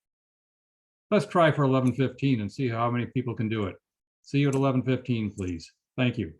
[SPEAKER 1] Let's try for 11:15 and see how many people can do it. See you at 11:15, please. Thank you.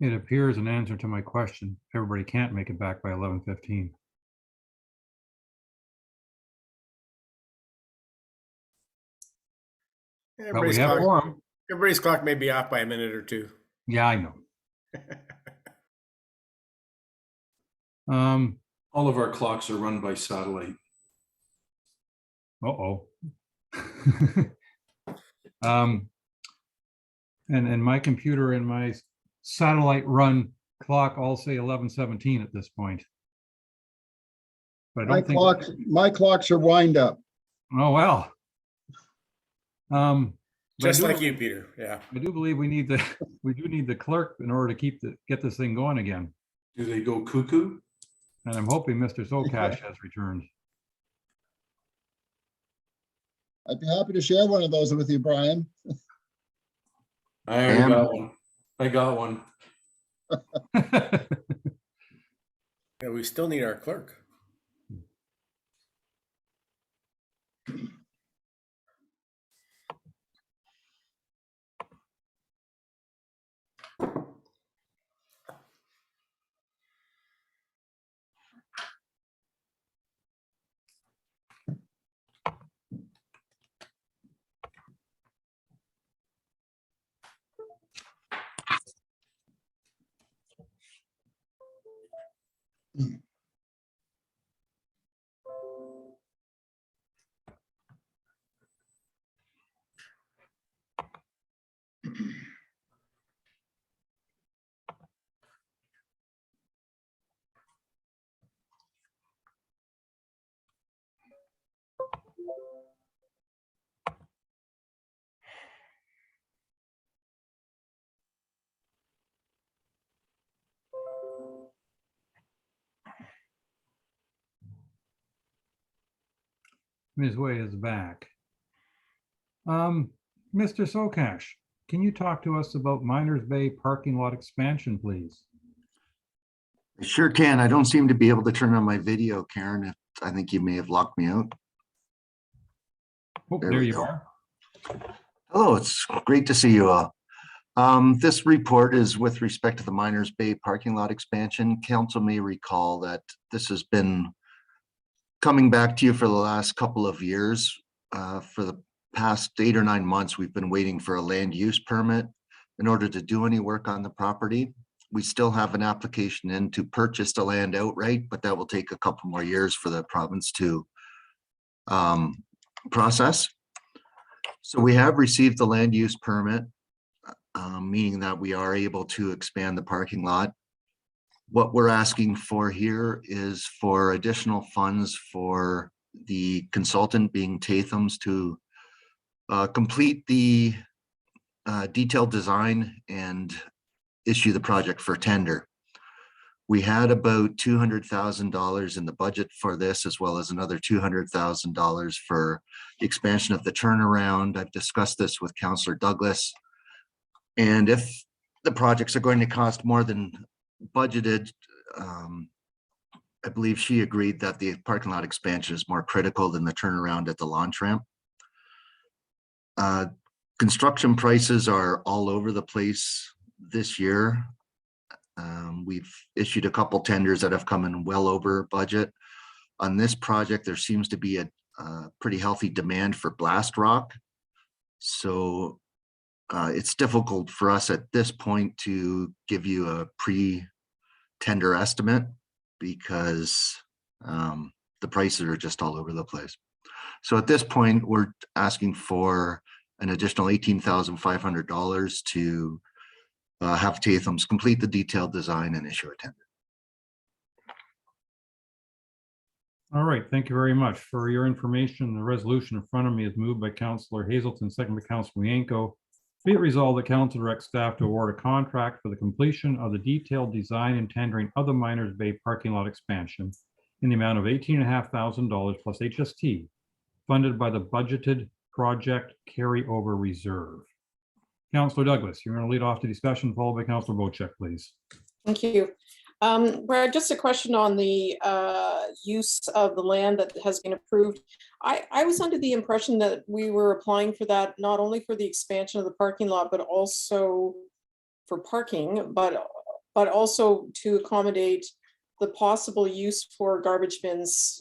[SPEAKER 1] It appears an answer to my question. Everybody can't make it back by 11:15. But we have quorum.
[SPEAKER 3] Everybody's clock may be off by a minute or two.
[SPEAKER 1] Yeah, I know.
[SPEAKER 12] All of our clocks are run by satellite.
[SPEAKER 1] Uh-oh. And my computer and my satellite run clock all say 11:17 at this point. But I don't think.
[SPEAKER 6] My clocks are wind up.
[SPEAKER 1] Oh, well.
[SPEAKER 3] Just like you, Peter. Yeah.
[SPEAKER 1] I do believe we do need the clerk in order to get this thing going again.
[SPEAKER 12] Do they go cuckoo?
[SPEAKER 1] And I'm hoping Mr. Sokash has returned.
[SPEAKER 6] I'd be happy to share one of those with you, Brian.
[SPEAKER 12] I already got one. I got one.
[SPEAKER 3] Yeah, we still need our clerk.
[SPEAKER 1] Ms. Way is back. Mr. Sokash, can you talk to us about Miners Bay parking lot expansion, please?
[SPEAKER 13] I sure can. I don't seem to be able to turn on my video, Karen. I think you may have locked me out.
[SPEAKER 1] Oh, there you are.
[SPEAKER 13] Hello, it's great to see you all. This report is with respect to the Miners Bay parking lot expansion. Council may recall that this has been coming back to you for the last couple of years. For the past 8 or 9 months, we've been waiting for a land use permit in order to do any work on the property. We still have an application in to purchase the land outright, but that will take a couple more years for the province to process. So we have received the land use permit, meaning that we are able to expand the parking lot. What we're asking for here is for additional funds for the consultant, being Tatham's, to complete the detailed design and issue the project for tender. We had about $200,000 in the budget for this, as well as another $200,000 for the expansion of the turnaround. I've discussed this with Councillor Douglas. And if the projects are going to cost more than budgeted, I believe she agreed that the parking lot expansion is more critical than the turnaround at the launch ramp. Construction prices are all over the place this year. We've issued a couple tenders that have come in well over budget. On this project, there seems to be a pretty healthy demand for blast rock. So it's difficult for us at this point to give you a pre-tender estimate because the prices are just all over the place. So at this point, we're asking for an additional $18,500 to have Tatham's complete the detailed design and issue a tender.
[SPEAKER 1] All right, thank you very much. For your information, the resolution in front of me is moved by Councillor Hazelton, second by Councillor Yanko. Be it resolved that council direct staff to award a contract for the completion of the detailed design and tendering of the Miners Bay parking lot expansion in the amount of $18,500 plus HST, funded by the budgeted project carryover reserve. Councillor Douglas, you're going to lead off the discussion, followed by Councillor Bocheck, please.
[SPEAKER 7] Thank you. Brad, just a question on the use of the land that has been approved. I was under the impression that we were applying for that not only for the expansion of the parking lot, but also for parking, but but also to accommodate the possible use for garbage bins,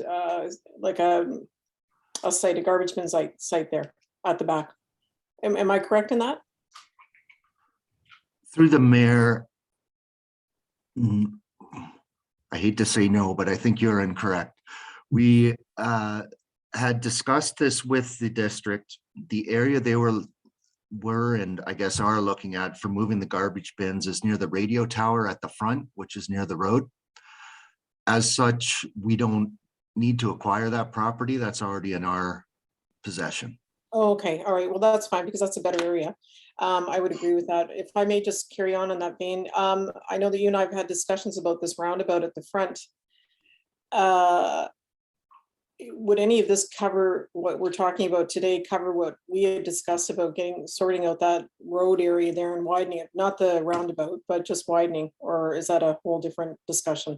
[SPEAKER 7] like a garbage bin site there at the back. Am I correct in that?
[SPEAKER 13] Through the mayor, I hate to say no, but I think you're incorrect. We had discussed this with the district. The area they were and I guess are looking at for moving the garbage bins is near the radio tower at the front, which is near the road. As such, we don't need to acquire that property. That's already in our possession.
[SPEAKER 7] Oh, okay, all right, well, that's fine, because that's a better area. I would agree with that. If I may just carry on that vein, I know that you and I have had discussions about this roundabout at the front. Would any of this cover what we're talking about today, cover what we had discussed about sorting out that road area there and widening it, not the roundabout, but just widening, or is that a whole different discussion?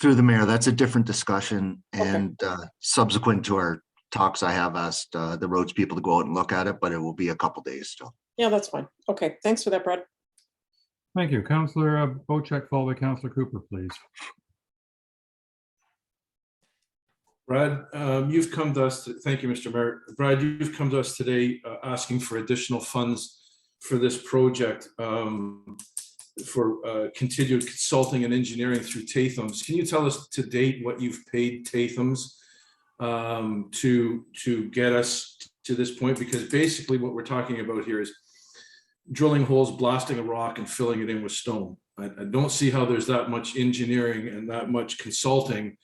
[SPEAKER 13] Through the mayor, that's a different discussion, and subsequent to our talks, I have asked the roads people to go out and look at it, but it will be a couple days still.
[SPEAKER 7] Yeah, that's fine. Okay, thanks for that, Brad.
[SPEAKER 1] Thank you. Councillor Bocheck, followed by Councillor Cooper, please.
[SPEAKER 12] Brad, you've come to us, thank you, Mr. Mayor. Brad, you've come to us today asking for additional funds for this project for continued consulting and engineering through Tatham's. Can you tell us to date what you've paid Tatham's to get us to this point? Because basically what we're talking about here is drilling holes, blasting a rock and filling it in with stone. I don't see how there's that much engineering and that much consulting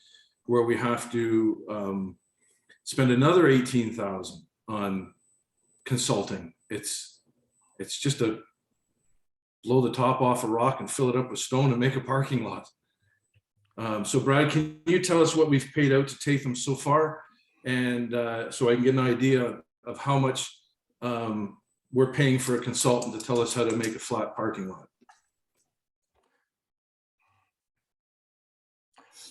[SPEAKER 12] where we have to spend another 18,000 on consulting. It's just a blow the top off a rock and fill it up with stone and make a parking lot. So Brad, can you tell us what we've paid out to Tatham so far? And so I can get an idea of how much we're paying for a consultant to tell us how to make a flat parking lot.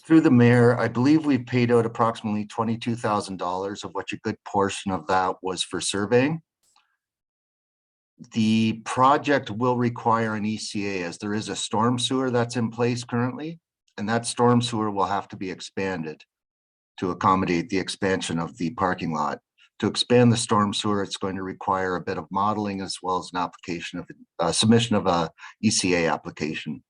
[SPEAKER 13] Through the mayor, I believe we paid out approximately $22,000, of which a good portion of that was for surveying. The project will require an ECA, as there is a storm sewer that's in place currently, and that storm sewer will have to be expanded to accommodate the expansion of the parking lot. To expand the storm sewer, it's going to require a bit of modeling as well as an application of submission of a ECA application.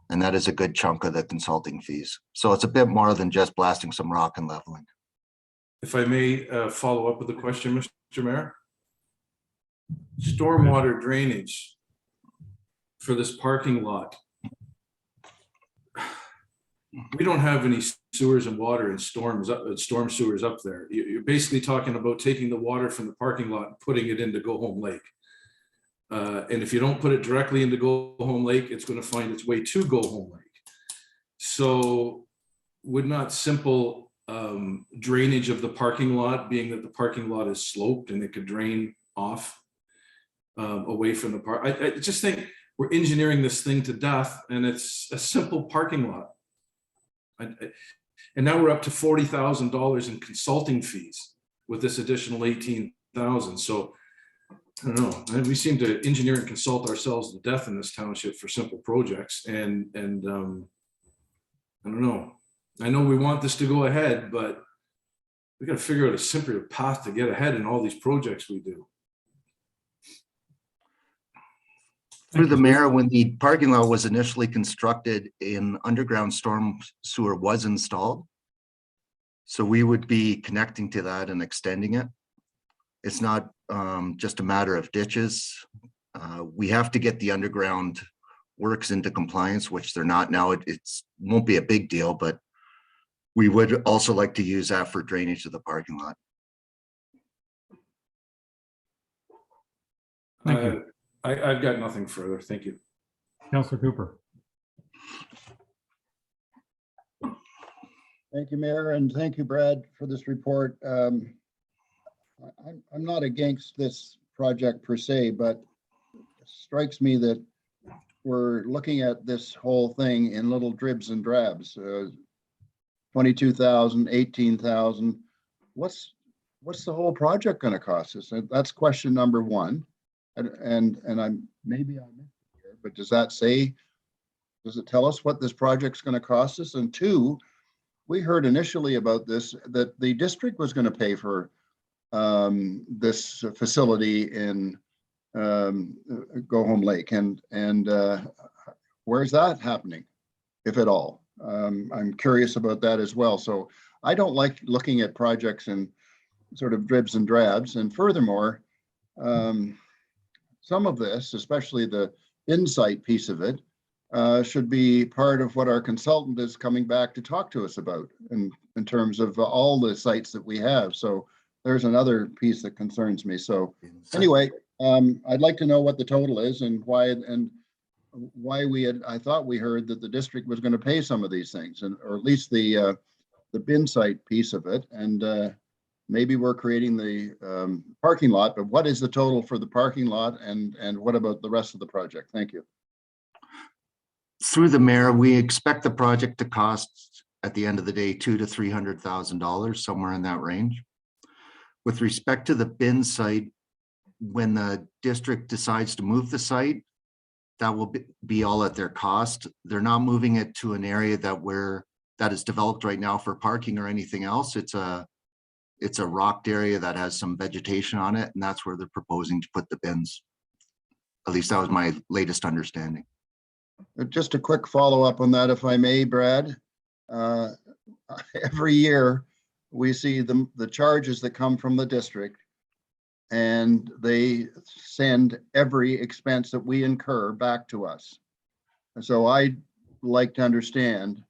[SPEAKER 13] And that is a good chunk of the consulting fees. So it's a bit more than just blasting some rock and leveling.
[SPEAKER 12] If I may follow up with a question, Mr. Mayor. Stormwater drainage for this parking lot. We don't have any sewers and water and storm sewers up there. You're basically talking about taking the water from the parking lot and putting it into Go Home Lake. And if you don't put it directly into Go Home Lake, it's going to find its way to Go Home Lake. So would not simple drainage of the parking lot, being that the parking lot is sloped and it could drain off away from the park. I just think we're engineering this thing to death, and it's a simple parking lot. And now we're up to $40,000 in consulting fees with this additional 18,000. So I don't know. And we seem to engineer and consult ourselves to death in this township for simple projects. And I don't know. I know we want this to go ahead, but we got to figure out a simpler path to get ahead in all these projects we do.
[SPEAKER 13] Through the mayor, when the parking lot was initially constructed, an underground storm sewer was installed. So we would be connecting to that and extending it. It's not just a matter of ditches. We have to get the underground works into compliance, which they're not now. It won't be a big deal, but we would also like to use that for drainage of the parking lot.
[SPEAKER 1] Thank you.
[SPEAKER 12] I've got nothing further. Thank you.
[SPEAKER 1] Councillor Cooper.
[SPEAKER 6] Thank you, Mayor, and thank you, Brad, for this report. I'm not against this project per se, but it strikes me that we're looking at this whole thing in little dribs and drabs. 22,000, 18,000. What's the whole project going to cost us? That's question number one. And I'm maybe I missed it here, but does Does it tell us what this project's going to cost us? And two, we heard initially about this, that the district was going to pay for this facility in Go Home Lake. And where's that happening, if at all? I'm curious about that as well. So I don't like looking at projects in sort of dribs and drabs. And furthermore, some of this, especially the insight piece of it, should be part of what our consultant is coming back to talk to us about in terms of all the sites that we have. So there's another piece that concerns me. So anyway, I'd like to know what the total is and why we had, I thought we heard that the district was going to pay some of these things, and or at least the bin site piece of it. And maybe we're creating the parking lot, but what is the total for the parking lot, and what about the rest of the project? Thank you.
[SPEAKER 13] Through the mayor, we expect the project to cost at the end of the day $200,000 to $300,000, somewhere in that range. With respect to the bin site, when the district decides to move the site, that will be all at their cost. They're not moving it to an area that is developed right now for parking or anything else. It's a rocked area that has some vegetation on it, and that's where they're proposing to put the bins. At least that was my latest understanding.
[SPEAKER 6] Just a quick follow-up on that, if I may, Brad. Every year we see the charges that come from the district, and they send every expense that we incur back to us. And so I'd like to understand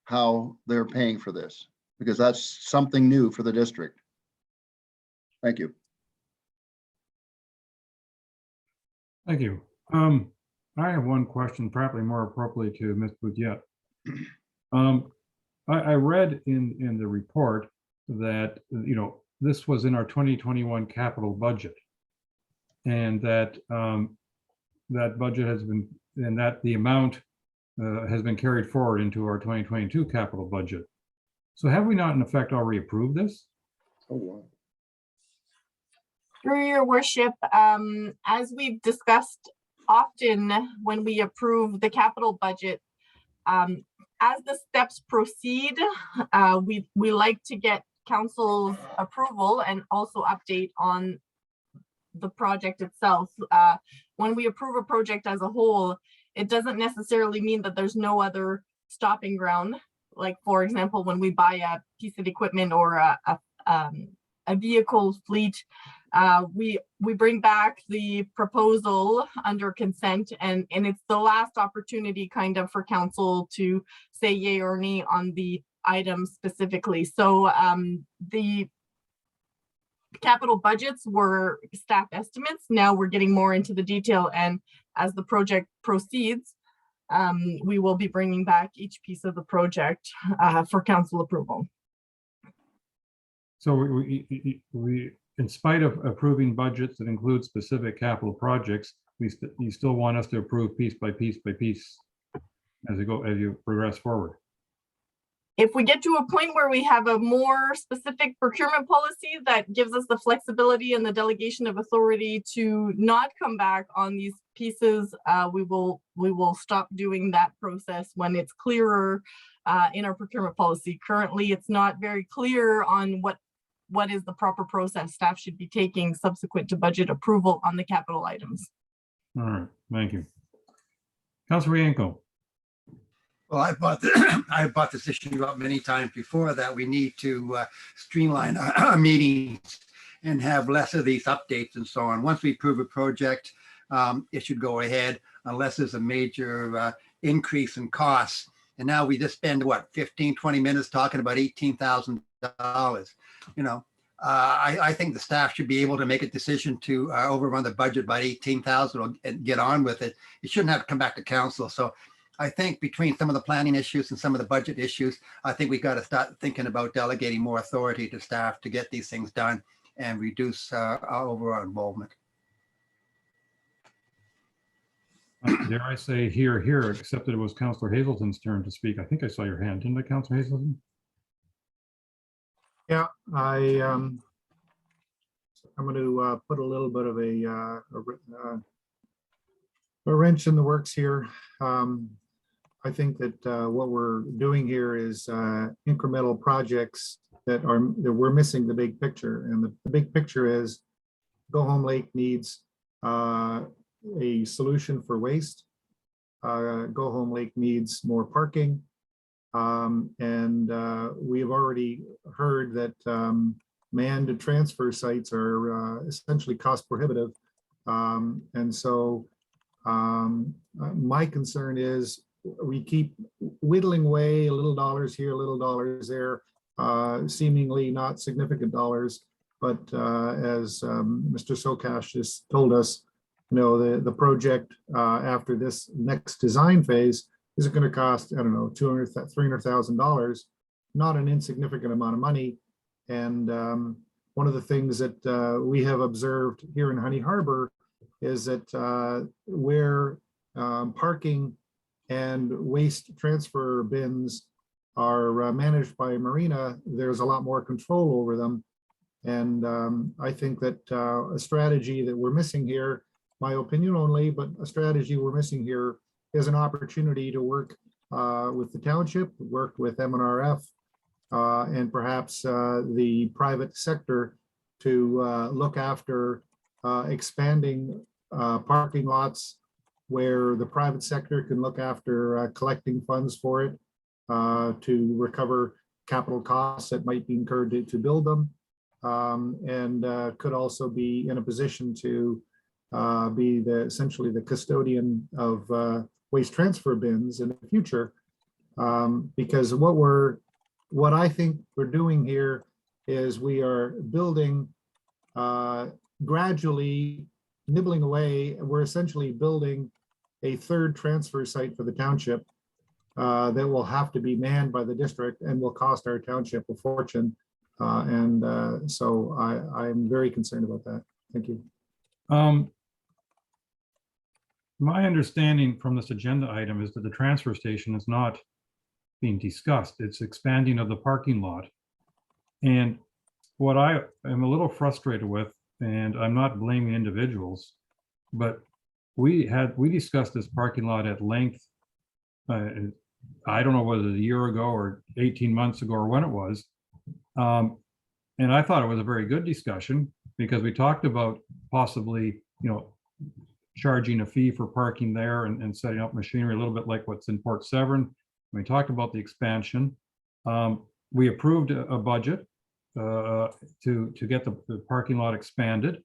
[SPEAKER 6] how they're paying for this, because that's something new for the district. Thank you.
[SPEAKER 1] Thank you. I have one question, probably more appropriately to Ms. Boutiette. I read in the report that, this was in our 2021 capital budget, and that that budget has been, and that the amount has been carried forward into our 2022 capital budget. So have we not in effect already approved this?
[SPEAKER 6] Oh, wow.
[SPEAKER 9] Through your worship, as we've discussed often when we approve the capital budget, as the steps proceed, we like to get council's approval and also update on the project itself. When we approve a project as a whole, it doesn't necessarily mean that there's no other stopping ground. Like, for example, when we buy a piece of equipment or a vehicle fleet, we bring back the proposal under consent, and it's the last opportunity kind of for council to say yay or nay on the item specifically. So the capital budgets were staff estimates. Now we're getting more into the detail, and as the project proceeds, we will be bringing back each piece of the project for council approval.
[SPEAKER 1] So we in spite of approving budgets that include specific capital projects, you still want us to approve piece by piece by piece as you progress forward.
[SPEAKER 9] If we get to a point where we have a more specific procurement policy that gives us the flexibility and the delegation of authority to not come back on these pieces, we will stop doing that process when it's clearer in our procurement policy. Currently, it's not very clear on what is the proper process staff should be taking subsequent to budget approval on the capital items.
[SPEAKER 1] All right, thank you. Councillor Yanko.
[SPEAKER 5] Well, I brought this issue up many times before, that we need to streamline our meetings and have less of these updates and so on. Once we approve a project, it should go ahead unless there's a major increase in costs. And now we just spend, what, 15, 20 minutes talking about $18,000. I think the staff should be able to make a decision to overrun the budget by $18,000 and get on with it. It shouldn't have to come back to council. So I think between some of the planning issues and some of the budget issues, I think we got to start thinking about delegating more authority to staff to get these things done and reduce our overall involvement.
[SPEAKER 1] Dare I say here, except that it was Councillor Hazelton's turn to speak. I think I saw your hand, didn't I, Councillor Hazelton?
[SPEAKER 8] Yeah, I'm going to put a little bit of a wrench in the works here. I think that what we're doing here is incremental projects that we're missing the big picture. And the big picture is Go Home Lake needs a solution for waste. Go Home Lake needs more parking. And we have already heard that manned transfer sites are essentially cost prohibitive. And so my concern is we keep whittling away little dollars here, little dollars there, seemingly not significant dollars. But as Mr. Sokash just told us, you know, the project after this next design phase is going to cost, I don't know, $200,000, $300,000, not an insignificant amount of money. And one of the things that we have observed here in Honey Harbor is that where parking and waste transfer bins are managed by a marina, there's a lot more control over them. And I think that a strategy that we're missing here, my opinion only, but a strategy we're missing here is an opportunity to work with the township, work with MNRF, and perhaps the private sector to look after expanding parking lots where the private sector can look after collecting funds for it to recover capital costs that might be incurred to build them, and could also be in a position to be essentially the custodian of waste transfer bins in the future. Because what I think we're doing here is we are building gradually, nibbling away. We're essentially building a third transfer site for the township that will have to be manned by the district and will cost our township a fortune. So I'm very concerned about that. Thank you.
[SPEAKER 1] My understanding from this agenda item is that the transfer station is not being discussed. It's expanding of the parking lot. And what I am a little frustrated with, and I'm not blaming individuals, but we discussed this parking lot at length. I don't know whether it was a year ago or 18 months ago or when it was. And I thought it was a very good discussion because we talked about possibly, you know, charging a fee for parking there and setting up machinery a little bit like what's in Port Severn. We talked about the expansion. We approved a budget to get the parking lot expanded.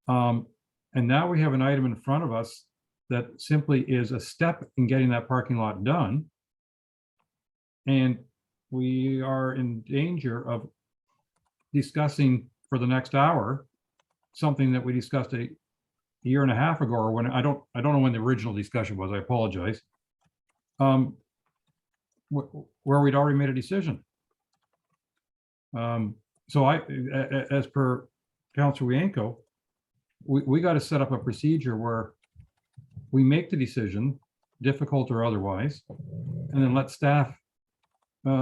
[SPEAKER 1] And now we have an item in front of us that simply is a step in getting that parking lot done. And we are in danger of discussing for the next hour something that we discussed a year and a half ago, or when I don't know when the original discussion was. I apologize. Where we'd already made a decision. So as per Councillor Wienko, we got to set up a procedure where we make the decision, difficult or otherwise, and then let staff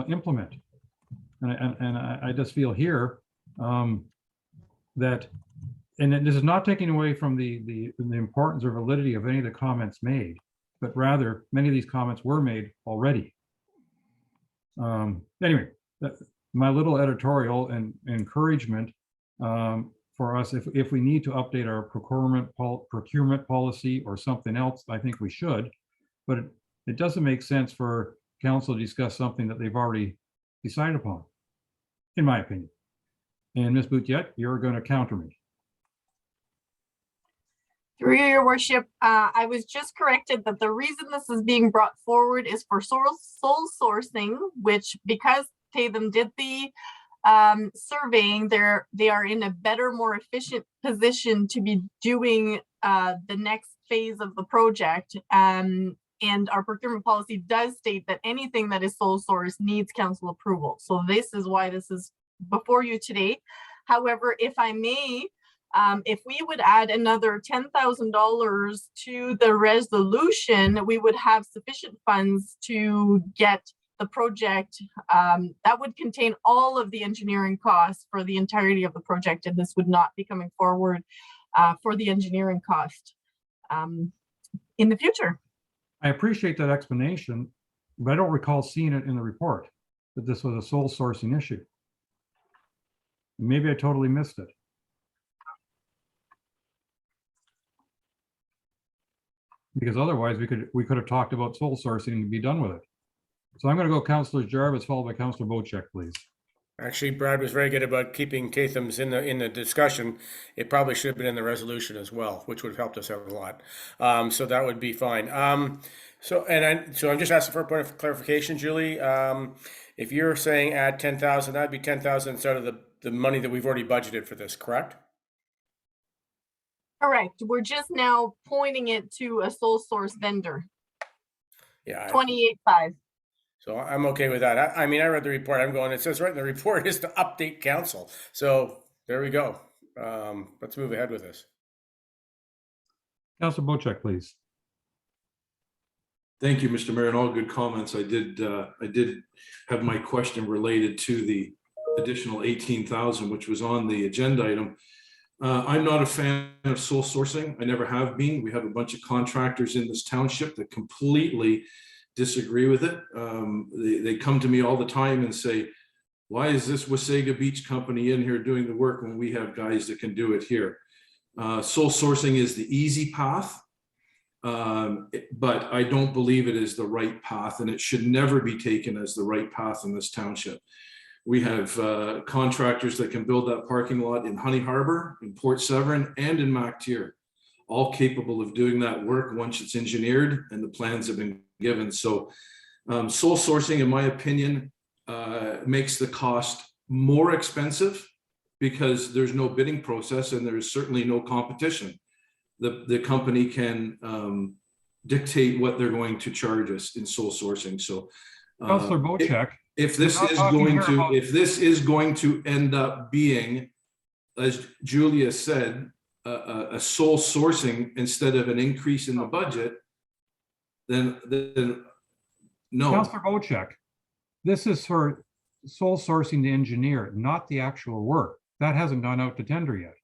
[SPEAKER 1] implement. And I just feel here that, and this is not taking away from the importance or validity of any of the comments made, but rather many of these comments were made already. Anyway, my little editorial and encouragement for us, if we need to update our procurement policy or something else, I think we should, but it doesn't make sense for council to discuss something that they've already decided upon, in my opinion. And Ms. Boutiette, you're going to counter me.
[SPEAKER 9] Through your worship, I was just corrected that the reason this is being brought forward is for sole sourcing, which because Tatham did the surveying, they are in a better, more efficient position to be doing the next phase of the project. And our procurement policy does state that anything that is sole source needs council approval. So this is why this is before you today. However, if I may, if we would add another $10,000 to the resolution, we would have sufficient funds to get the project that would contain all of the engineering costs for the entirety of the project, and this would not be coming forward for the engineering cost in the future.
[SPEAKER 1] I appreciate that explanation, but I don't recall seeing it in the report that this was a sole sourcing issue. Maybe I totally missed it. Because otherwise we could have talked about sole sourcing and be done with it. So I'm going to go Councillor Jarvis, followed by Councillor Bocheck, please.
[SPEAKER 3] Actually, Brad was very good about keeping Tatham's in the discussion. It probably should have been in the resolution as well, which would have helped us out a lot. So that would be fine. So I'm just asking for a point of clarification, Julie. If you're saying add 10,000, that'd be 10,000 instead of the money that we've already budgeted for this, correct?
[SPEAKER 9] Correct. We're just now pointing it to a sole source vendor.
[SPEAKER 3] Yeah.
[SPEAKER 9] 28.5.
[SPEAKER 3] So I'm okay with that. I mean, I read the report. I'm going, it says right in the report is to update council. So there we go. Let's move ahead with this.
[SPEAKER 1] Councillor Bocheck, please.
[SPEAKER 12] Thank you, Mr. Mayor, and all good comments. I did have my question related to the additional 18,000, which was on the agenda item. I'm not a fan of sole sourcing. I never have been. We have a bunch of contractors in this township that completely disagree with it. They come to me all the time and say, why is this Wasaga Beach company in here doing the work when we have guys that can do it here? Sole sourcing is the easy path, but I don't believe it is the right path, and it should never be taken as the right path in this township. We have contractors that can build that parking lot in Honey Harbor, in Port Severn, and in MacTier, all capable of doing that work once it's engineered and the plans have been given. So sole sourcing, in my opinion, makes the cost more expensive because there's no bidding process and there's certainly no competition. The company can dictate what they're going to charge us in sole sourcing. So
[SPEAKER 1] Councillor Bocheck.
[SPEAKER 12] If this is going to end up being, as Julia said, a sole sourcing instead of an increase in the budget, then no.
[SPEAKER 1] Councillor Bocheck, this is for sole sourcing the engineer, not the actual work. That hasn't gone out to tender yet.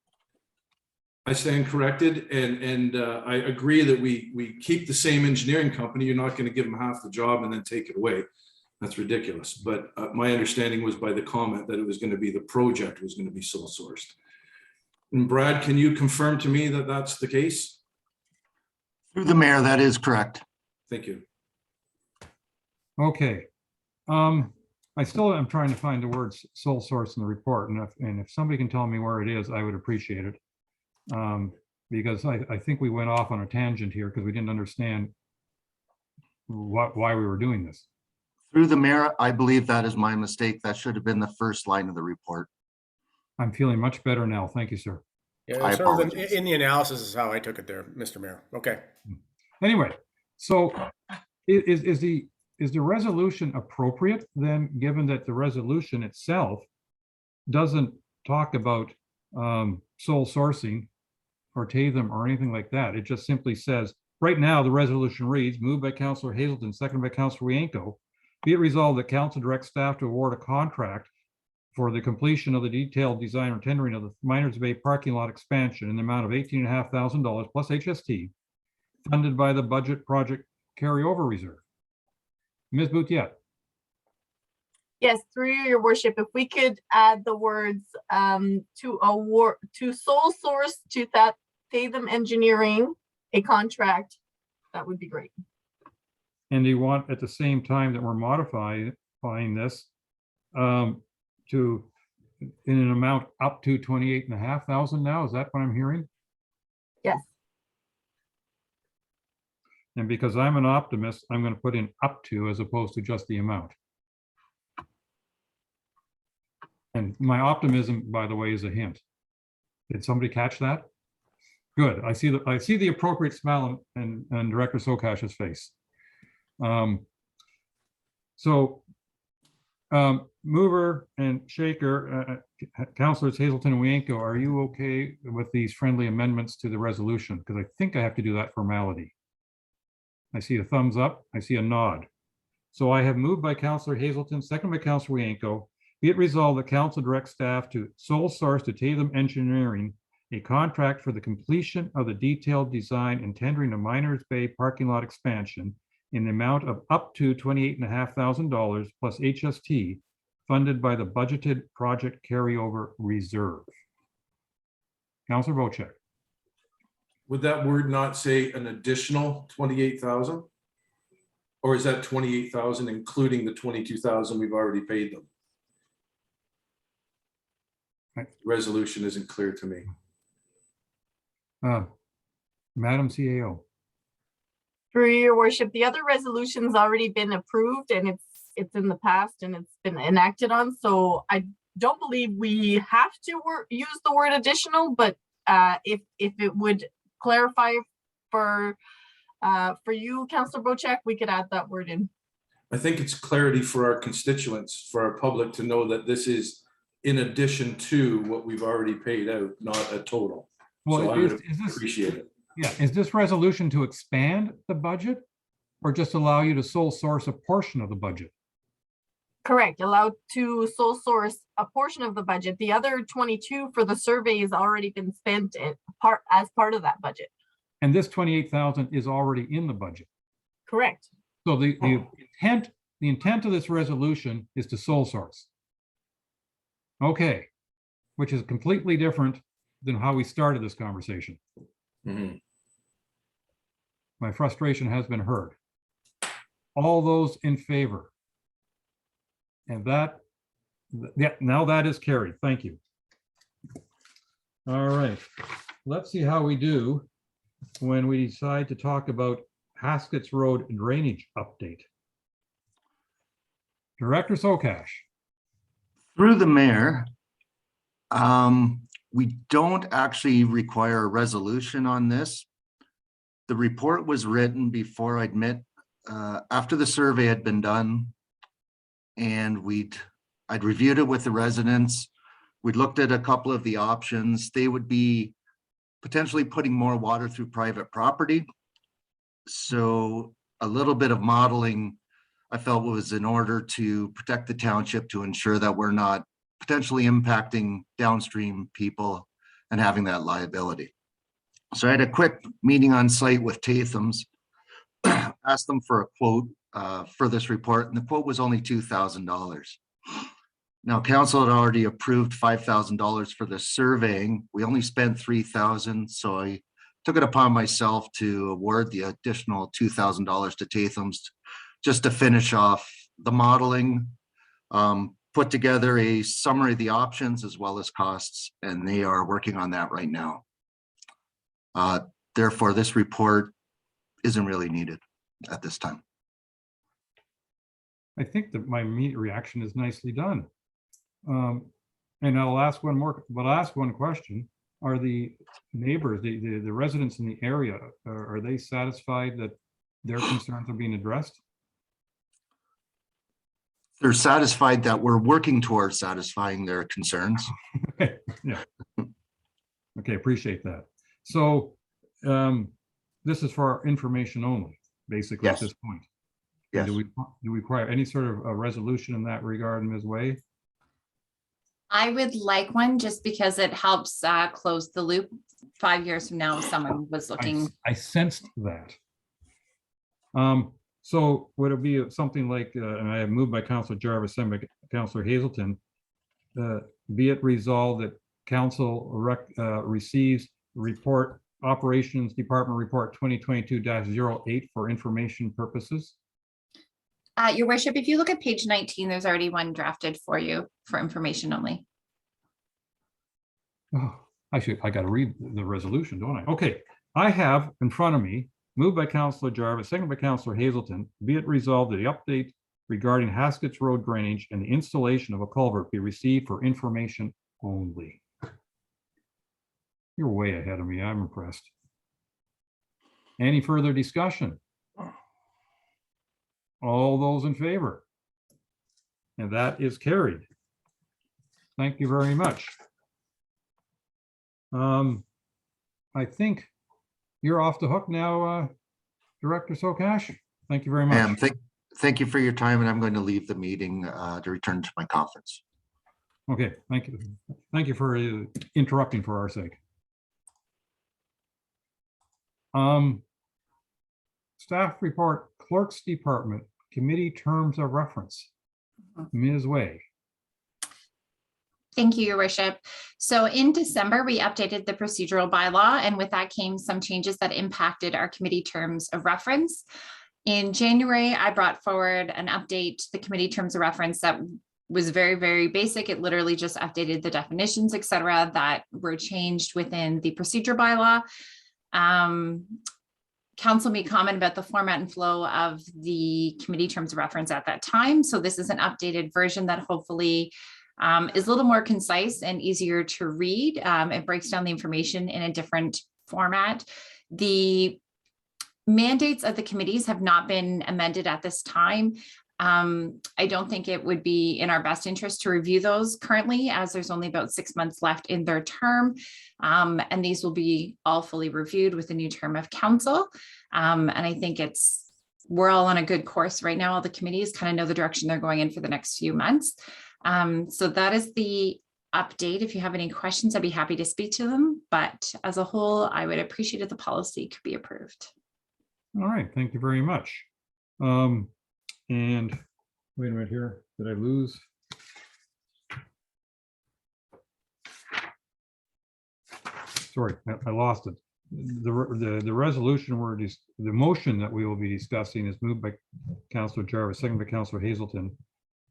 [SPEAKER 12] I stand corrected, and I agree that we keep the same engineering company. You're not going to give them half the job and then take it away. That's ridiculous. But my understanding was by the comment that it was going to be the project was going to be sole sourced. And Brad, can you confirm to me that that's the case?
[SPEAKER 13] Through the mayor, that is correct.
[SPEAKER 12] Thank you.
[SPEAKER 1] Okay. I still am trying to find the words sole source in the report, and if somebody can tell me where it is, I would appreciate it. Because I think we went off on a tangent here because we didn't understand why we were doing this.
[SPEAKER 13] Through the mayor, I believe that is my mistake. That should have been the first line of the report.
[SPEAKER 1] I'm feeling much better now. Thank you, sir.
[SPEAKER 3] Yeah,
[SPEAKER 13] I
[SPEAKER 3] sort of
[SPEAKER 13] apologize.
[SPEAKER 3] in the analysis is how I took it there, Mr. Mayor. Okay.
[SPEAKER 1] Anyway, so is the resolution appropriate then, given that the resolution itself doesn't talk about sole sourcing or Tatham or anything like that? It just simply says, right now, the resolution reads, moved by Councillor Hazelton, seconded by Councillor Wienko. Be it resolved that council directs staff to award a contract for the completion of the detailed design or tendering of the Miners Bay parking lot expansion in the amount of $18,500 plus HST, funded by the budget project carryover reserve. Ms. Boutiette.
[SPEAKER 9] Yes, through your worship, if we could add the words to award to sole source to that Tatham Engineering a contract, that would be great.
[SPEAKER 1] And do you want at the same time that we're modifying this to in an amount up to 28,500 now? Is that what I'm hearing?
[SPEAKER 9] Yes.
[SPEAKER 1] And because I'm an optimist, I'm going to put in up to as opposed to just the amount. And my optimism, by the way, is a hint. Did somebody catch that? Good. I see the appropriate smile on Director Sokash's face. Mover and Shaker, Councillors Hazelton and Wienko, are you okay with these friendly amendments to the resolution? Because I think I have to do that formality. I see a thumbs up. I see a nod. So I have moved by Councillor Hazelton, second by Councillor Wienko. Be it resolved that council directs staff to sole source to Tatham Engineering a contract for the completion of the detailed design and tendering of Miners Bay parking lot expansion in the amount of up to $28,500 plus HST funded by the budgeted project carryover reserve. Councillor Bocheck.
[SPEAKER 12] Would that word not say an additional 28,000? Or is that 28,000 including the 22,000 we've already paid them?
[SPEAKER 1] Right.
[SPEAKER 12] Resolution isn't clear to me.
[SPEAKER 1] Madam CAO.
[SPEAKER 9] Through your worship, the other resolution's already been approved and it's in the past and it's been enacted on. So I don't believe we have to use the word additional, but if it would clarify for you, Councillor Bocheck, we could add that word in.
[SPEAKER 12] I think it's clarity for our constituents, for our public to know that this is in addition to what we've already paid out, not a total.
[SPEAKER 1] Well,
[SPEAKER 12] so I would
[SPEAKER 1] is this,
[SPEAKER 12] appreciate it.
[SPEAKER 1] Yeah, is this resolution to expand the budget or just allow you to sole source a portion of the budget?
[SPEAKER 9] Correct, allowed to sole source a portion of the budget. The other 22 for the survey has already been spent as part of that budget.
[SPEAKER 1] And this 28,000 is already in the budget.
[SPEAKER 9] Correct.
[SPEAKER 1] So the intent of this resolution is to sole source. Okay, which is completely different than how we started this conversation.
[SPEAKER 12] Mhm.
[SPEAKER 1] My frustration has been heard. All those in favor? And that, yeah, now that is carried. Thank you. All right, let's see how we do when we decide to talk about Haskets Road drainage update. Director Sokash.
[SPEAKER 13] Through the mayor, we don't actually require a resolution on this. The report was written before after the survey had been done, and I'd reviewed it with the residents. We'd looked at a couple of the options. They would be potentially putting more water through private property. So a little bit of modeling I felt was in order to protect the township, to ensure that we're not potentially impacting downstream people and having that liability. So I had a quick meeting on site with Tatham's, asked them for a quote for this report, and the quote was only $2,000. Now, council had already approved $5,000 for the surveying. We only spent $3,000, so I took it upon myself to award the additional $2,000 to Tatham's just to finish off the modeling, put together a summary of the options as well as costs, and they are working on that right now. Therefore, this report isn't really needed at this time.
[SPEAKER 1] I think that my immediate reaction is nicely done. And I'll ask one question. Are the neighbors, the residents in the area, are they satisfied that their concerns are being addressed?
[SPEAKER 13] They're satisfied that we're working towards satisfying their concerns.
[SPEAKER 1] Yeah. Okay, appreciate that. So this is for our information only, basically,
[SPEAKER 13] Yes.
[SPEAKER 1] at this point.
[SPEAKER 13] Yes.
[SPEAKER 1] Do we require any sort of a resolution in that regard, Ms. Way?
[SPEAKER 2] I would like one just because it helps close the loop 5 years from now if someone was looking.
[SPEAKER 1] I sensed that. So would it be something like, and I have moved by Councillor Jarvis and by Councillor Hazelton, be it resolved that council receives report Operations Department Report 2022-08 for information purposes?
[SPEAKER 2] Your worship, if you look at page 19, there's already one drafted for you for information only.
[SPEAKER 1] Oh, I got to read the resolution, don't I? Okay, I have in front of me, moved by Councillor Jarvis, second by Councillor Hazelton, be it resolved that the update regarding Haskets Road drainage and the installation of a culvert be received for information only. You're way ahead of me. I'm impressed. Any further discussion? All those in favor? And that is carried. Thank you very much. I think you're off the hook now, Director Sokash. Thank you very much.
[SPEAKER 13] Thank you for your time, and I'm going to leave the meeting to return to my conference.
[SPEAKER 1] Okay, thank you. Thank you for interrupting for our sake. Staff report Clerk's Department Committee Terms of Reference. Ms. Way.
[SPEAKER 2] Thank you, Your Worship. So in December, we updated the procedural bylaw, and with that came some changes that impacted our committee terms of reference. In January, I brought forward an update to the committee terms of reference that was very, very basic. It literally just updated the definitions, et cetera, that were changed within the procedure bylaw. Council made comment about the format and flow of the committee terms of reference at that time. So this is an updated version that hopefully is a little more concise and easier to read. It breaks down the information in a different format. The mandates of the committees have not been amended at this time. I don't think it would be in our best interest to review those currently, as there's only about 6 months left in their term. And these will be all fully reviewed with the new term of council. And I think we're all on a good course right now. All the committees kind of know the direction they're going in for the next few months. So that is the update. If you have any questions, I'd be happy to speak to them. But as a whole, I would appreciate if the policy could be approved.
[SPEAKER 1] All right, thank you very much. And wait a minute here, did I lose? Sorry, I lost it. The resolution the motion that we will be discussing is moved by Councillor Jarvis, seconded by Councillor Hazelton.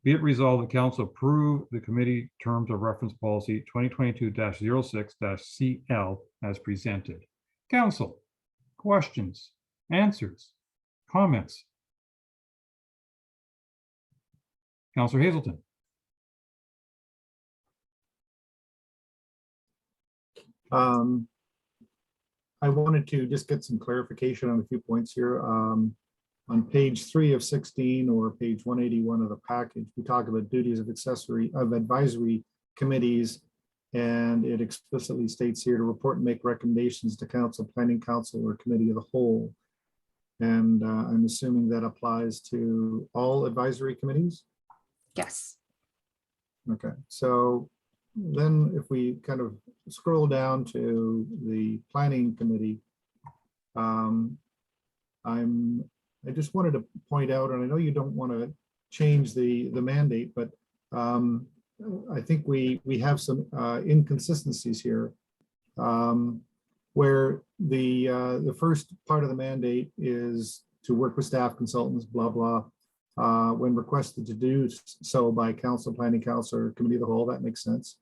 [SPEAKER 1] Be it resolved that council approve the committee terms of reference policy 2022-06-CL as presented. Council, questions, answers, comments? Councillor Hazelton.
[SPEAKER 8] I wanted to just get some clarification on a few points here. On page 3 of 16 or page 181 of the package, we talk about duties of advisory committees, and it explicitly states here to report and make recommendations to council, planning council, or committee of the whole. And I'm assuming that applies to all advisory committees?
[SPEAKER 2] Yes. Okay,
[SPEAKER 8] so then if we kind of scroll down to the planning committee, I just wanted to point out, and I know you don't want to change the mandate, but I think we have some inconsistencies here, where the first part of the mandate is to work with staff, consultants, blah, blah, when requested to do so by council, planning council, or committee of the whole. That makes sense.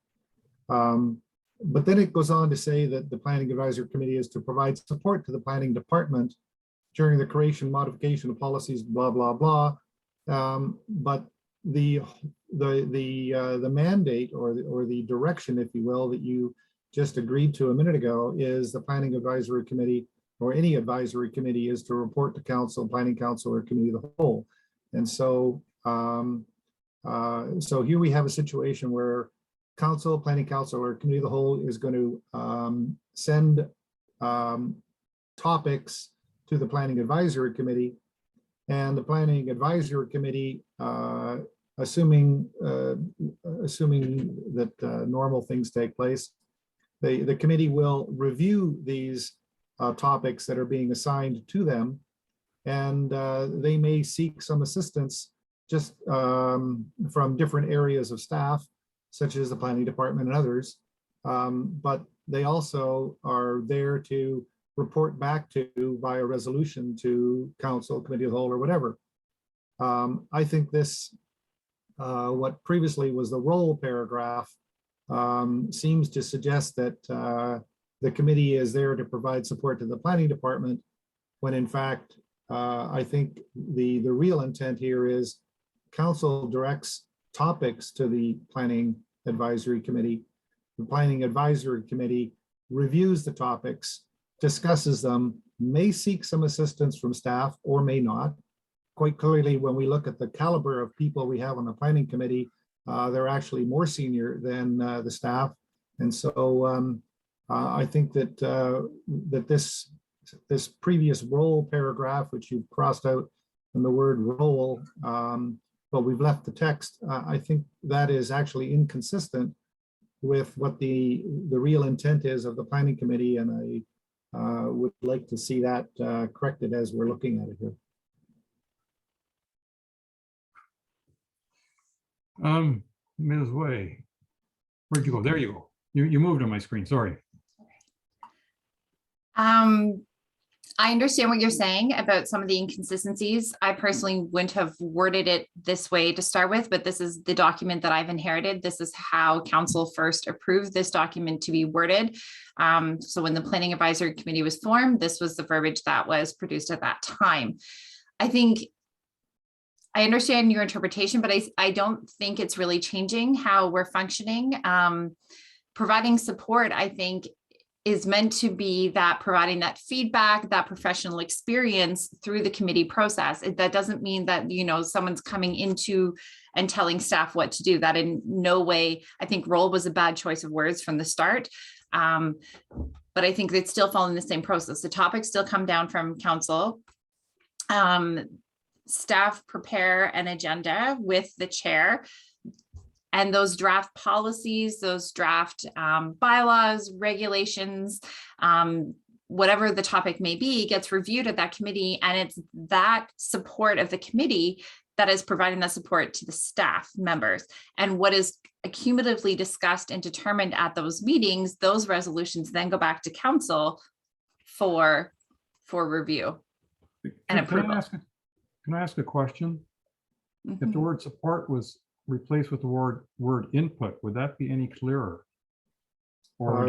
[SPEAKER 8] But then it goes on to say that the planning advisory committee is to provide support to the planning department during the creation, modification of policies, blah, blah, blah. But the mandate or the direction, if you will, that you just agreed to a minute ago is the planning advisory committee, or any advisory committee, is to report to council, planning council, or committee of the whole. And so, so here we have a situation where council, planning council, or committee of the whole is going to send topics to the planning advisory committee, and the planning advisory committee, assuming that normal things take place, the committee will review these topics that are being assigned to them, and they may seek some assistance just from different areas of staff, such as the planning department and others, but they also are there to report back to via resolution to council, committee of the whole, or whatever. I think this, what previously was the role paragraph, seems to suggest that the committee is there to provide support to the planning department, when in fact, I think the real intent here is council directs topics to the planning advisory committee. The planning advisory committee reviews the topics, discusses them, may seek some assistance from staff or may not. Quite clearly, when we look at the caliber of people we have on the planning committee, they're actually more senior than the staff. And so I think that that this previous role paragraph, which you've crossed out in the word role, but we've left the text, I think that is actually inconsistent with what the real intent is of the planning committee, and I would like to see that corrected as we're looking at it here.
[SPEAKER 1] Ms. Way, where'd you go? There you go. You moved on my screen, sorry.
[SPEAKER 2] I understand what you're saying about some of the inconsistencies. I personally wouldn't have worded it this way to start with, but this is the document that I've inherited. This is how council first approved this document to be worded. So when the Planning Advisory Committee was formed, this was the verbiage that was produced at that time. I think I understand your interpretation, but I don't think it's really changing how we're functioning. Providing support, I think, is meant to be that providing that feedback, that professional experience through the committee process. That doesn't mean that, you know, someone's coming into and telling staff what to do. That in no way, I think role was a bad choice of words from the start. But I think it's still following the same process. The topics still come down from council. Staff prepare an agenda with the chair. And those draft policies, those draft bylaws, regulations, whatever the topic may be, gets reviewed at that committee. And it's that support of the committee that is providing that support to the staff members. And what is cumulatively discussed and determined at those meetings, those resolutions then go back to council for review and approval.
[SPEAKER 1] Can I ask a question? If the word support was replaced with the word input, would that be any clearer? Or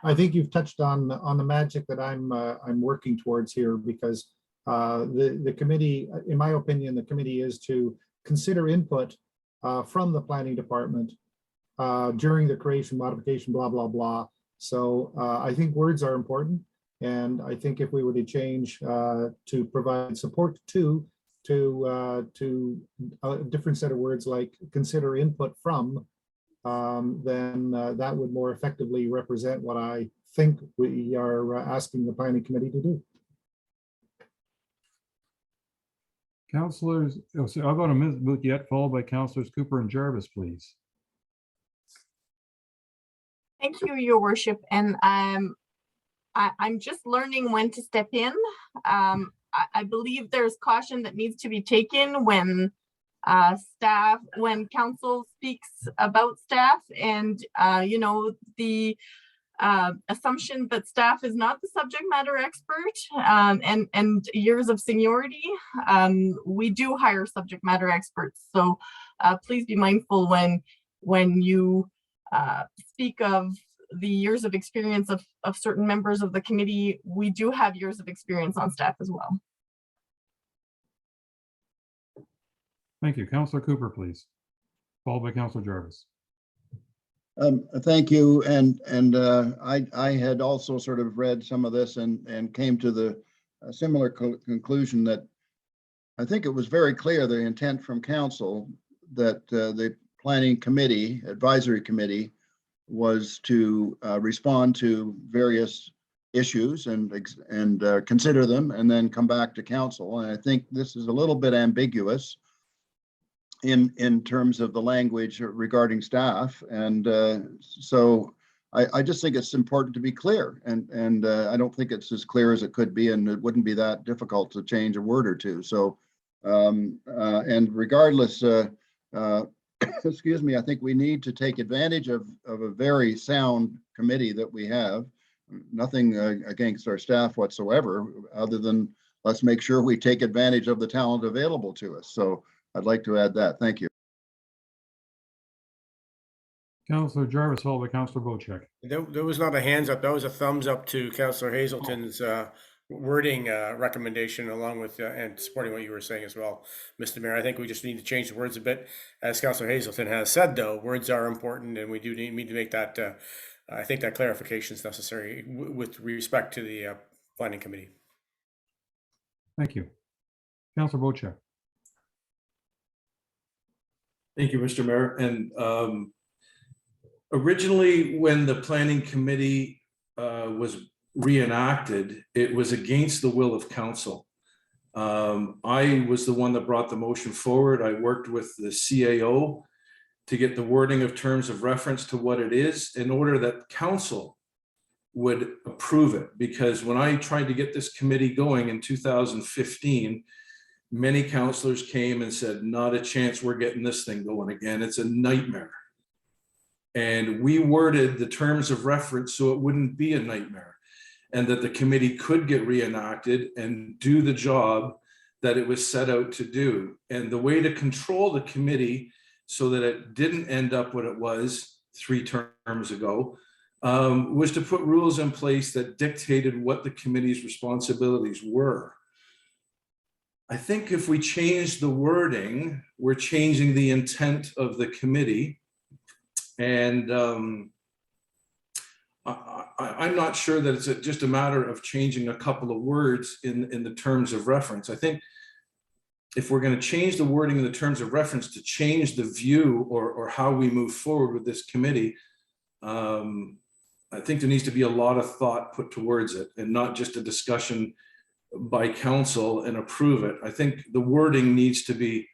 [SPEAKER 8] I think you've touched on the magic that I'm working towards here, because the committee, in my opinion, the committee is to consider input from the planning department during the creation, modification, blah, blah, blah. So I think words are important. And I think if we were to change to provide support to a different set of words like consider input from, then that would more effectively represent what I think we are asking the planning committee to do.
[SPEAKER 1] Councillors, so I'll go to Ms. Boutiette, followed by Councillors Cooper and Jarvis, please.
[SPEAKER 9] Thank you, Your Worship. And I'm just learning when to step in. I believe there's caution that needs to be taken when when council speaks about staff, and you know, the assumption that staff is not the subject matter expert and years of seniority. We do hire subject matter experts, so please be mindful when you speak of the years of experience of certain members of the committee. We do have years of experience on staff as well.
[SPEAKER 1] Thank you. Councillor Cooper, please, followed by Councillor Jarvis.
[SPEAKER 6] Thank you. And I had also sort of read some of this and came to the similar conclusion that I think it was very clear the intent from council that the planning committee, advisory committee, was to respond to various issues and consider them and then come back to council. And I think this is a little bit ambiguous in terms of the language regarding staff. And so I just think it's important to be clear, and I don't think it's as clear as it could be, and it wouldn't be that difficult to change a word or two. So and regardless, excuse me, I think we need to take advantage of a very sound committee that we have. Nothing against our staff whatsoever, other than let's make sure we take advantage of the talent available to us. So I'd like to add that. Thank you.
[SPEAKER 1] Councillor Jarvis, followed by Councillor Bocheck.
[SPEAKER 3] There was not a hands up. That was a thumbs up to Councillor Hazelton's wording recommendation, along with and supporting what you were saying as well, Mr. Mayor. I think we just need to change the words a bit. As Councillor Hazelton has said, though, words are important, and we do need to make that. I think that clarification is necessary with respect to the planning committee.
[SPEAKER 1] Thank you. Councillor Bocheck.
[SPEAKER 12] Thank you, Mr. Mayor. And originally, when the planning committee was reenacted, it was against the will of council. I was the one that brought the motion forward. I worked with the CAO to get the wording of terms of reference to what it is in order that council would approve it. Because when I tried to get this committee going in 2015, Many councillors came and said, not a chance we're getting this thing going again. It's a nightmare. And we worded the terms of reference so it wouldn't be a nightmare, and that the committee could get reenacted and do the job that it was set out to do. And the way to control the committee so that it didn't end up what it was 3 terms ago was to put rules in place that dictated what the committee's responsibilities were. I think if we change the wording, we're changing the intent of the committee. And I'm not sure that it's just a matter of changing a couple of words in the terms of reference. I think if we're going to change the wording in the terms of reference to change the view or how we move forward with this committee, I think there needs to be a lot of thought put towards it and not just a discussion by council and approve it. I think the wording needs to be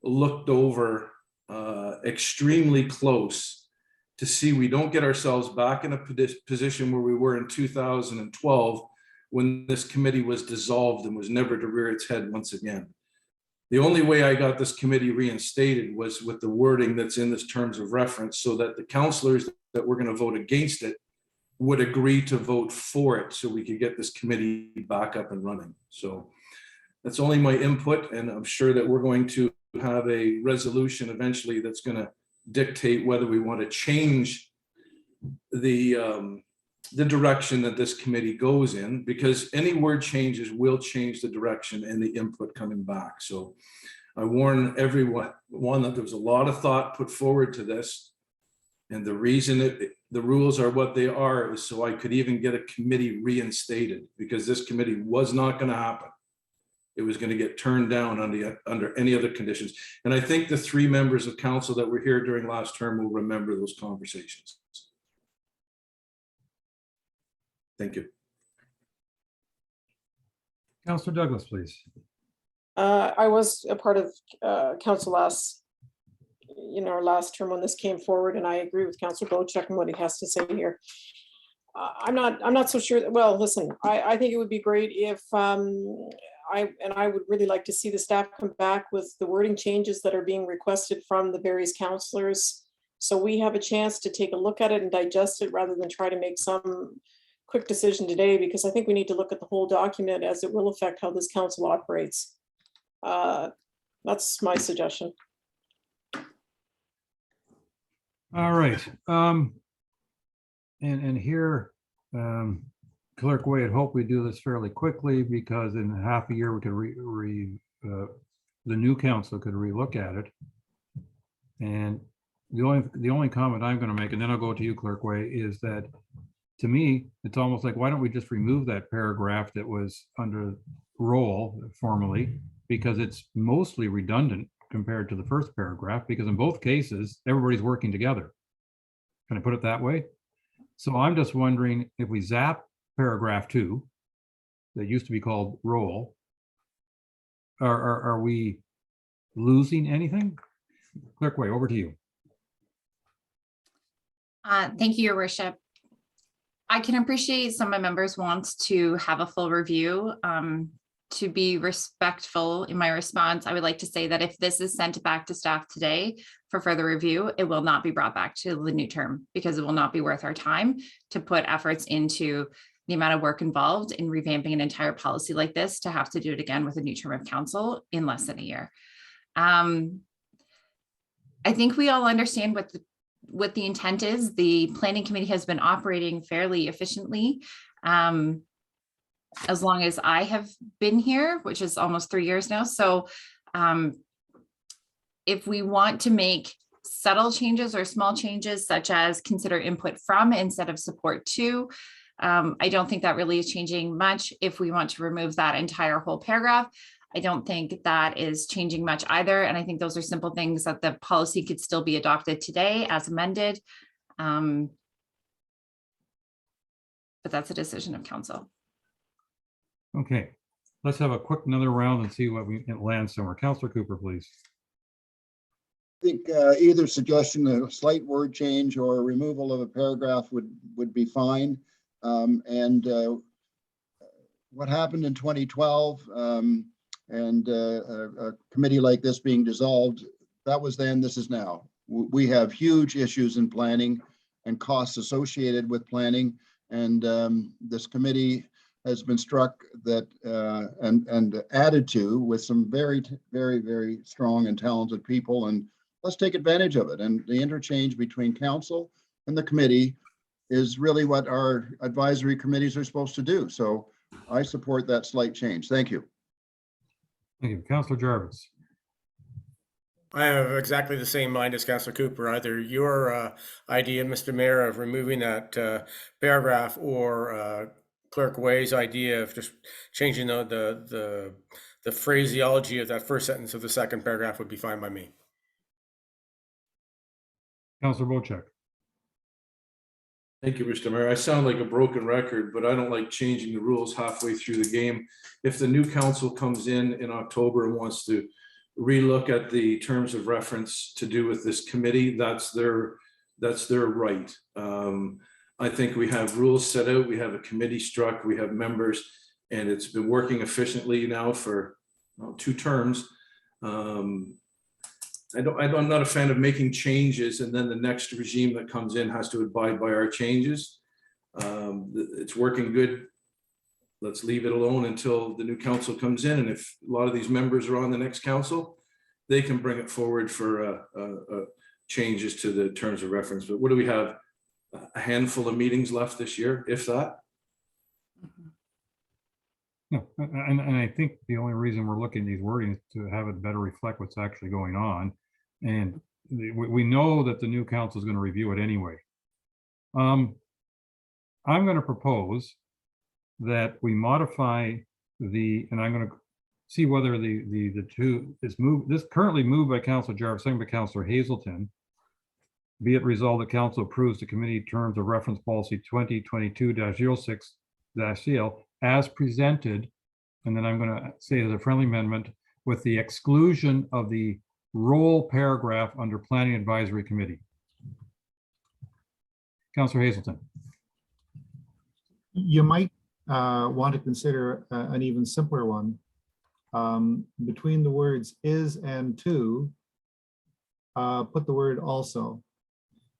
[SPEAKER 12] looked over extremely close to see we don't get ourselves back in a position where we were in 2012 when this committee was dissolved and was never to rear its head once again. The only way I got this committee reinstated was with the wording that's in this terms of reference, so that the councillors that were going to vote against it would agree to vote for it so we could get this committee back up and running. So that's only my input, and I'm sure that we're going to have a resolution eventually that's going to dictate whether we want to change the direction that this committee goes in, because any word changes will change the direction and the input coming back. So I warn everyone that there was a lot of thought put forward to this, and the reason the rules are what they are is so I could even get a committee reinstated, because this committee was not going to happen. It was going to get turned down under any other conditions. And I think the 3 members of council that were here during last term will remember those conversations. Thank you.
[SPEAKER 1] Councillor Douglas, please.
[SPEAKER 7] I was a part of council our last term when this came forward, and I agree with Councillor Bocheck and what he has to say here. I'm not so sure. Well, listen, I think it would be great if I would really like to see the staff come back with the wording changes that are being requested from the various councillors, so we have a chance to take a look at it and digest it rather than try to make some quick decision today, because I think we need to look at the whole document, as it will affect how this council operates. That's my suggestion.
[SPEAKER 1] All right. And here, Clerk Way had hoped we do this fairly quickly, because in half a year we could the new council could relook at it. And the only comment I'm going to make, and then I'll go to you, Clerk Way, is that to me, it's almost like, why don't we just remove that paragraph that was under roll formally, because it's mostly redundant compared to the first paragraph, because in both cases, everybody's working together. Can I put it that way? So I'm just wondering if we zap paragraph 2, that used to be called roll, are we losing anything? Clerk Way, over to you.
[SPEAKER 2] Thank you, Your Worship. I can appreciate some of my members want to have a full review. To be respectful in my response, I would like to say that if this is sent back to staff today for further review, it will not be brought back to the new term, because it will not be worth our time to put efforts into the amount of work involved in revamping an entire policy like this, to have to do it again with a new term of council in less than a year. I think we all understand what the intent is. The planning committee has been operating fairly efficiently as long as I have been here, which is almost 3 years now. So if we want to make subtle changes or small changes, such as consider input from instead of support to, I don't think that really is changing much. If we want to remove that entire whole paragraph, I don't think that is changing much either. And I think those are simple things that the policy could still be adopted today as amended. But that's a decision of council.
[SPEAKER 1] Okay, let's have a quick another round and see what we can land somewhere. Councillor Cooper, please.
[SPEAKER 6] I think either suggestion, a slight word change or removal of a paragraph would be fine. What happened in 2012, and a committee like this being dissolved. That was then, this is now. We have huge issues in planning and costs associated with planning. And this committee has been struck that and added to with some very, very, very strong and talented people. And let's take advantage of it. And the interchange between council and the committee is really what our advisory committees are supposed to do. So I support that slight change. Thank you.
[SPEAKER 1] Thank you. Councillor Jarvis.
[SPEAKER 3] I have exactly the same mind as Councillor Cooper. Either your idea, Mr. Mayor, of removing that paragraph, or Clerk Way's idea of just changing the phraseology of that first sentence of the second paragraph would be fine by me.
[SPEAKER 1] Councillor Bocheck.
[SPEAKER 12] Thank you, Mr. Mayor. I sound like a broken record, but I don't like changing the rules halfway through the game. If the new council comes in October and wants to relook at the terms of reference to do with this committee, that's their right. I think we have rules set out, we have a committee struck, we have members, and it's been working efficiently now for 2 terms. I'm not a fan of making changes and then the next regime that comes in has to abide by our changes. It's working good. Let's leave it alone until the new council comes in. And if a lot of these members are on the next council, they can bring it forward for changes to the terms of reference. But what do we have? A handful of meetings left this year, if that?
[SPEAKER 1] No, and I think the only reason we're looking at these wordings to have it better reflect what's actually going on. And we know that the new council is going to review it anyway. I'm going to propose that we modify and I'm going to see whether the two is moved. This currently moved by Councillor Jarvis, second by Councillor Hazelton. Be it resolved that council approves the committee terms of reference policy 2022-06-CL as presented, and then I'm going to say as a friendly amendment with the exclusion of the role paragraph under Planning Advisory Committee. Councillor Hazelton.
[SPEAKER 8] You might want to consider an even simpler one. Between the words is and to, put the word also,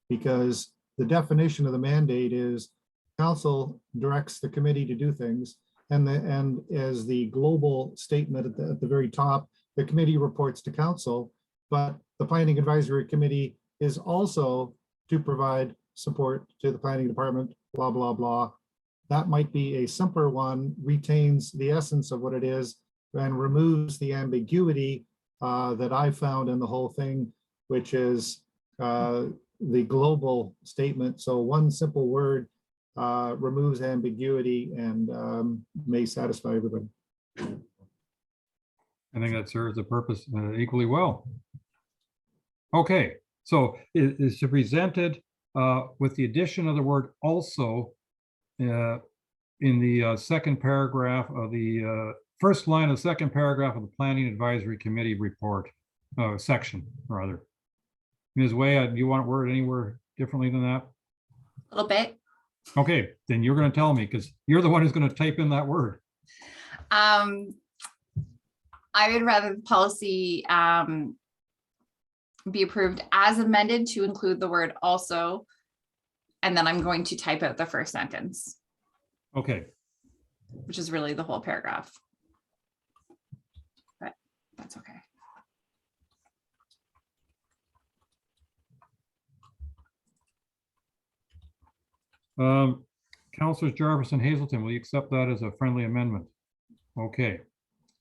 [SPEAKER 8] because the definition of the mandate is council directs the committee to do things, and as the global statement at the very top, the committee reports to council, but the Planning Advisory Committee is also to provide support to the planning department, blah, blah, blah. That might be a simpler one, retains the essence of what it is, and removes the ambiguity that I found in the whole thing, which is the global statement. So one simple word removes ambiguity and may satisfy everybody.
[SPEAKER 1] I think that serves the purpose equally well. Okay, so it is presented with the addition of the word also in the second paragraph of the first line of the second paragraph of the Planning Advisory Committee report section, rather. Ms. Way, do you want it worded anywhere differently than that?
[SPEAKER 2] A little bit.
[SPEAKER 1] Okay, then you're going to tell me because you're the one who's going to type in that word.
[SPEAKER 2] I would rather the policy be approved as amended to include the word also, and then I'm going to type out the first sentence.
[SPEAKER 1] Okay.
[SPEAKER 2] Which is really the whole paragraph. But that's okay.
[SPEAKER 1] Councilors Jarvis and Hazelton, will you accept that as a friendly amendment? Okay,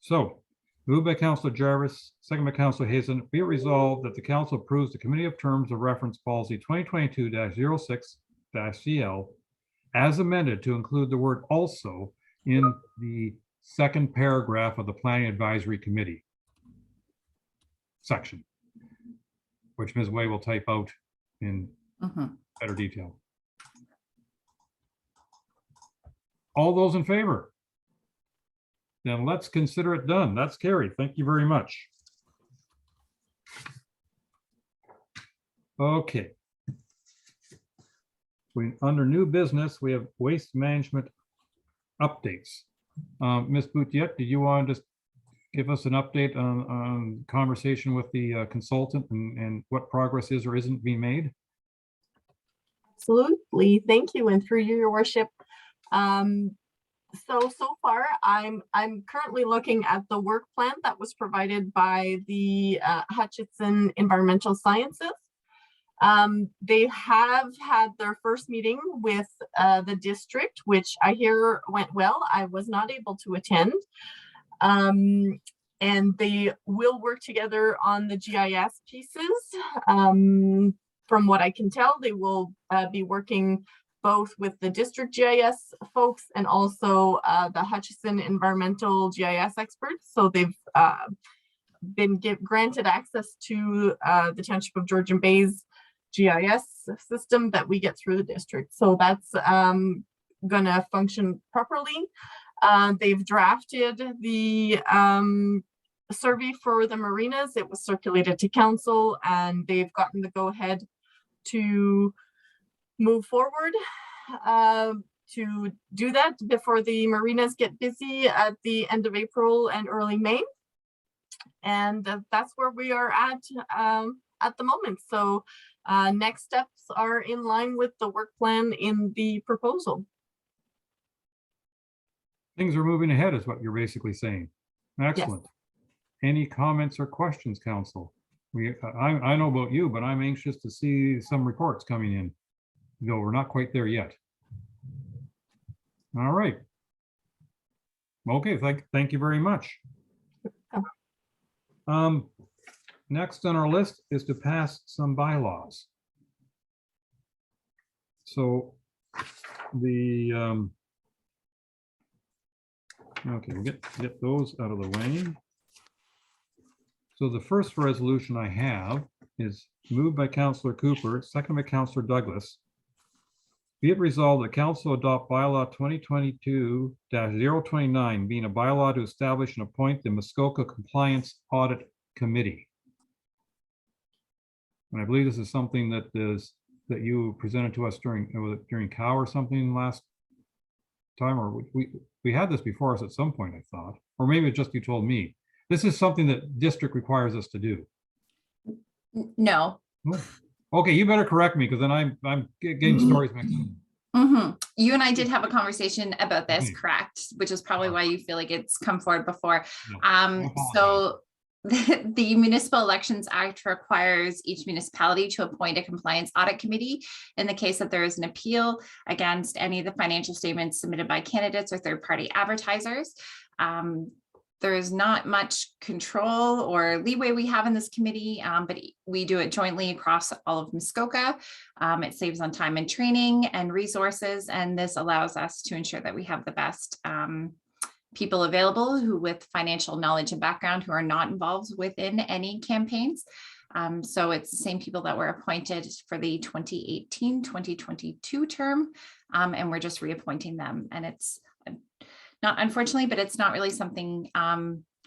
[SPEAKER 1] so moved by Councilor Jarvis, second by Councilor Hazelton, be it resolved that the council approves the Committee of Terms of Reference Policy 2022-06-CL as amended to include the word also in the second paragraph of the Planning Advisory Committee section, which Ms. Way will type out in better detail. All those in favor? Then let's consider it done. That's carried. Thank you very much. Okay. Under new business, we have waste management updates. Ms. Boutiette, did you want to just give us an update on conversation with the consultant and what progress is or isn't being made?
[SPEAKER 9] Absolutely. Thank you. And through you, your worship. So far, I'm currently looking at the work plan that was provided by the Hutchinson Environmental Sciences. They have had their first meeting with the district, which I hear went well. I was not able to attend. And they will work together on the GIS pieces. From what I can tell, they will be working both with the district GIS folks and also the Hutchinson environmental GIS experts. So they've been granted access to the Township of Georgian Bay's GIS system that we get through the district. So that's gonna function properly. They've drafted the survey for the marinas. It was circulated to council and they've gotten the go-ahead to move forward to do that before the marinas get busy at the end of April and early May. And that's where we are at the moment. So next steps are in line with the work plan in the proposal.
[SPEAKER 1] Things are moving ahead is what you're basically saying. Excellent. Yes. Any comments or questions, council? I know about you, but I'm anxious to see some reports coming in. No, we're not quite there yet. All right. Okay, thank you very much. Next on our list is to pass some bylaws. So the okay, we'll get those out of the way. So the first resolution I have is moved by Councillor Cooper, second by Councillor Douglas. Be it resolved that council adopt bylaw 2022-029, being a bylaw to establish and appoint the Muskoka Compliance Audit Committee. And I believe this is something that you presented to us during COW or something last time, or we had this before us at some point, I thought, or maybe it's just you told me. This is something that district requires us to do.
[SPEAKER 2] No.
[SPEAKER 1] Okay, you better correct me because then I'm getting stories mixed up.
[SPEAKER 2] You and I did have a conversation about this, correct? Which is probably why you feel like it's come forward before. So the Municipal Elections Act requires each municipality to appoint a compliance audit committee in the case that there is an appeal against any of the financial statements submitted by candidates or third-party advertisers. There is not much control or leeway we have in this committee, but we do it jointly across all of Muskoka. It saves on time and training and resources, and this allows us to ensure that we have the best people available who with financial knowledge and background who are not involved within any campaigns. So it's the same people that were appointed for the 2018-2022 term, and we're just reappointing them. And it's not, unfortunately, but it's not really something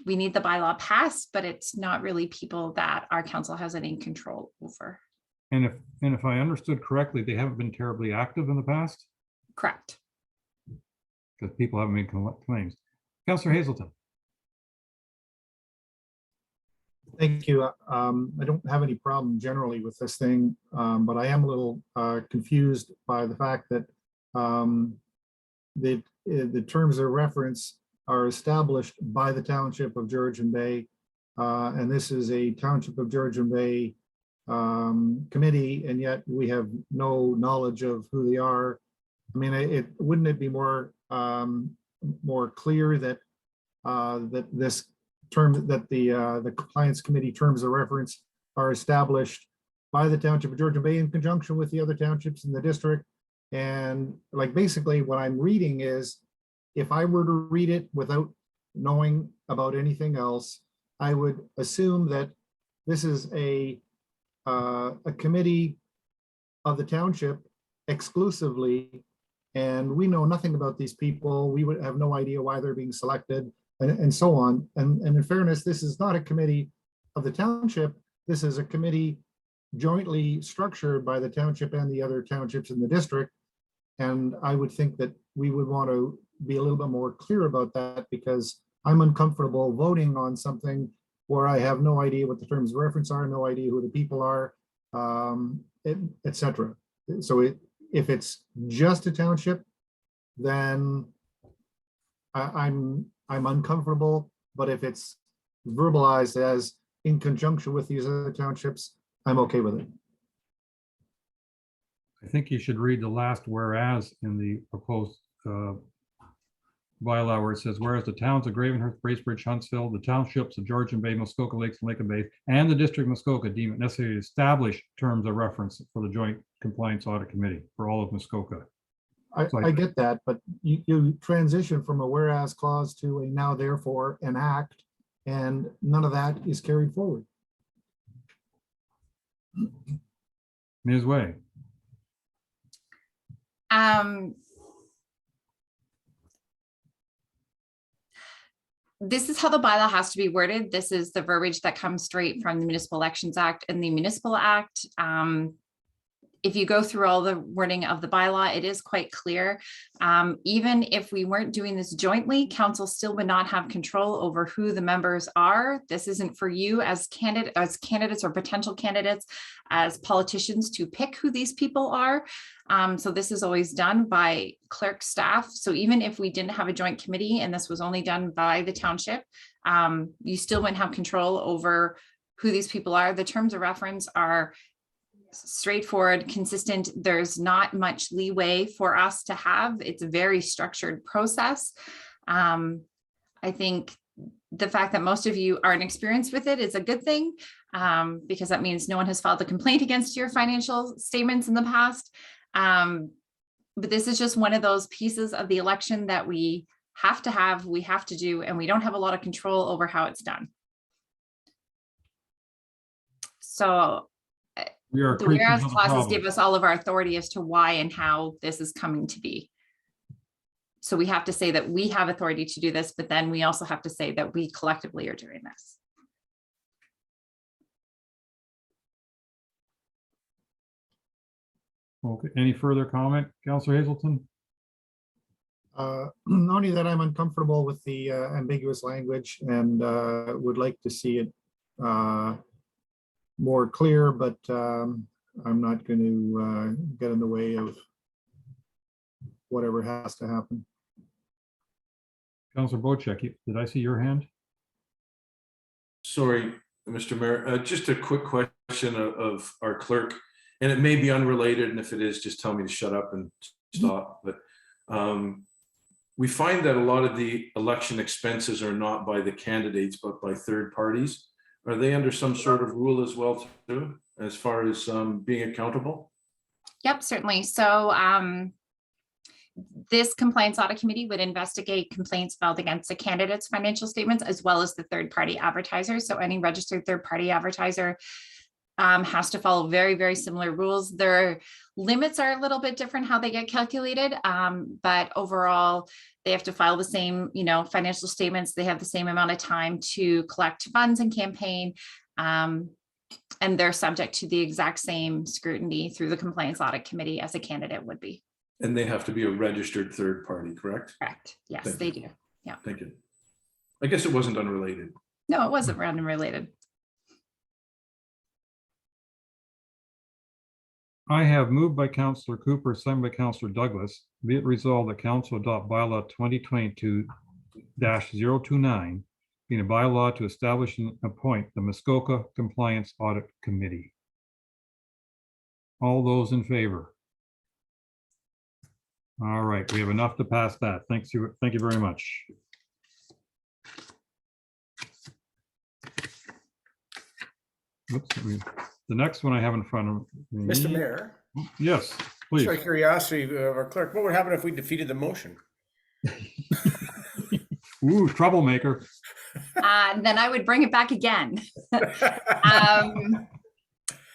[SPEAKER 2] we need the bylaw passed, but it's not really people that our council has any control over.
[SPEAKER 1] And if I understood correctly, they haven't been terribly active in the past?
[SPEAKER 2] Correct.
[SPEAKER 1] Because people haven't made claims. Councillor Hazelton.
[SPEAKER 8] Thank you. I don't have any problem generally with this thing, but I am a little confused by the fact that the terms of reference are established by the Township of Georgian Bay, and this is a Township of Georgian Bay committee, and yet we have no knowledge of who they are. I mean, wouldn't it be more clear that that this term, that the compliance committee terms of reference are established by the Township of Georgian Bay in conjunction with the other townships in the district? And like basically what I'm reading is, if I were to read it without knowing about anything else, I would assume that this is a committee of the township exclusively, and we know nothing about these people. We would have no idea why they're being selected, and so on. And in fairness, this is not a committee of the township. This is a committee jointly structured by the township and the other townships in the district. And I would think that we would want to be a little bit more clear about that, because I'm uncomfortable voting on something where I have no idea what the terms of reference are, no idea who the people are, et cetera. So if it's just a township, then I'm uncomfortable. But if it's verbalized as in conjunction with these other townships, I'm okay with it.
[SPEAKER 1] I think you should read the last whereas in the proposed bylaw, where it says, whereas the towns of Gravenhurst, Bracebridge, Huntsville, the townships of Georgian Bay, Muskoka Lakes, and Lake Bay, and the District of Muskoka deem it necessary to establish terms of reference for the Joint Compliance Audit Committee for all of Muskoka.
[SPEAKER 8] I get that, but you transition from a whereas clause to a now therefore an act, and none of that is carried forward.
[SPEAKER 1] Ms. Way.
[SPEAKER 2] This is how the bylaw has to be worded. This is the verbiage that comes straight from the Municipal Elections Act and the Municipal Act. If you go through all the wording of the bylaw, it is quite clear. Even if we weren't doing this jointly, council still would not have control over who the members are. This isn't for you as candidates or potential candidates, as politicians, to pick who these people are. So this is always done by clerk staff. So even if we didn't have a joint committee and this was only done by the township, you still wouldn't have control over who these people are. The terms of reference are straightforward, consistent. There's not much leeway for us to have. It's a very structured process. I think the fact that most of you aren't experienced with it is a good thing, because that means no one has filed a complaint against your financial statements in the past. But this is just one of those pieces of the election that we have to do, and we don't have a lot of control over how it's done. So the whereas clauses give us all of our authority as to why and how this is coming to be. So we have to say that we have authority to do this, but then we also have to say that we collectively are doing this.
[SPEAKER 1] Okay, any further comment, Councillor Hazelton?
[SPEAKER 8] Only that I'm uncomfortable with the ambiguous language and would like to see it more clear, but I'm not going to get in the way of whatever has to happen.
[SPEAKER 1] Councillor Bocheck, did I see your hand?
[SPEAKER 12] Sorry, Mr. Mayor, just a quick question of our clerk, and it may be unrelated, and if it is, just tell me to shut up and stop. But we find that a lot of the election expenses are not by the candidates, but by third parties. Are they under some sort of rule as well, too, as far as being accountable?
[SPEAKER 2] Yep, certainly. So this Compliance Audit Committee would investigate complaints filed against the candidates' financial statements, as well as the third-party advertisers. So any registered third-party advertiser has to follow very, very similar rules. Their limits are a little bit different how they get calculated, but overall, they have to file the same, financial statements. They have the same amount of time to collect funds and campaign, and they're subject to the exact same scrutiny through the Compliance Audit Committee as a candidate would be.
[SPEAKER 12] And they have to be a registered third party, correct?
[SPEAKER 2] Correct. Yes,
[SPEAKER 12] Thank
[SPEAKER 2] they
[SPEAKER 12] you.
[SPEAKER 2] do. Yeah.
[SPEAKER 12] Thank you. I guess it wasn't unrelated.
[SPEAKER 2] No, it wasn't random related.
[SPEAKER 1] I have moved by Councillor Cooper, second by Councillor Douglas. Be it resolved that Council adopt bylaw 2022-029, being a bylaw to establish and appoint the Muskoka Compliance Audit Committee. All those in favor? All right, we have enough to pass that. Thank you very much. Oops, the next one I have in front of me.
[SPEAKER 3] Mr. Mayor,
[SPEAKER 1] Yes, please.
[SPEAKER 3] just out of curiosity of our clerk, what would happen if we defeated the motion?
[SPEAKER 1] Ooh, troublemaker.
[SPEAKER 2] Then I would bring it back again.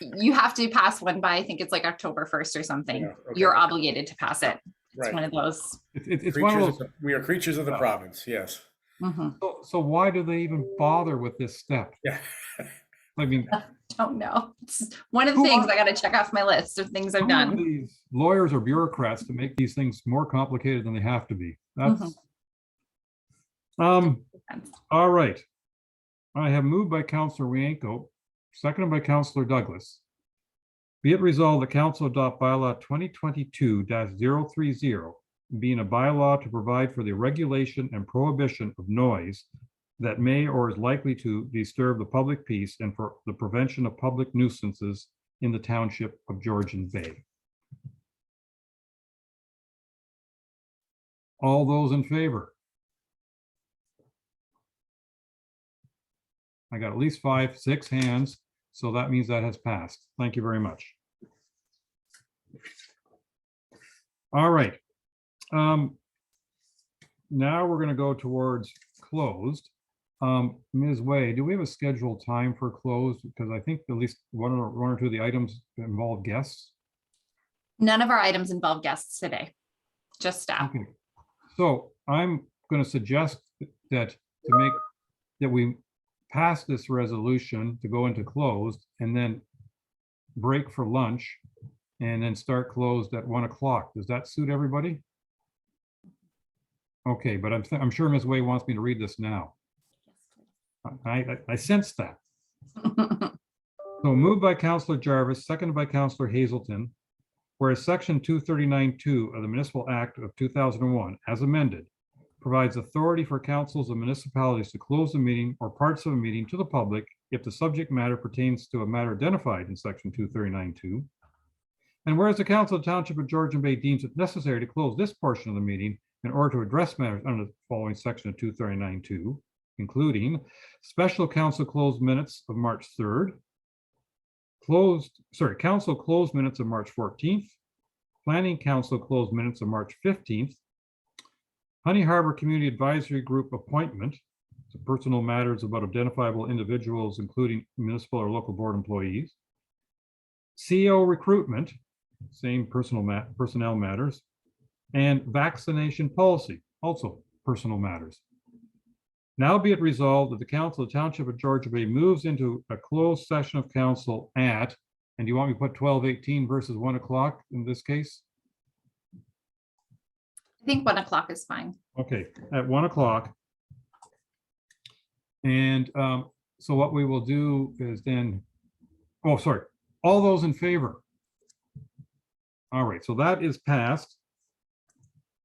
[SPEAKER 2] You have to pass one by, I think it's like October 1st or something.
[SPEAKER 3] Yeah, okay.
[SPEAKER 2] You're obligated to pass it. It's
[SPEAKER 3] Right.
[SPEAKER 2] one of those.
[SPEAKER 1] It's one of those.
[SPEAKER 3] We are creatures of the province, yes.
[SPEAKER 2] Mhm.
[SPEAKER 1] So why do they even bother with this step?
[SPEAKER 3] Yeah.
[SPEAKER 1] I mean,
[SPEAKER 2] Don't know. It's one of the
[SPEAKER 1] Who
[SPEAKER 2] things
[SPEAKER 1] are-
[SPEAKER 2] I got to check off my list of things I've
[SPEAKER 1] who are
[SPEAKER 2] done.
[SPEAKER 1] these lawyers or bureaucrats to make these things more complicated than they have to be. That's All right. I have moved by Councillor Wienko, seconded by Councillor Douglas. Be it resolved, the council adopt bylaw 2022-030, being a bylaw to provide for the regulation and prohibition of noise that may or is likely to disturb the public peace and for the prevention of public nuisances in the township of Georgian Bay. All those in favor? I got at least 5, 6 hands, so that means that has passed. Thank you very much. All right. Now we're going to go towards closed. Ms. Way, do we have a scheduled time for closed? Because I think at least one or two of the items involve guests.
[SPEAKER 2] None of our items involve guests today, just staff.
[SPEAKER 1] Okay. So I'm going to suggest that we pass this resolution to go into closed and then break for lunch and then start closed at 1 o'clock. Does that suit everybody? Okay, but I'm sure Ms. Way wants me to read this now. I sense that. So moved by Councillor Jarvis, seconded by Councillor Hazelton, whereas Section 239(2) of the Municipal Act of 2001, as amended, provides authority for councils of municipalities to close the meeting or parts of a meeting to the public if the subject matter pertains to a matter identified in Section 239(2). And whereas the Council of the Township of Georgian Bay deems it necessary to close this portion of the meeting in order to address matters under the following section of 239(2), including special council closed minutes of March 3rd, council closed minutes of March 14th, planning council closed minutes of March 15th, Honey Harbor Community Advisory Group appointment to personal matters about identifiable individuals, including municipal or local board employees, CEO recruitment, same personnel matters, and vaccination policy, also personal matters. Now be it resolved that the Council of the Township of Georgian Bay moves into a closed session of council at, and do you want me to put 12:18 versus 1 o'clock in this case?
[SPEAKER 2] I think 1 o'clock is fine.
[SPEAKER 1] Okay, at 1 o'clock. And so what we will do is then, all those in favor? All right, so that is passed.